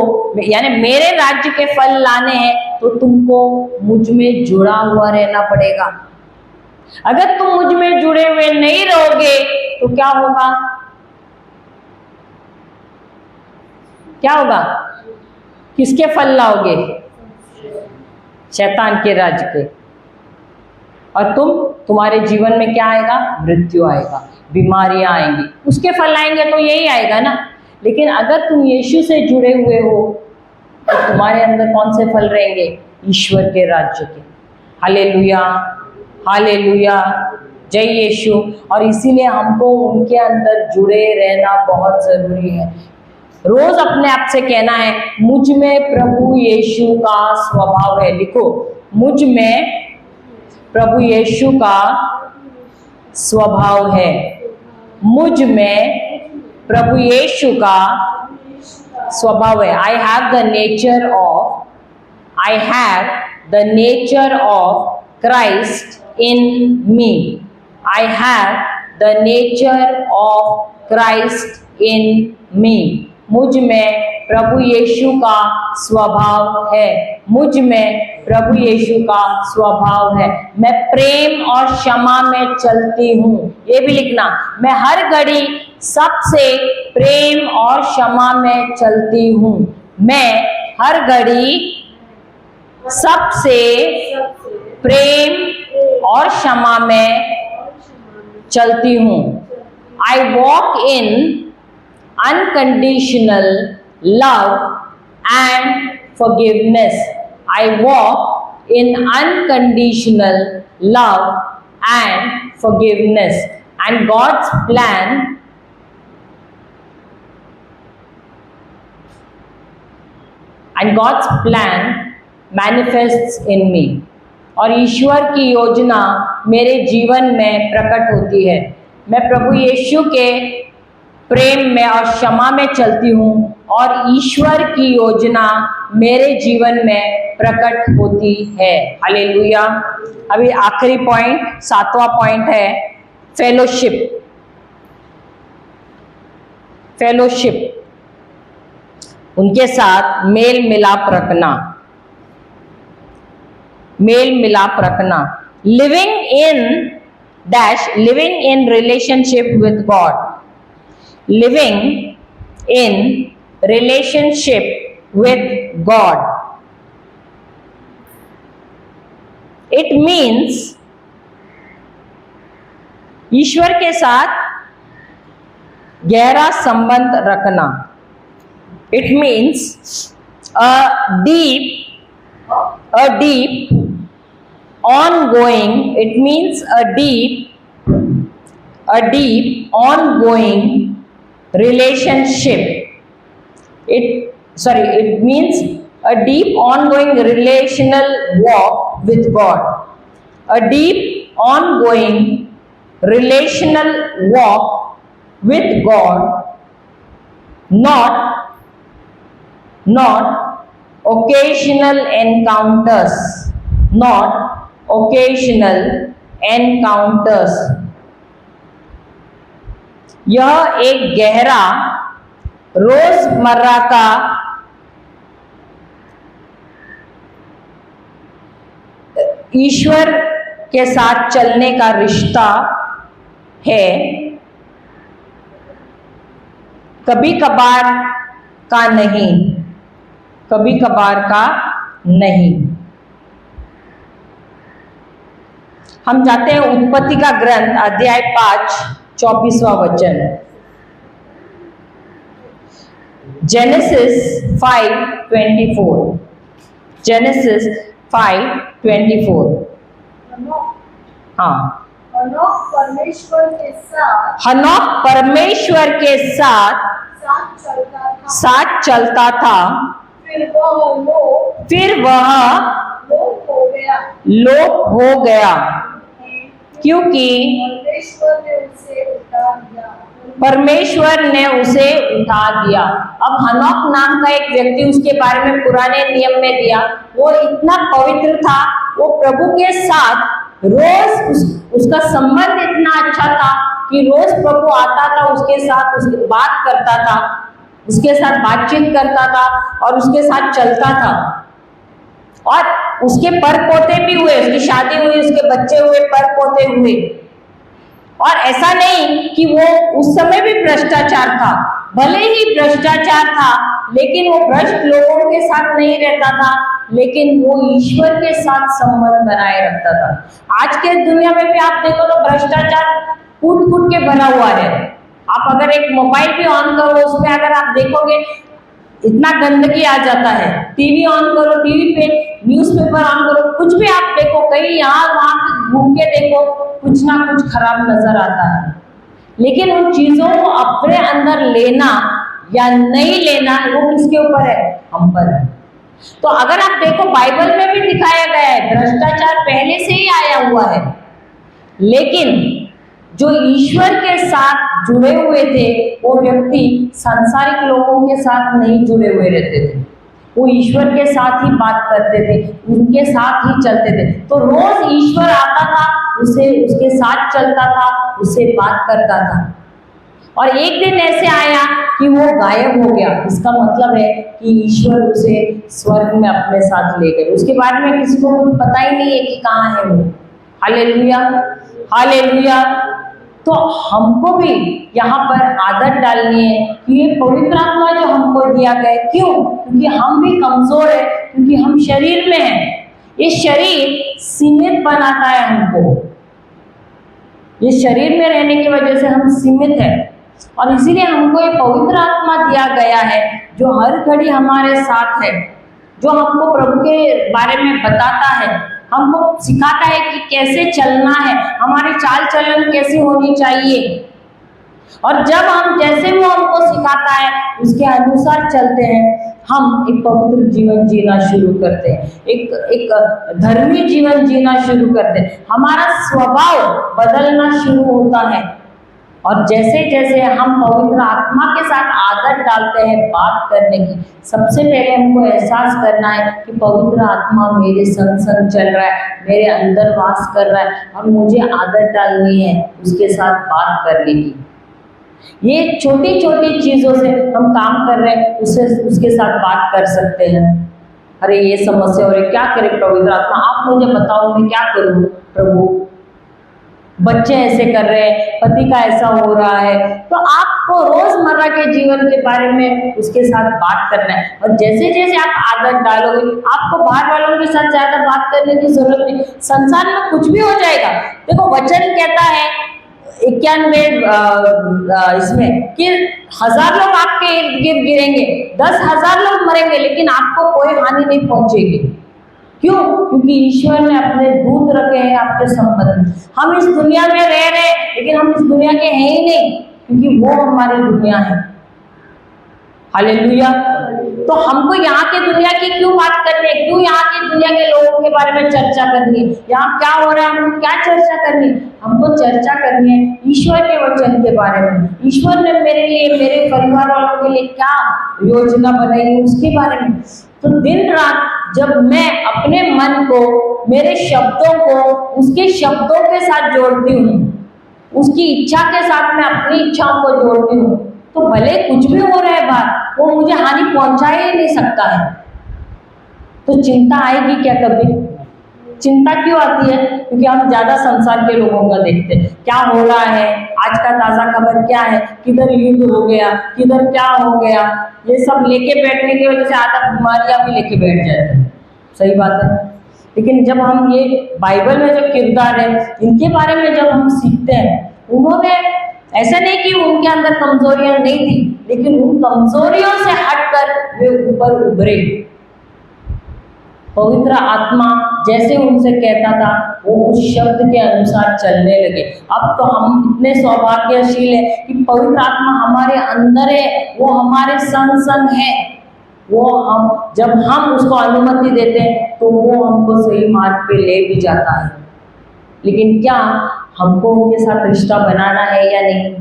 यानी मेरे राज्य के फल लाने हैं तो तुमको मुझ में जुड़ा हुआ रहना पड़ेगा। अगर तुम मुझ में जुड़े हुए नहीं रहोगे तो क्या होगा? क्या होगा? किसके फल लाओगे? शैतान के राज्य के। और तुम्हारे जीवन में क्या आएगा? मृत्यु आएगा, बीमारियां आएंगी, उसके फल आएंगे तो यही आएगा ना। लेकिन अगर तुम यीशु से जुड़े हुए हो तो तुम्हारे अंदर कौन से फल रहेंगे? ईश्वर के राज्य के। हालेलुया, हालेलुया, जय यीशु। और इसीलिए हमको उनके अंदर जुड़े रहना बहुत जरूरी है। रोज अपने आप से कहना है मुझ में प्रभु यीशु का स्वभाव है। लिखो, मुझ में प्रभु यीशु का स्वभाव है। मुझ में प्रभु यीशु का स्वभाव है। I have the nature of Christ in me. I have the nature of Christ in me. मुझ में प्रभु यीशु का स्वभाव है। मुझ में प्रभु यीशु का स्वभाव है। मैं प्रेम और क्षमा में चलती हूँ। ये भी लिखना, मैं हर घड़ी सबसे प्रेम और क्षमा में चलती हूँ। मैं हर घड़ी सबसे प्रेम और क्षमा में चलती हूँ। I walk in unconditional love and forgiveness. I walk in unconditional love and forgiveness. And God's plan manifests in me. और ईश्वर की योजना मेरे जीवन में प्रकट होती है। मैं प्रभु यीशु के प्रेम में और क्षमा में चलती हूँ और ईश्वर की योजना मेरे जीवन में प्रकट होती है। हालेलुया। अभी आखिरी पॉइंट, 7वां पॉइंट है फेलोशिप। फेलोशिप उनके साथ मेल मिलाप रखना, मेल मिलाप रखना। Living in dash, living in relationship with God, living in relationship with God. It means ईश्वर के साथ गहरा संबंध रखना। It means a deep ongoing, it means a deep ongoing relationship. It means a deep ongoing relational walk with God, a deep ongoing relational walk with God, not occasional encounters, not occasional encounters। यह एक गहरा रोजमर्रा का ईश्वर के साथ चलने का रिश्ता है, कभी कभार का नहीं, कभी कभार का नहीं। हम जाते हैं उत्पत्ति का ग्रंथ अध्याय 5 24वां वचन। Genesis 5:24, genesis 5:24। हाँ, हनोक परमेश्वर के साथ, हनोक परमेश्वर के साथ साथ चलता था, फिर वह लोप हो गया क्योंकि परमेश्वर ने उसे उठा दिया। अब हनोक नाम का एक व्यक्ति, उसके बारे में पुराने नियम में दिया, वो इतना पवित्र था, वो प्रभु के साथ रोज उसका संबंध इतना अच्छा था कि रोज प्रभु आता था, उसके साथ उसकी बात करता था, उसके साथ बातचीत करता था और उसके साथ चलता था। और उसके पर पोते भी हुए, उसकी शादी हुई, उसके बच्चे हुए, पर पोते हुए। और ऐसा नहीं कि वो उस समय भी भ्रष्टाचार था, भले ही भ्रष्टाचार था, लेकिन वो भ्रष्ट लोगों के साथ नहीं रहता था, लेकिन वो ईश्वर के साथ संबंध बनाए रखता था। आज के दुनिया में भी आप देखो तो भ्रष्टाचार कूट कूट के बना हुआ है। आप अगर एक मोबाइल भी ऑन करो, उसमें अगर आप देखोगे इतना गंदगी आ जाता है। टीवी ऑन करो, टीवी पे न्यूज़पेपर ऑन करो, कुछ भी आप देखो, कहीं यहाँ वहां घूम के देखो, कुछ ना कुछ खराब नजर आता है। लेकिन उन चीजों को अपने अंदर लेना या नहीं लेना, वो किसके ऊपर है? हम पर है। तो अगर आप देखो बाइबल में भी दिखाया गया है, भ्रष्टाचार पहले से ही आया हुआ है, लेकिन जो ईश्वर के साथ जुड़े हुए थे वो व्यक्ति सांसारिक लोगों के साथ नहीं जुड़े हुए रहते थे, वो ईश्वर के साथ ही बात करते थे, उनके साथ ही चलते थे। तो रोज ईश्वर आता था, उसके साथ चलता था, उससे बात करता था। और एक दिन ऐसे आया कि वो गायब हो गया। इसका मतलब है कि ईश्वर उसे स्वर्ग में अपने साथ ले गए। उसके बारे में किसी को कुछ पता ही नहीं है कि कहाँ है वो। Hallelujah, hallelujah. तो हमको भी यहाँ पर आदत डालनी है कि ये पवित्र आत्मा जो हमको दिया गया, क्यों? क्योंकि हम भी कमजोर है, क्योंकि हम शरीर में हैं। ये शरीर सीमित बनाता है हमको, ये शरीर में रहने की वजह से हम सीमित हैं। और इसीलिए हमको ये पवित्र आत्मा दिया गया है जो हर घड़ी हमारे साथ है, जो हमको प्रभु के बारे में बताता है, हमको सिखाता है कि कैसे चलना है, हमारी चाल चलन कैसी होनी चाहिए। और जब हम जैसे वो हमको सिखाता है उसके अनुसार चलते हैं, हम एक पवित्र जीवन जीना शुरू करते हैं, एक धर्मी जीवन जीना शुरू करते हैं। हमारा स्वभाव बदलना शुरू होता है। और जैसे जैसे हम पवित्र आत्मा के साथ आदत डालते हैं बात करने की, सबसे पहले हमको एहसास करना है कि पवित्र आत्मा मेरे संग संग चल रहा है, मेरे अंदर वास कर रहा है, और मुझे आदत डालनी है उसके साथ बात करने की। ये छोटी छोटी चीजों से हम काम कर रहे हैं, उसके साथ बात कर सकते हैं। अरे ये समस्या हो रही, क्या करे पवित्र आत्मा, आप मुझे बताओ मैं क्या करूं प्रभु। बच्चे ऐसे कर रहे हैं, पति का ऐसा हो रहा है, तो आपको रोजमर्रा के जीवन के बारे में उसके साथ बात करना है। और जैसे जैसे आप आदत डालोगे, आपको बाहर वालों के साथ ज्यादा बात करने की जरूरत नहीं, संसार में कुछ भी हो जाएगा। देखो वचन कहता है 91 इसमें कि 1000 लोग आपके इर्द गिर्द गिरेंगे, 10,000 लोग मरेंगे, लेकिन आपको कोई हानि नहीं पहुंचेगी। क्यों? क्योंकि ईश्वर ने अपने दूत रखे हैं आपके संबंध में। हम इस दुनिया में रह रहे हैं, लेकिन हम इस दुनिया के हैं ही नहीं, क्योंकि वो हमारी दुनिया है। हालेलुया। तो हमको यहाँ की दुनिया की क्यों बात करनी है? क्यों यहाँ की दुनिया के लोगों के बारे में चर्चा करनी है? यहाँ क्या हो रहा है, हमको क्या चर्चा करनी है? हमको चर्चा करनी है ईश्वर के वचन के बारे में। ईश्वर ने मेरे लिए, मेरे परिवार वालों के लिए क्या योजना बनाई है, उसके बारे में। तो दिन रात जब मैं अपने मन को, मेरे शब्दों को उसके शब्दों के साथ जोड़ती हूँ, उसकी इच्छा के साथ मैं अपनी इच्छाओं को जोड़ती हूँ, तो भले कुछ भी हो रहा है बाहर, वो मुझे हानि पहुंचा ही नहीं सकता है। तो चिंता आएगी क्या कभी? चिंता क्यों आती है? क्योंकि हम ज्यादा संसार के लोगों का देखते हैं, क्या हो रहा है, आज का ताजा खबर क्या है, किधर युद्ध हो गया, किधर क्या हो गया, ये सब लेके बैठने की वजह से आधा बीमारियां भी लेके बैठ जाते हैं। सही बात है। लेकिन जब हम ये बाइबल में जो किरदार है, इनके बारे में जब हम सीखते हैं, उन्होंने ऐसा नहीं कि उनके अंदर कमजोरियां नहीं थी, लेकिन उन कमजोरियों से हटकर वे ऊपर उभरे। पवित्र आत्मा जैसे उनसे कहता था, वो उस शब्द के अनुसार चलने लगे। अब तो हम इतने सौभाग्यशील हैं कि पवित्र आत्मा हमारे अंदर है, वो हमारे संग संग है। वो हम जब हम उसको अनुमति देते हैं तो वो हमको सही मार्ग पे ले भी जाता है। लेकिन क्या हमको उनके साथ रिश्ता बनाना है या नहीं,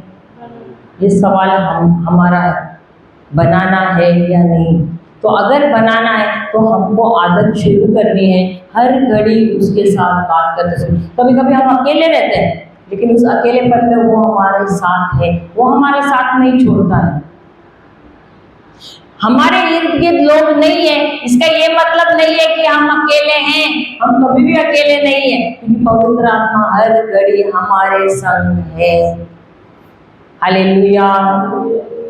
ये सवाल हमारा है, बनाना है या नहीं। तो अगर बनाना है तो हमको आदत शुरू करनी है, हर घड़ी उसके साथ बात करते समय। कभी कभी हम अकेले रहते हैं, लेकिन उस अकेलेपन में वो हमारे साथ है, वो हमारे साथ नहीं छोड़ता है। हमारे इर्द गिर्द लोग नहीं है, इसका ये मतलब नहीं है कि हम अकेले हैं, हम कभी भी अकेले नहीं है, क्योंकि पवित्र आत्मा हर घड़ी हमारे संग है। हालेलुया।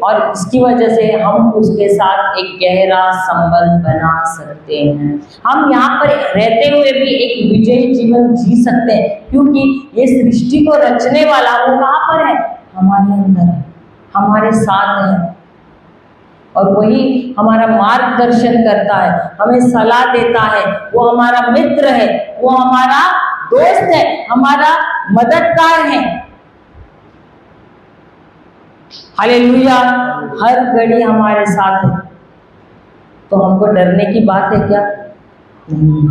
और इसकी वजह से हम उसके साथ एक गहरा संबंध बना सकते हैं। हम यहाँ पर रहते हुए भी एक विजयी जीवन जी सकते हैं, क्योंकि ये सृष्टि को रचने वाला वो कहाँ पर है? हमारे अंदर है, हमारे साथ है। और वही हमारा मार्गदर्शन करता है, हमें सलाह देता है, वो हमारा मित्र है, वो हमारा दोस्त है, हमारा मददगार है। हालेलुया। हर घड़ी हमारे साथ है। तो हमको डरने की बात है क्या? नहीं।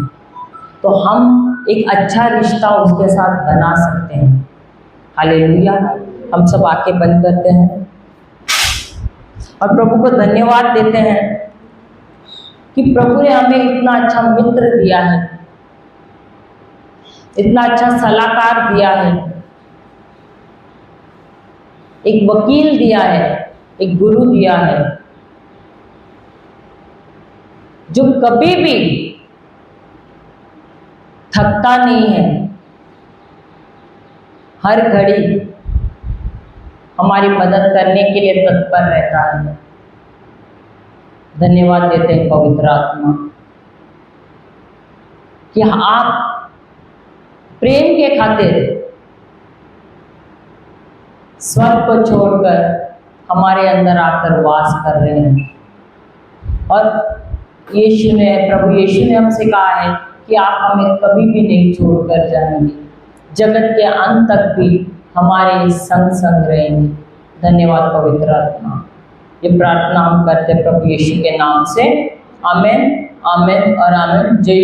तो हम एक अच्छा रिश्ता उसके साथ बना सकते हैं। हालेलुया। हम सब आंखें बंद करते हैं और प्रभु को धन्यवाद देते हैं कि प्रभु ने हमें इतना अच्छा मित्र दिया है, इतना अच्छा सलाहकार दिया है, एक वकील दिया है, एक गुरु दिया है, जो कभी भी थकता नहीं है, हर घड़ी हमारी मदद करने के लिए तत्पर रहता है। धन्यवाद देते हैं पवित्र आत्मा कि आप प्रेम के खातिर स्वर्ग को छोड़कर हमारे अंदर आकर वास कर रहे हैं। और प्रभु यीशु ने हमसे कहा है कि आप हमें कभी भी नहीं छोड़कर जाएंगे, जगत के अंत तक भी हमारे संग संग रहेंगे। धन्यवाद पवित्र आत्मा। ये प्रार्थना हम करते प्रभु यीशु के नाम से। आमीन, आमीन और आमीन। जय